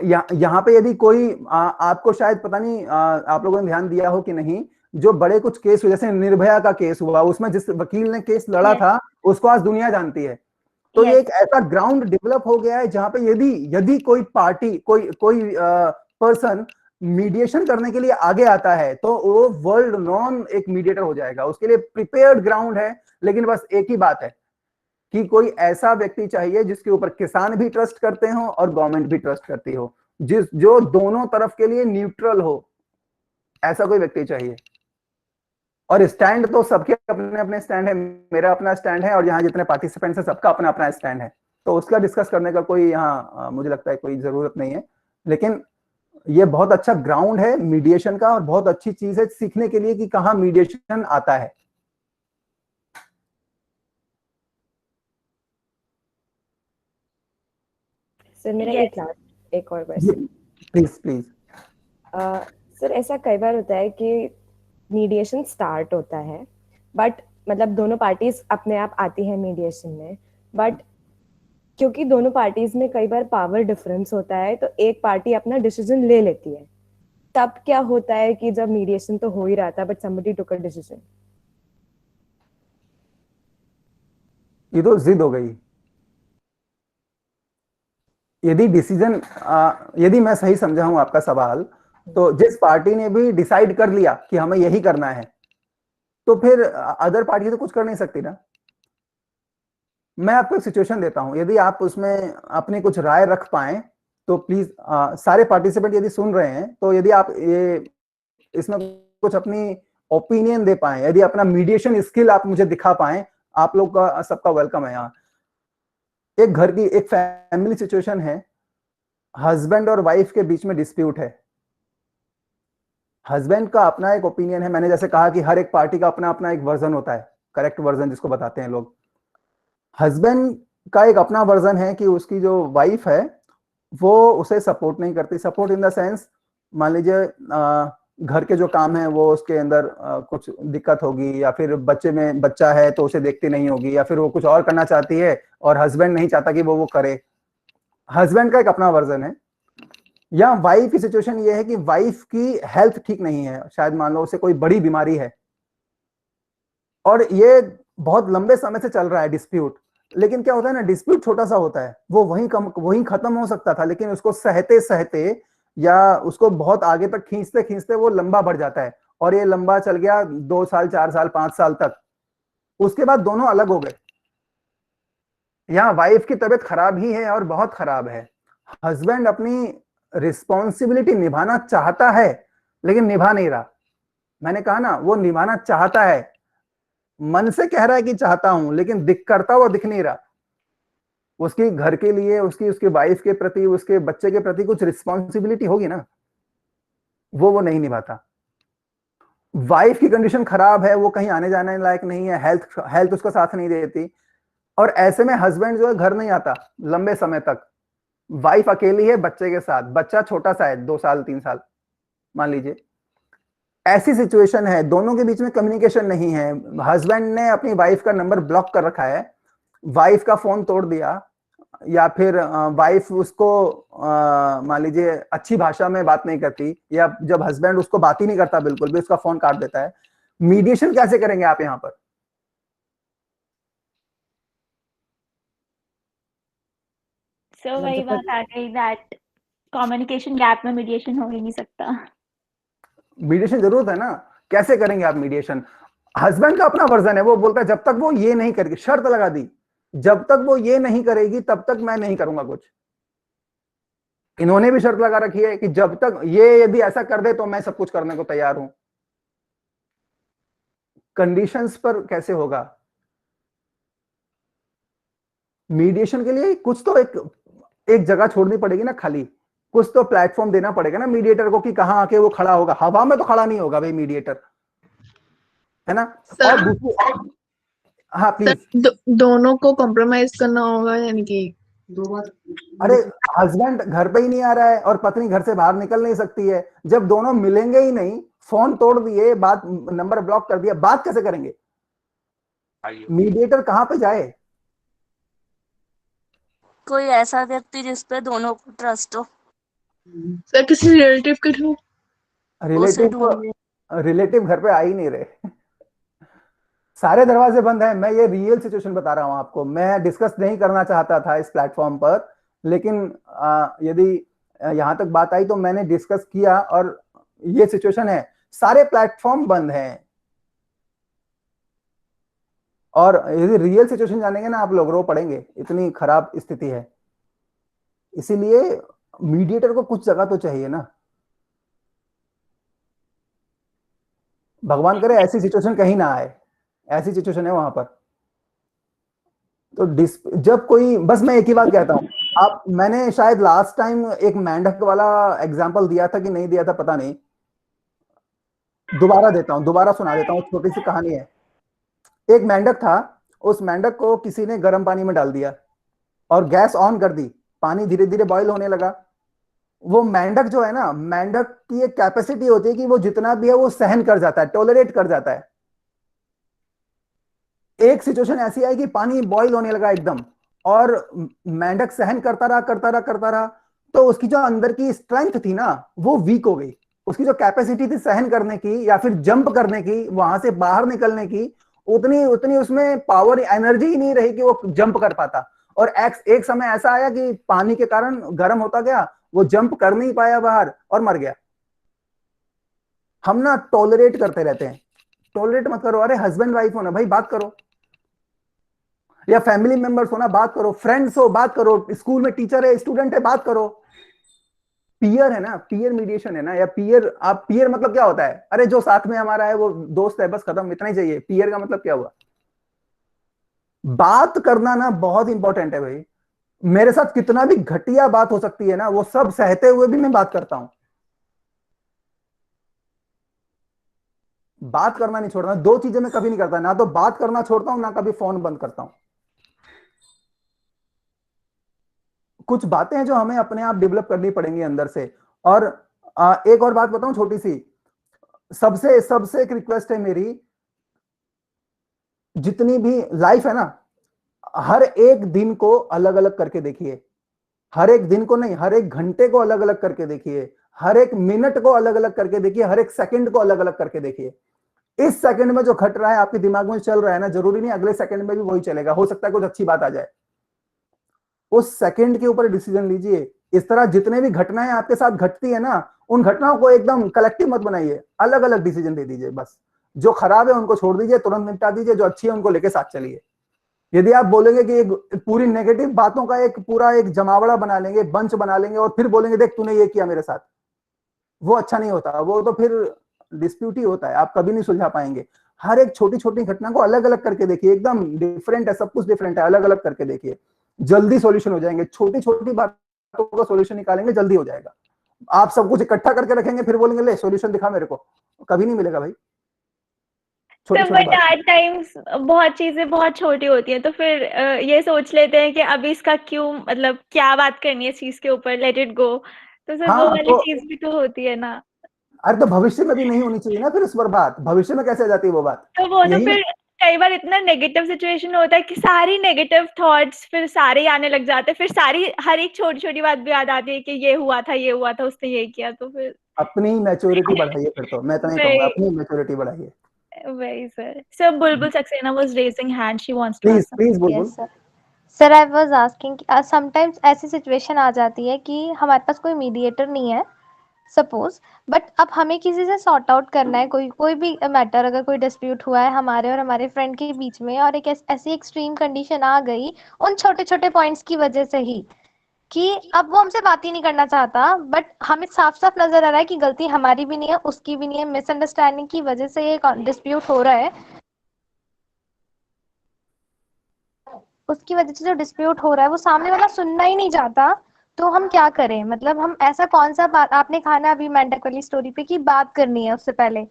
यहाँ पे यदि कोई आपको शायद पता नहीं आप लोगों ने ध्यान दिया हो कि नहीं, जो बड़े कुछ केस हुए, जैसे निर्भया का केस हुआ, उसमें जिस वकील ने केस लड़ा था उसको आज दुनिया जानती है. तो ये एक ऐसा ग्राउंड डेवलप हो गया है जहां पे यदि कोई पार्टी, कोई पर्सन मीडिएशन करने के लिए आगे आता है तो वो वर्ल्ड नॉन एक मीडिएटर हो जाएगा. उसके लिए प्रिपेयर्ड ग्राउंड है. लेकिन बस एक ही बात है कि कोई ऐसा व्यक्ति चाहिए जिसके ऊपर किसान भी ट्रस्ट करते हो और गवर्नमेंट भी ट्रस्ट करती हो, जो दोनों तरफ के लिए न्यूट्रल हो. ऐसा कोई व्यक्ति चाहिए. और स्टैंड तो सबके अपने अपने स्टैंड है, मेरा अपना स्टैंड है, और यहाँ जितने पार्टिसिपेंट्स हैं सबका अपना अपना स्टैंड है. तो उसका डिस्कस करने का कोई यहाँ मुझे लगता है कोई जरूरत नहीं है. लेकिन ये बहुत अच्छा ग्राउंड है मीडिएशन का, और बहुत अच्छी चीज है सीखने के लिए कि कहाँ मीडिएशन आता है. सर मेरा एक और क्वेश्चन. प्लीज. सर ऐसा कई बार होता है कि मीडिएशन स्टार्ट होता है, बट मतलब दोनों पार्टीज अपने आप आती है मीडिएशन में, बट क्योंकि दोनों पार्टीज में कई बार पावर डिफरेंस होता है तो एक पार्टी अपना डिसीजन ले लेती है. तब क्या होता है कि जब मीडिएशन तो हो ही रहा था but somebody took a decision? ये तो जिद हो गई. यदि मैं सही समझा हूं आपका सवाल, तो जिस पार्टी ने भी डिसाइड कर लिया कि हमें यही करना है, तो फिर अदर पार्टी तो कुछ कर नहीं सकती ना. मैं आपको एक सिचुएशन देता हूं, यदि आप उसमें अपनी कुछ राय रख पाए तो प्लीज, सारे पार्टिसिपेंट यदि सुन रहे हैं तो यदि आप ये इसमें कुछ अपनी ओपिनियन दे पाए, यदि अपना मीडिएशन स्किल आप मुझे दिखा पाए, आप लोग का सबका वेलकम है यहाँ. एक घर की एक फैमिली सिचुएशन है, हस्बैंड और वाइफ के बीच में डिस्प्यूट है. हस्बैंड का अपना एक ओपिनियन है, मैंने जैसे कहा कि हर एक पार्टी का अपना अपना एक वर्जन होता है, करेक्ट वर्जन जिसको बताते हैं लोग. हस्बैंड का एक अपना वर्जन है कि उसकी जो वाइफ है वो उसे सपोर्ट नहीं करती. सपोर्ट इन द सेंस, मान लीजिए घर के जो काम है वो उसके अंदर कुछ दिक्कत होगी, या फिर बच्चा है तो उसे देखती नहीं होगी, या फिर वो कुछ और करना चाहती है और हस्बैंड नहीं चाहता कि वो करे. हस्बैंड का एक अपना वर्जन है. या वाइफ की सिचुएशन ये है कि वाइफ की हेल्थ ठीक नहीं है, शायद मान लो उसे कोई बड़ी बीमारी है और ये बहुत लंबे समय से चल रहा है डिस्प्यूट. लेकिन क्या होता है ना, डिस्प्यूट छोटा सा होता है, वो वहीं खत्म हो सकता था, लेकिन उसको सहते सहते या उसको बहुत आगे तक खींचते खींचते वो लंबा बढ़ जाता है, और ये लंबा चल गया 2 साल 4 साल 5 साल तक. उसके बाद दोनों अलग हो गए. यहाँ वाइफ की तबीयत खराब ही है और बहुत खराब है. हस्बैंड अपनी रिस्पॉन्सिबिलिटी निभाना चाहता है लेकिन निभा नहीं रहा. मैंने कहा ना, वो निभाना चाहता है, मन से कह रहा है कि चाहता हूं, लेकिन करता हुआ दिख नहीं रहा. उसकी घर के लिए, उसकी वाइफ के प्रति, उसके बच्चे के प्रति कुछ रिस्पॉन्सिबिलिटी होगी ना, वो नहीं निभाता. वाइफ की कंडीशन खराब है, वो कहीं आने जाने लायक नहीं है, हेल्थ उसको साथ नहीं देती, और ऐसे में हस्बैंड जो है घर नहीं आता लंबे समय तक. वाइफ अकेली है बच्चे के साथ, बच्चा छोटा सा है, 2 साल 3 साल मान लीजिए. ऐसी सिचुएशन है, दोनों के बीच में कम्युनिकेशन नहीं है. हस्बैंड ने अपनी वाइफ का नंबर ब्लॉक कर रखा है, वाइफ का फोन तोड़ दिया, या फिर वाइफ उसको मान लीजिए अच्छी भाषा में बात नहीं करती, या जब हस्बैंड उसको बात ही नहीं करता बिल्कुल भी, उसका फोन काट देता है, मीडिएशन कैसे करेंगे आप यहाँ पर? सो वही बात आ गई दैट कम्युनिकेशन गैप में मीडिएशन हो ही नहीं सकता। मीडिएशन जरूरत है ना, कैसे करेंगे आप मीडिएशन? हस्बैंड का अपना वर्जन है, वो बोलता है जब तक वो ये नहीं करेगी, शर्त लगा दी, जब तक वो ये नहीं करेगी तब तक मैं नहीं करूंगा कुछ। इन्होंने भी शर्त लगा रखी है कि जब तक ये यदि ऐसा कर दे तो मैं सब कुछ करने को तैयार हूं। कंडीशंस पर कैसे होगा? मीडिएशन के लिए कुछ तो एक जगह छोड़नी पड़ेगी ना खाली, कुछ तो प्लेटफॉर्म देना पड़ेगा ना मीडिएटर को कि कहां आके वो खड़ा होगा। हवा में तो खड़ा नहीं होगा भाई मीडिएटर, है ना? और दूसरी, हाँ प्लीज। दोनों को कॉम्प्रोमाइज करना होगा, यानी कि अरे हस्बैंड घर पे ही नहीं आ रहा है और पत्नी घर से बाहर निकल नहीं सकती है, जब दोनों मिलेंगे ही नहीं, फोन तोड़ दिए, बात नंबर ब्लॉक कर दिया, बात कैसे करेंगे? मीडिएटर कहां पे जाए? कोई ऐसा व्यक्ति जिस पे दोनों को ट्रस्ट हो। सर किसी रिलेटिव के थ्रू। रिलेटिव घर पे आ ही नहीं रहे। सारे दरवाजे बंद हैं। मैं ये रियल सिचुएशन बता रहा हूं आपको, मैं डिस्कस नहीं करना चाहता था इस प्लेटफॉर्म पर, लेकिन यदि यहां तक बात आई तो मैंने डिस्कस किया, और ये सिचुएशन है, सारे प्लेटफॉर्म बंद हैं। और यदि रियल सिचुएशन जानेंगे ना आप लोग, रो पड़ेंगे, इतनी खराब स्थिति है। इसीलिए मीडिएटर को कुछ जगह तो चाहिए ना। भगवान करे ऐसी सिचुएशन कहीं ना आए, ऐसी सिचुएशन है वहां पर। तो जब कोई, बस मैं एक ही बात कहता हूं, आप, मैंने शायद लास्ट टाइम एक मेंढक वाला एग्जांपल दिया था कि नहीं दिया था पता नहीं, दोबारा देता हूं, दोबारा सुना देता हूं। छोटी सी कहानी है। एक मेंढक था, उस मेंढक को किसी ने गर्म पानी में डाल दिया और गैस ऑन कर दी, पानी धीरे धीरे बॉईल होने लगा। वो मेंढक जो है ना, मेंढक की एक कैपेसिटी होती है कि वो जितना भी है वो सहन कर जाता है, टॉलरेट कर जाता है। एक सिचुएशन ऐसी आई कि पानी बॉईल होने लगा एकदम, और मेंढक सहन करता रहा करता रहा करता रहा, तो उसकी जो अंदर की स्ट्रेंथ थी ना वो वीक हो गई। उसकी जो कैपेसिटी थी सहन करने की या फिर जंप करने की, वहां से बाहर निकलने की, उतनी उतनी उसमें पावर, एनर्जी ही नहीं रही कि वो जंप कर पाता। और एक समय ऐसा आया कि पानी के कारण गर्म होता गया, वो जंप कर नहीं पाया बाहर और मर गया। हम ना टॉलरेट करते रहते हैं। टॉलरेट मत करो। अरे हस्बैंड वाइफ हो ना भाई, बात करो, या फैमिली मेंबर्स हो ना, बात करो, फ्रेंड्स हो बात करो, स्कूल में टीचर है स्टूडेंट है बात करो। पीयर है ना, पीयर मीडिएशन है ना, या पीयर, आप पीयर मतलब क्या होता है? अरे जो साथ में हमारा है वो दोस्त है, बस खत्म, इतना ही चाहिए। पीयर का मतलब क्या हुआ? बात करना ना बहुत इंपॉर्टेंट है भाई। मेरे साथ कितना भी घटिया बात हो सकती है ना, वो सब सहते हुए भी मैं बात करता हूं। बात करना नहीं छोड़ना। दो चीजें मैं कभी नहीं करता, ना तो बात करना छोड़ता हूं, ना कभी फोन बंद करता हूं। कुछ बातें हैं जो हमें अपने आप डेवलप करनी पड़ेंगी अंदर से। और एक और बात बताऊं छोटी सी, सबसे सबसे एक रिक्वेस्ट है मेरी, जितनी भी लाइफ है ना, हर एक दिन को अलग अलग करके देखिए। हर एक दिन को नहीं, हर एक घंटे को अलग अलग करके देखिए, हर एक मिनट को अलग अलग करके देखिए, हर एक सेकंड को अलग अलग करके देखिए। इस सेकंड में जो घट रहा है आपके दिमाग में चल रहा है ना, जरूरी नहीं अगले सेकंड में भी वही चलेगा, हो सकता है कुछ अच्छी बात आ जाए। उस सेकंड के ऊपर डिसीजन लीजिए। इस तरह जितने भी घटनाएं आपके साथ घटती है ना, उन घटनाओं को एकदम कलेक्टिव मत बनाइए, अलग अलग डिसीजन दे दीजिए। बस जो खराब है उनको छोड़ दीजिए, तुरंत निपटा दीजिए, जो अच्छी है उनको लेके साथ चलिए। यदि आप बोलेंगे कि एक पूरी नेगेटिव बातों का एक पूरा एक जमावड़ा बना लेंगे, बंच बना लेंगे, और फिर बोलेंगे देख तूने ये किया मेरे साथ, वो अच्छा नहीं होता। वो तो फिर डिस्प्यूट ही होता है, आप कभी नहीं सुलझा पाएंगे। हर एक छोटी छोटी घटना को अलग अलग करके देखिए, एकदम डिफरेंट है, सब कुछ डिफरेंट है, अलग अलग करके देखिए, जल्दी सॉल्यूशन हो जाएंगे। छोटी छोटी बातों का सॉल्यूशन निकालेंगे, जल्दी हो जाएगा। आप सब कुछ इकट्ठा करके रखेंगे, फिर बोलेंगे ले सॉल्यूशन दिखा मेरे को, कभी नहीं मिलेगा भाई। तो बट एट टाइम्स बहुत चीजें बहुत छोटी होती हैं, तो फिर ये सोच लेते हैं कि अभी इसका क्यों, मतलब क्या बात करनी है इस चीज के ऊपर, लेट इट गो। तो फिर वो वाली चीज भी तो होती है ना। अरे तो भविष्य में भी नहीं होनी चाहिए ना फिर उस पर बात, भविष्य में कैसे आ जाती है वो बात? तो वो तो फिर कई बार इतना नेगेटिव सिचुएशन होता है कि सारी नेगेटिव थॉट्स फिर सारे आने लग जाते हैं, फिर सारी हर एक छोटी छोटी बात भी याद आती है कि ये हुआ था उसने ये किया, तो फिर अपनी मैच्योरिटी बढ़ाइए, फिर तो मैं तो नहीं कहूंगा, अपनी मैच्योरिटी बढ़ाइए। वही sir. Sir Bulbul Saxena was raising hand, she wants to please ask please something. Bulbul. Yes sir. Sir I was asking, sometimes ऐसी सिचुएशन आ जाती है कि हमारे पास कोई मीडिएटर नहीं है सपोज, बट अब हमें किसी से सॉर्ट आउट करना है कोई भी मैटर, अगर कोई डिस्प्यूट हुआ है हमारे और हमारे फ्रेंड के बीच में, और एक ऐसी एक्सट्रीम कंडीशन आ गई उन छोटे छोटे पॉइंट्स की वजह से ही कि अब वो हमसे बात ही नहीं करना चाहता, बट हमें साफ साफ नजर आ रहा है कि गलती हमारी भी नहीं है उसकी भी नहीं है, मिसअंडरस्टैंडिंग की वजह से ये डिस्प्यूट हो रहा है, उसकी वजह से जो डिस्प्यूट हो रहा है वो सामने वाला सुनना ही नहीं चाहता, तो हम क्या करें? मतलब हम ऐसा कौन सा बात, आपने कहा ना अभी मेंटक वाली स्टोरी पे कि बात करनी है उससे पहले,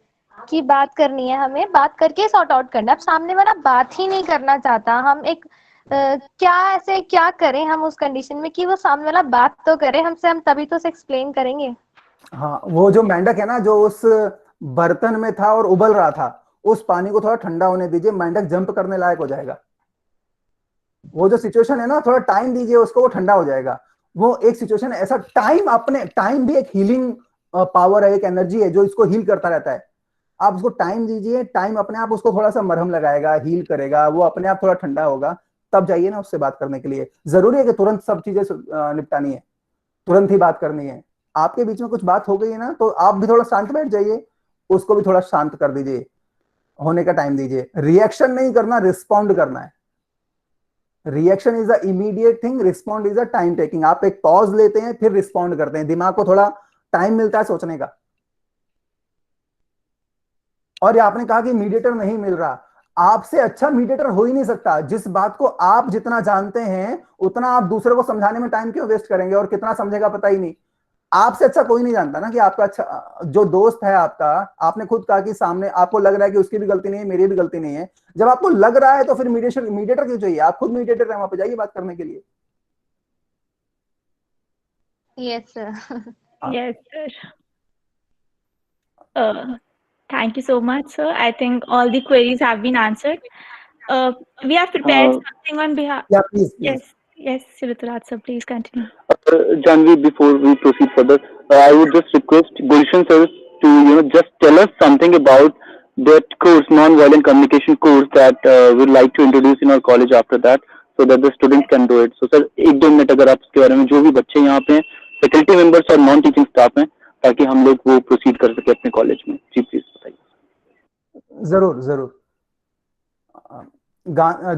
कि बात करनी है, हमें बात करके सॉर्ट आउट करना है। अब सामने वाला बात ही नहीं करना चाहता, हम एक क्या करें हम उस कंडीशन में कि वो सामने वाला बात तो करे हमसे, हम तभी तो उसे एक्सप्लेन करेंगे। हाँ, वो जो मेंढक है ना, जो उस बर्तन में था और उबल रहा था, उस पानी को थोड़ा ठंडा होने दीजिए, मेंढक जंप करने लायक हो जाएगा। वो जो सिचुएशन है ना, थोड़ा टाइम दीजिए उसको, वो ठंडा हो जाएगा। वो एक सिचुएशन ऐसा, टाइम भी एक हीलिंग पावर है, एक एनर्जी है जो इसको हील करता रहता है। आप उसको टाइम दीजिए, टाइम अपने आप उसको थोड़ा सा मरहम लगाएगा, हील करेगा, वो अपने आप थोड़ा ठंडा होगा, तब जाइए ना उससे बात करने के लिए। जरूरी है कि तुरंत सब चीजें निपटानी है, तुरंत ही बात करनी है। आपके बीच में कुछ बात हो गई है ना, तो आप भी थोड़ा शांत बैठ जाइए, उसको भी थोड़ा शांत कर दीजिए, होने का टाइम दीजिए। रिएक्शन नहीं करना, रिस्पॉन्ड करना है। Reaction is a immediate thing, respond is a time taking. आप एक पॉज लेते हैं फिर रिस्पॉन्ड करते हैं, दिमाग को थोड़ा टाइम मिलता है सोचने का। और ये आपने कहा कि मीडिएटर नहीं मिल रहा, आपसे अच्छा मीडिएटर हो ही नहीं सकता। जिस बात को आप जितना जानते हैं उतना आप दूसरे को समझाने में टाइम क्यों वेस्ट करेंगे, और कितना समझेगा पता ही नहीं। आपसे अच्छा कोई नहीं जानता ना कि आपका अच्छा जो दोस्त है आपका, आपने खुद कहा कि सामने आपको लग रहा है कि उसकी भी गलती नहीं है, मेरी भी गलती नहीं है। जब आपको लग रहा है तो फिर मीडिएटर क्यों चाहिए? आप खुद मीडिएटर हैं, वहां पे जाइए बात करने के लिए। Yes sir. Yes, sir. Thank you so much, sir. I think all the queries have been answered. We have prepared something on behalf. Yeah, please. Yes, Shrutaraj, sir, please continue. Janvi, before we proceed further, I would just request Gulshan sir to just tell us something about that course, non-violent communication course that we'd like to introduce in our college after that, so that the students can do it. So sir, 1-2 minute अगर आप इसके बारे में, जो भी बच्चे यहाँ पे फैकल्टी मेंबर्स और नॉन टीचिंग स्टाफ हैं, ताकि हम लोग वो प्रोसीड कर सके अपने कॉलेज में। जी प्लीज बताइए। जरूर जरूर।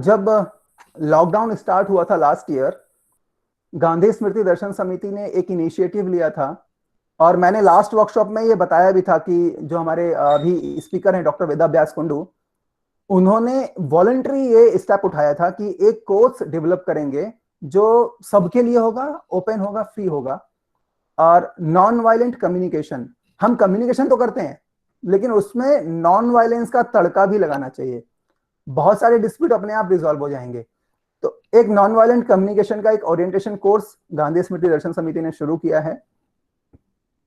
जब लॉकडाउन स्टार्ट हुआ था लास्ट ईयर, गांधी स्मृति दर्शन समिति ने एक इनिशिएटिव लिया था, और मैंने लास्ट वर्कशॉप में ये बताया भी था कि जो हमारे अभी स्पीकर हैं डॉक्टर वेदा व्यास कुंडू, उन्होंने वॉलंटरी ये स्टेप उठाया था कि एक कोर्स डेवलप करेंगे जो सबके लिए होगा, ओपन होगा, फ्री होगा, और नॉन वायलेंट कम्युनिकेशन। हम कम्युनिकेशन तो करते हैं, लेकिन उसमें नॉन वायलेंस का तड़का भी लगाना चाहिए। बहुत सारे डिस्प्यूट अपने आप रिजॉल्व हो जाएंगे। तो एक नॉन वायलेंट कम्युनिकेशन का एक ओरिएंटेशन कोर्स गांधी स्मृति दर्शन समिति ने शुरू किया है।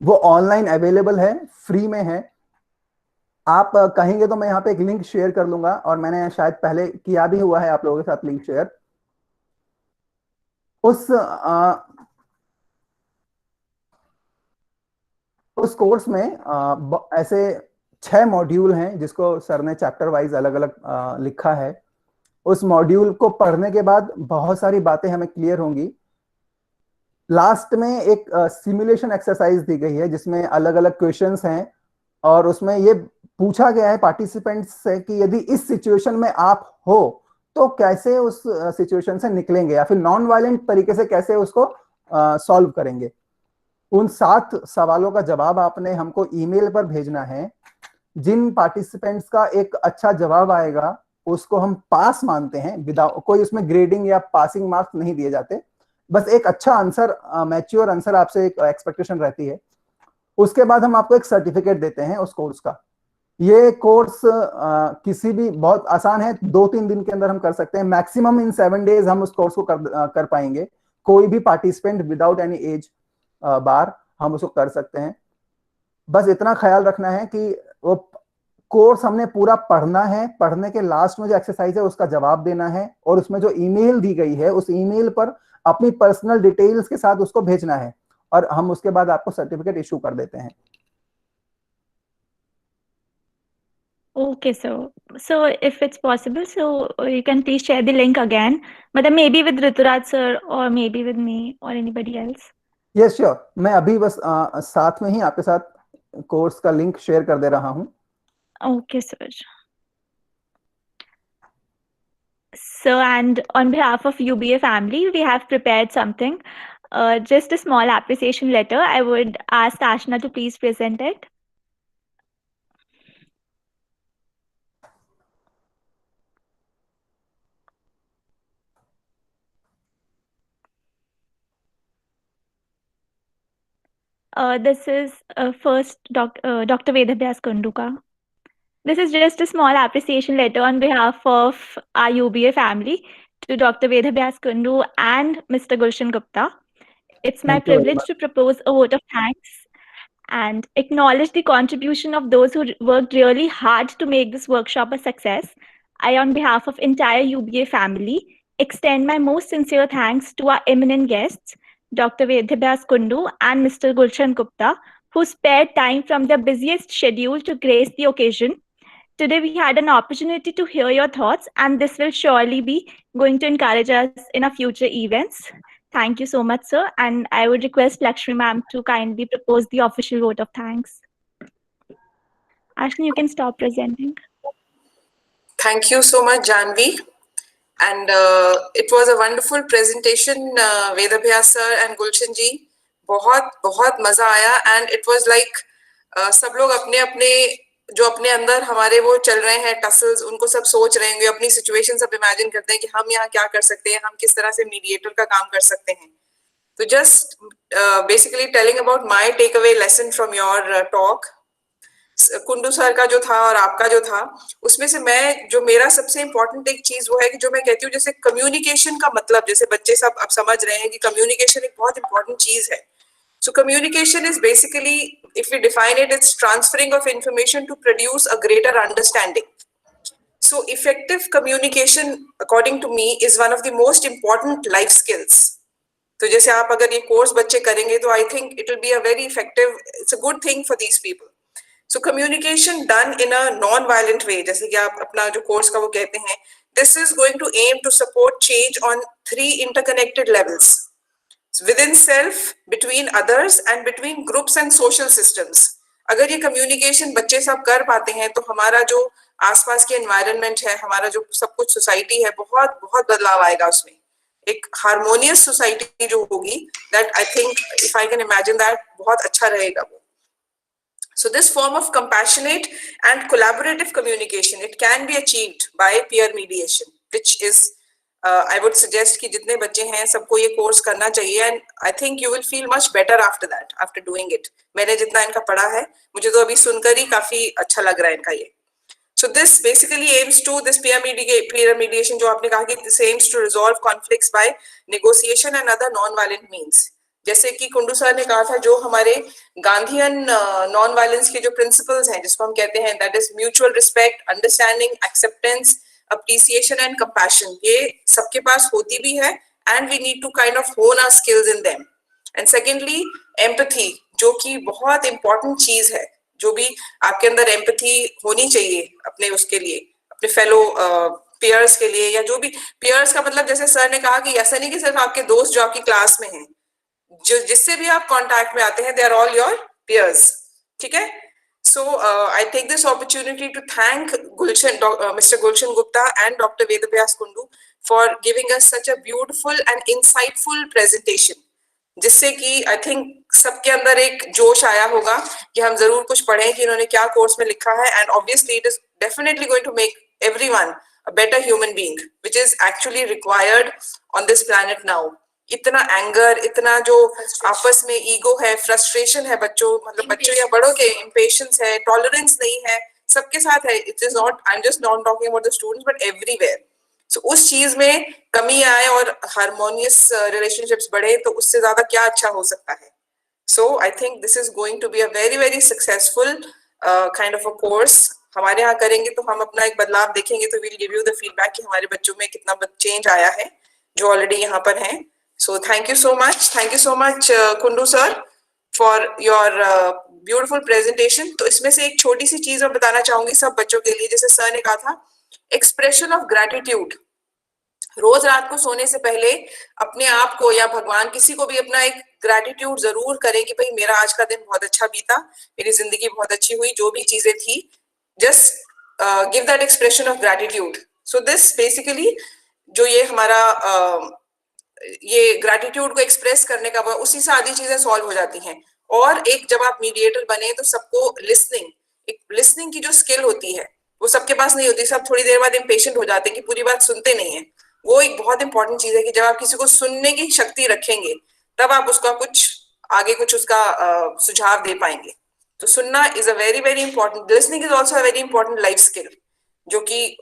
वो ऑनलाइन अवेलेबल है, फ्री में है। आप कहेंगे तो मैं यहाँ पे एक लिंक शेयर कर लूंगा, और मैंने शायद पहले किया भी हुआ है आप लोगों के साथ लिंक शेयर। उस कोर्स में ऐसे 6 मॉड्यूल हैं जिसको सर ने चैप्टर वाइज अलग अलग लिखा है। उस मॉड्यूल को पढ़ने के बाद बहुत सारी बातें हमें क्लियर होंगी। लास्ट में एक सिमुलेशन एक्सरसाइज दी गई है जिसमें अलग अलग क्वेश्चंस हैं, और उसमें ये पूछा गया है पार्टिसिपेंट्स से कि यदि इस सिचुएशन में आप हो तो कैसे उस सिचुएशन से निकलेंगे, या फिर नॉन वायलेंट तरीके से कैसे उसको सॉल्व करेंगे। उन 7 सवालों का जवाब आपने हमको ईमेल पर भेजना है। जिन पार्टिसिपेंट्स का एक अच्छा जवाब आएगा उसको हम पास मानते हैं, विदाउट कोई उसमें ग्रेडिंग या पासिंग मार्क्स नहीं दिए जाते, बस एक अच्छा आंसर, मैच्योर आंसर आपसे एक एक्सपेक्टेशन रहती है। उसके बाद हम आपको एक सर्टिफिकेट देते हैं उस कोर्स का। ये कोर्स किसी भी, बहुत आसान है, 2-3 दिन के अंदर हम कर सकते हैं, मैक्सिमम इन 7 डेज हम उस कोर्स को कर पाएंगे। कोई भी पार्टिसिपेंट विदाउट एनी एज बार हम उसको कर सकते हैं। बस इतना ख्याल रखना है कि वो कोर्स हमने पूरा पढ़ना है, पढ़ने के लास्ट में जो एक्सरसाइज है उसका जवाब देना है, और उसमें जो ईमेल दी गई है उस ईमेल पर अपनी पर्सनल डिटेल्स के साथ उसको भेजना है, और हम उसके बाद आपको सर्टिफिकेट इशू कर देते हैं। Okay, so if it's possible, so you can please share the link again, but maybe with Rituraj sir or maybe with me or anybody else. Yes sure, मैं अभी बस साथ में ही आपके साथ कोर्स का लिंक शेयर कर दे रहा हूं। Okay, sir. So, and on behalf of UBA family, we have prepared something, just a small appreciation letter. I would ask Ashna to please present it. This is first Dr. Vedabhyas Kunduka. This is just a small appreciation letter on behalf of our UBA family to Dr. Vedabhyas Kundu and Mr. Gulshan Gupta. It's my Thank you very privilege much. to propose a vote of thanks and acknowledge the contribution of those who worked really hard to make this workshop a success. I, on behalf of entire UBA family, extend my most sincere thanks to our eminent guests, Dr. Vedabhyas Kundu and Mr. Gulshan Gupta, who spared time from their busiest schedule to grace the occasion. Today we had an opportunity to hear your thoughts, and this will surely be going to encourage us in our future events. Thank you so much, sir. And I would request Lakshmi ma'am to kindly propose the official vote of thanks. Ashni, you can stop presenting. Thank you so much, Janvi. And it was a wonderful presentation, Vedabhyas sir and Gulshan ji. बहुत बहुत मजा आया, and it was like सब लोग अपने अपने जो अपने अंदर हमारे वो चल रहे हैं टसल्स, उनको सब सोच रहे होंगे, अपनी सिचुएशन सब इमेजिन करते हैं कि हम यहाँ क्या कर सकते हैं, हम किस तरह से मीडिएटर का काम कर सकते हैं. तो just basically telling about my take away lesson from your talk. Kundu sir का जो था और आपका जो था, उसमें से मैं जो मेरा सबसे इम्पोर्टेंट एक चीज वो है कि जो मैं कहती हूँ जैसे कम्युनिकेशन का मतलब, जैसे बच्चे सब अब समझ रहे हैं कि कम्युनिकेशन एक बहुत इंपॉर्टेंट चीज है. So communication is basically, if we define it, it's transferring of information to produce a greater understanding. So effective communication, according to me, is one of the most important life skills. तो जैसे आप अगर ये course बच्चे करेंगे तो I think it will be a very effective, it's a good thing for these people. So communication done in a non-violent way, जैसे कि आप अपना जो कोर्स का वो कहते हैं, this is going to aim to support change on 3 interconnected levels. Within self, between others, and between groups and social systems. अगर ये communication बच्चे सब कर पाते हैं तो हमारा जो आसपास के environment है, हमारा जो सब कुछ society है, बहुत बहुत बदलाव आएगा उसमें. एक harmonious society जो होगी, that I think if I can imagine that, बहुत अच्छा रहेगा वो. So this form of compassionate and collaborative communication, it can be achieved by peer mediation, which is I would suggest कि जितने बच्चे हैं सबको ये कोर्स करना चाहिए, and I think you will feel much better after that, after doing it. मैंने जितना इनका पढ़ा है, मुझे तो अभी सुनकर ही काफी अच्छा लग रहा है इनका ये. So this basically aims to, this peer mediation जो आपने कहा कि this aims to resolve conflicts by negotiation and other non-violent means. जैसे कि कुंडू सर ने कहा था, जो हमारे गांधीयन नॉन वायलेंस के जो प्रिंसिपल्स हैं, जिसको हम कहते हैं that is mutual respect, understanding, acceptance, appreciation and compassion, ये सबके पास होती भी है, and we need to kind of hone our skills in them. And secondly, empathy, जो कि बहुत important चीज है, जो भी आपके अंदर empathy होनी चाहिए अपने उसके लिए, अपने fellow peers के लिए, या जो भी peers का मतलब जैसे सर ने कहा कि ऐसा नहीं कि सिर्फ आपके दोस्त जो आपकी क्लास में हैं, जो जिससे भी आप कांटेक्ट में आते हैं, they are all your peers. ठीक है? So I take this opportunity to thank Mr. Gulshan Gupta and Dr. Vedabhyas Kundu for giving us such a beautiful and insightful presentation, जिससे कि I think सबके अंदर एक जोश आया होगा कि हम जरूर कुछ पढ़ें कि इन्होंने क्या कोर्स में लिखा है, and obviously it is definitely going to make everyone a better human being, which is actually required on this planet now. इतना एंगर, इतना जो आपस में ईगो है, फ्रस्ट्रेशन है बच्चों, मतलब बच्चों या बड़ों के, इम्पेशंस है, टॉलरेंस नहीं है, सबके साथ है. It is not, I am just not talking about the students but everywhere. So उस चीज में कमी आए और हार्मोनियस रिलेशनशिप्स बढ़े, तो उससे ज्यादा क्या अच्छा हो सकता है. So I think this is going to be a very very successful kind of a course. हमारे यहाँ करेंगे तो हम अपना एक बदलाव देखेंगे, तो we'll give you the feedback कि हमारे बच्चों में कितना चेंज आया है जो ऑलरेडी यहाँ पर हैं. So thank you so much Kundu sir for your beautiful presentation. तो इसमें से एक छोटी सी चीज मैं बताना चाहूंगी सब बच्चों के लिए, जैसे सर ने कहा था एक्सप्रेशन ऑफ ग्रैटिट्यूड. रोज रात को सोने से पहले अपने आप को या भगवान किसी को भी अपना एक ग्रैटिट्यूड जरूर करें कि भाई मेरा आज का दिन बहुत अच्छा बीता, मेरी जिंदगी बहुत अच्छी हुई, जो भी चीजें थी just give that expression of gratitude. So this basically जो ये हमारा ये ग्रैटिट्यूड को एक्सप्रेस करने का उसी से आधी चीजें सॉल्व हो जाती हैं. और एक जब आप मीडिएटर बने तो सबको लिसनिंग की जो स्किल होती है वो सबके पास नहीं होती. सब थोड़ी देर बाद इम्पेशेंट हो जाते हैं कि पूरी बात सुनते नहीं है. वो एक बहुत इंपॉर्टेंट चीज है कि जब आप किसी को सुनने की शक्ति रखेंगे तब आप उसका कुछ उसका सुझाव दे पाएंगे. तो सुनना is a very very important. Listening is also a very important life skill जो कि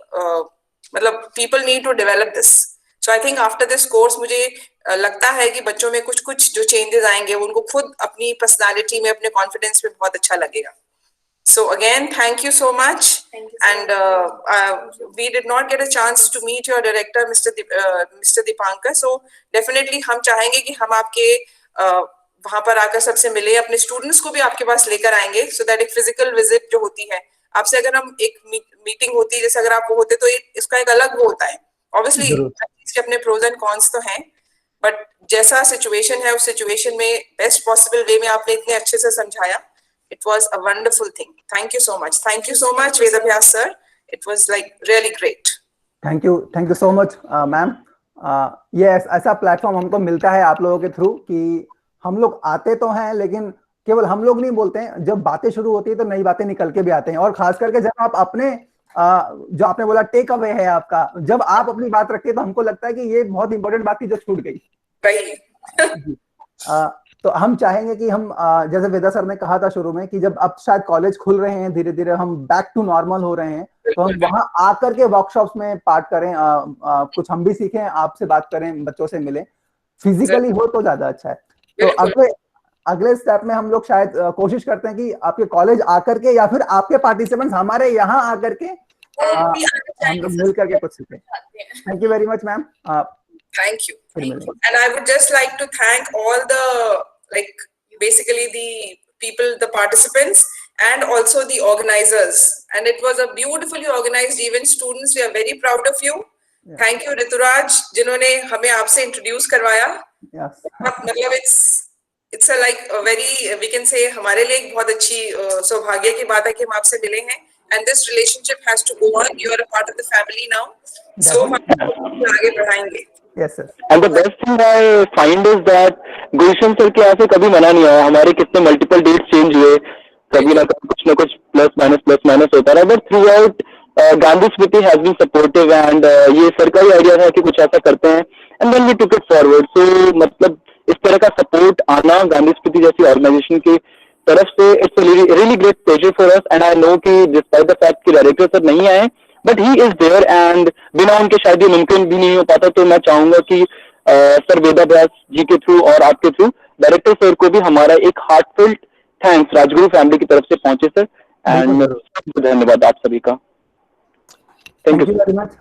मतलब people need to develop this. So I think after this course मुझे लगता है कि बच्चों में कुछ जो चेंजेस आएंगे उनको खुद अपनी पर्सनालिटी में, अपने कॉन्फिडेंस में बहुत अच्छा लगेगा. So again, thank you so much. And we did not get a chance to meet your director, Mr. Dipankar. So definitely हम चाहेंगे कि हम आपके वहाँ पर आकर सबसे मिले, अपने स्टूडेंट्स को भी आपके पास लेकर आएंगे, so that एक फिजिकल विजिट जो होती है आपसे, अगर हम एक मीटिंग होती है जैसे अगर आप वो होते तो इसका एक अलग वो होता है. ऑब्वियसली इसके अपने प्रोज एंड कॉन्स तो हैं, बट जैसा सिचुएशन है उस सिचुएशन में बेस्ट पॉसिबल वे में आपने इतने अच्छे से समझाया. It was a wonderful thing. Thank you so much. Thank you so much, Vedabhyas sir. It was like really great. Thank you so much, ma'am. Yes, ऐसा प्लेटफॉर्म हमको मिलता है आप लोगों के थ्रू कि हम लोग आते तो हैं लेकिन केवल हम लोग नहीं बोलते हैं, जब बातें शुरू होती है तो नई बातें निकल के भी आते हैं. और खास करके जब आप अपने जो आपने बोला टेक अवे है आपका, जब आप अपनी बात रखते हैं तो हमको लगता है कि ये बहुत इंपॉर्टेंट बात थी जो छूट गई. तो हम चाहेंगे कि हम जैसे वेदा सर ने कहा था शुरू में कि जब अब शायद कॉलेज खुल रहे हैं, धीरे धीरे हम बैक टू नॉर्मल हो रहे हैं, तो हम वहां आकर के वर्कशॉप्स में पार्ट करें, कुछ हम भी सीखें, आपसे बात करें, बच्चों से मिलें. फिजिकली हो तो ज्यादा अच्छा है. तो अगले स्टेप में हम लोग शायद कोशिश करते हैं कि आपके कॉलेज आकर के या फिर आपके पार्टिसिपेंट्स हमारे यहाँ आकर के हम लोग मिल करके कुछ सीखें. Thank you very much ma'am. Thank you. And I would just like to thank all the, like, basically the people, the participants, and also the organizers. And it was a beautifully organized event. Students, we are very proud of you. Yeah. Thank you, Rituraj, जिन्होंने हमें आपसे introduce करवाया. Yes. मतलब it's a like a very, we can say हमारे लिए एक बहुत अच्छी सौभाग्य की बात है कि हम आपसे मिले हैं. And this relationship has to go on. You are a part of the family now. So हम आगे बढ़ाएंगे. Yes, sir. And the best thing I find is that Gulshan sir के यहाँ से कभी मना नहीं आया. हमारे कितने मल्टीपल डेट्स चेंज हुए, कभी ना कुछ प्लस माइनस होता रहा, but throughout Gandhi Smriti has been supportive. And ये सर का ही आइडिया था कि कुछ ऐसा करते हैं, and then we took it forward. So मतलब इस तरह का सपोर्ट आना गांधी स्मृति जैसी ऑर्गेनाइजेशन की तरफ से, it's really great pleasure for us. And I know कि डिस्पाइट द फैक्ट कि डायरेक्टर सर नहीं आए, but he is there, and बिना उनके शायद ये मुमकिन भी नहीं हो पाता. तो मैं चाहूंगा कि सर वेदाभ्यास जी के थ्रू और आपके थ्रू डायरेक्टर सर को भी हमारा एक हार्टफुल्ट थैंक्स राजगुरु फैमिली की तरफ से पहुंचे सर. एंड धन्यवाद आप सभी का. Thank you very much.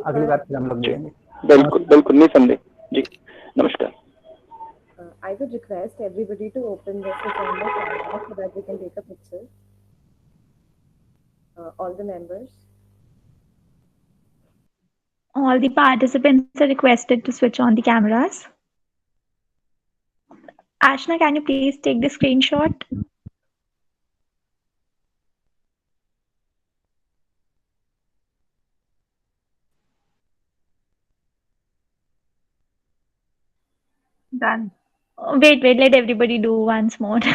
अगली बार हम लोग मिलेंगे. बिल्कुल निसंदेह जी. नमस्कार. I would request everybody to open their camera so that we can take a picture. All the members. All the participants are requested to switch on the cameras. Ashna, can you please take the screenshot? Done. Oh, wait, let everybody do once more. Okay.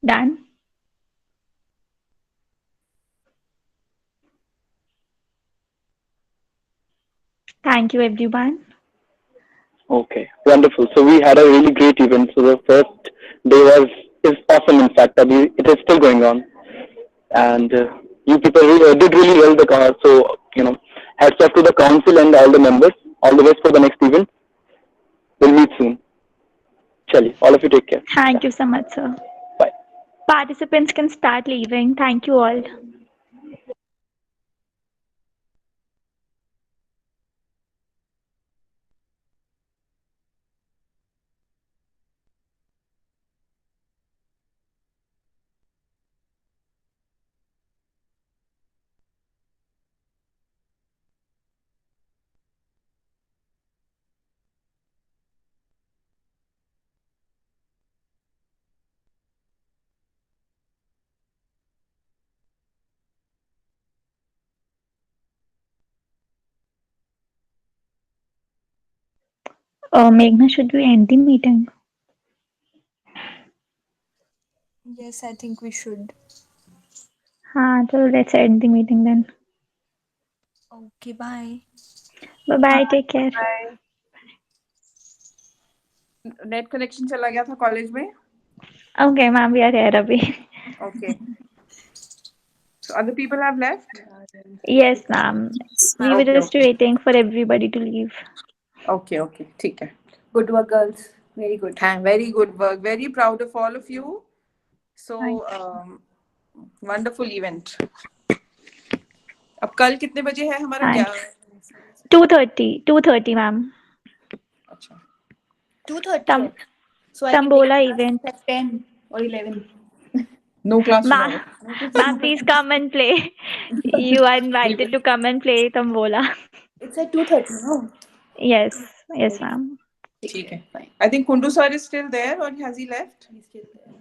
Done. Thank you, everyone. Okay, wonderful. So we had a really great event. So the first day is awesome. In fact, it is still going on, and you people did really well the car. So Hats off to the council and all the members. All the best for the next event. We'll meet soon. Chali, all of you take care. Thank you so much, sir. Bye. Participants can start leaving. Thank you all. Meghna, should we end the meeting? Yes, I think we should. So let's end the meeting then. Okay, bye. Bye-bye. Take care. Net connection चला गया था college में. Okay, ma'am, we are here abhi. Okay. So other people have left? Yes, ma'am. We were just waiting for everybody to leave. Okay, ठीक है. Good work, girls. Very good. Very good work. Very proud of all of you. So, wonderful event. अब कल कितने बजे है हमारा क्या? 2:30, ma'am. अच्छा. 2:30. So Tambola event. 10 or 11. No class tomorrow. Ma'am, please come and play. You are invited to come and play Tambola. It's at 2:30, no? Yes, ma'am. ठीक है. I think Kundu sir is still there or has he left? He's still there.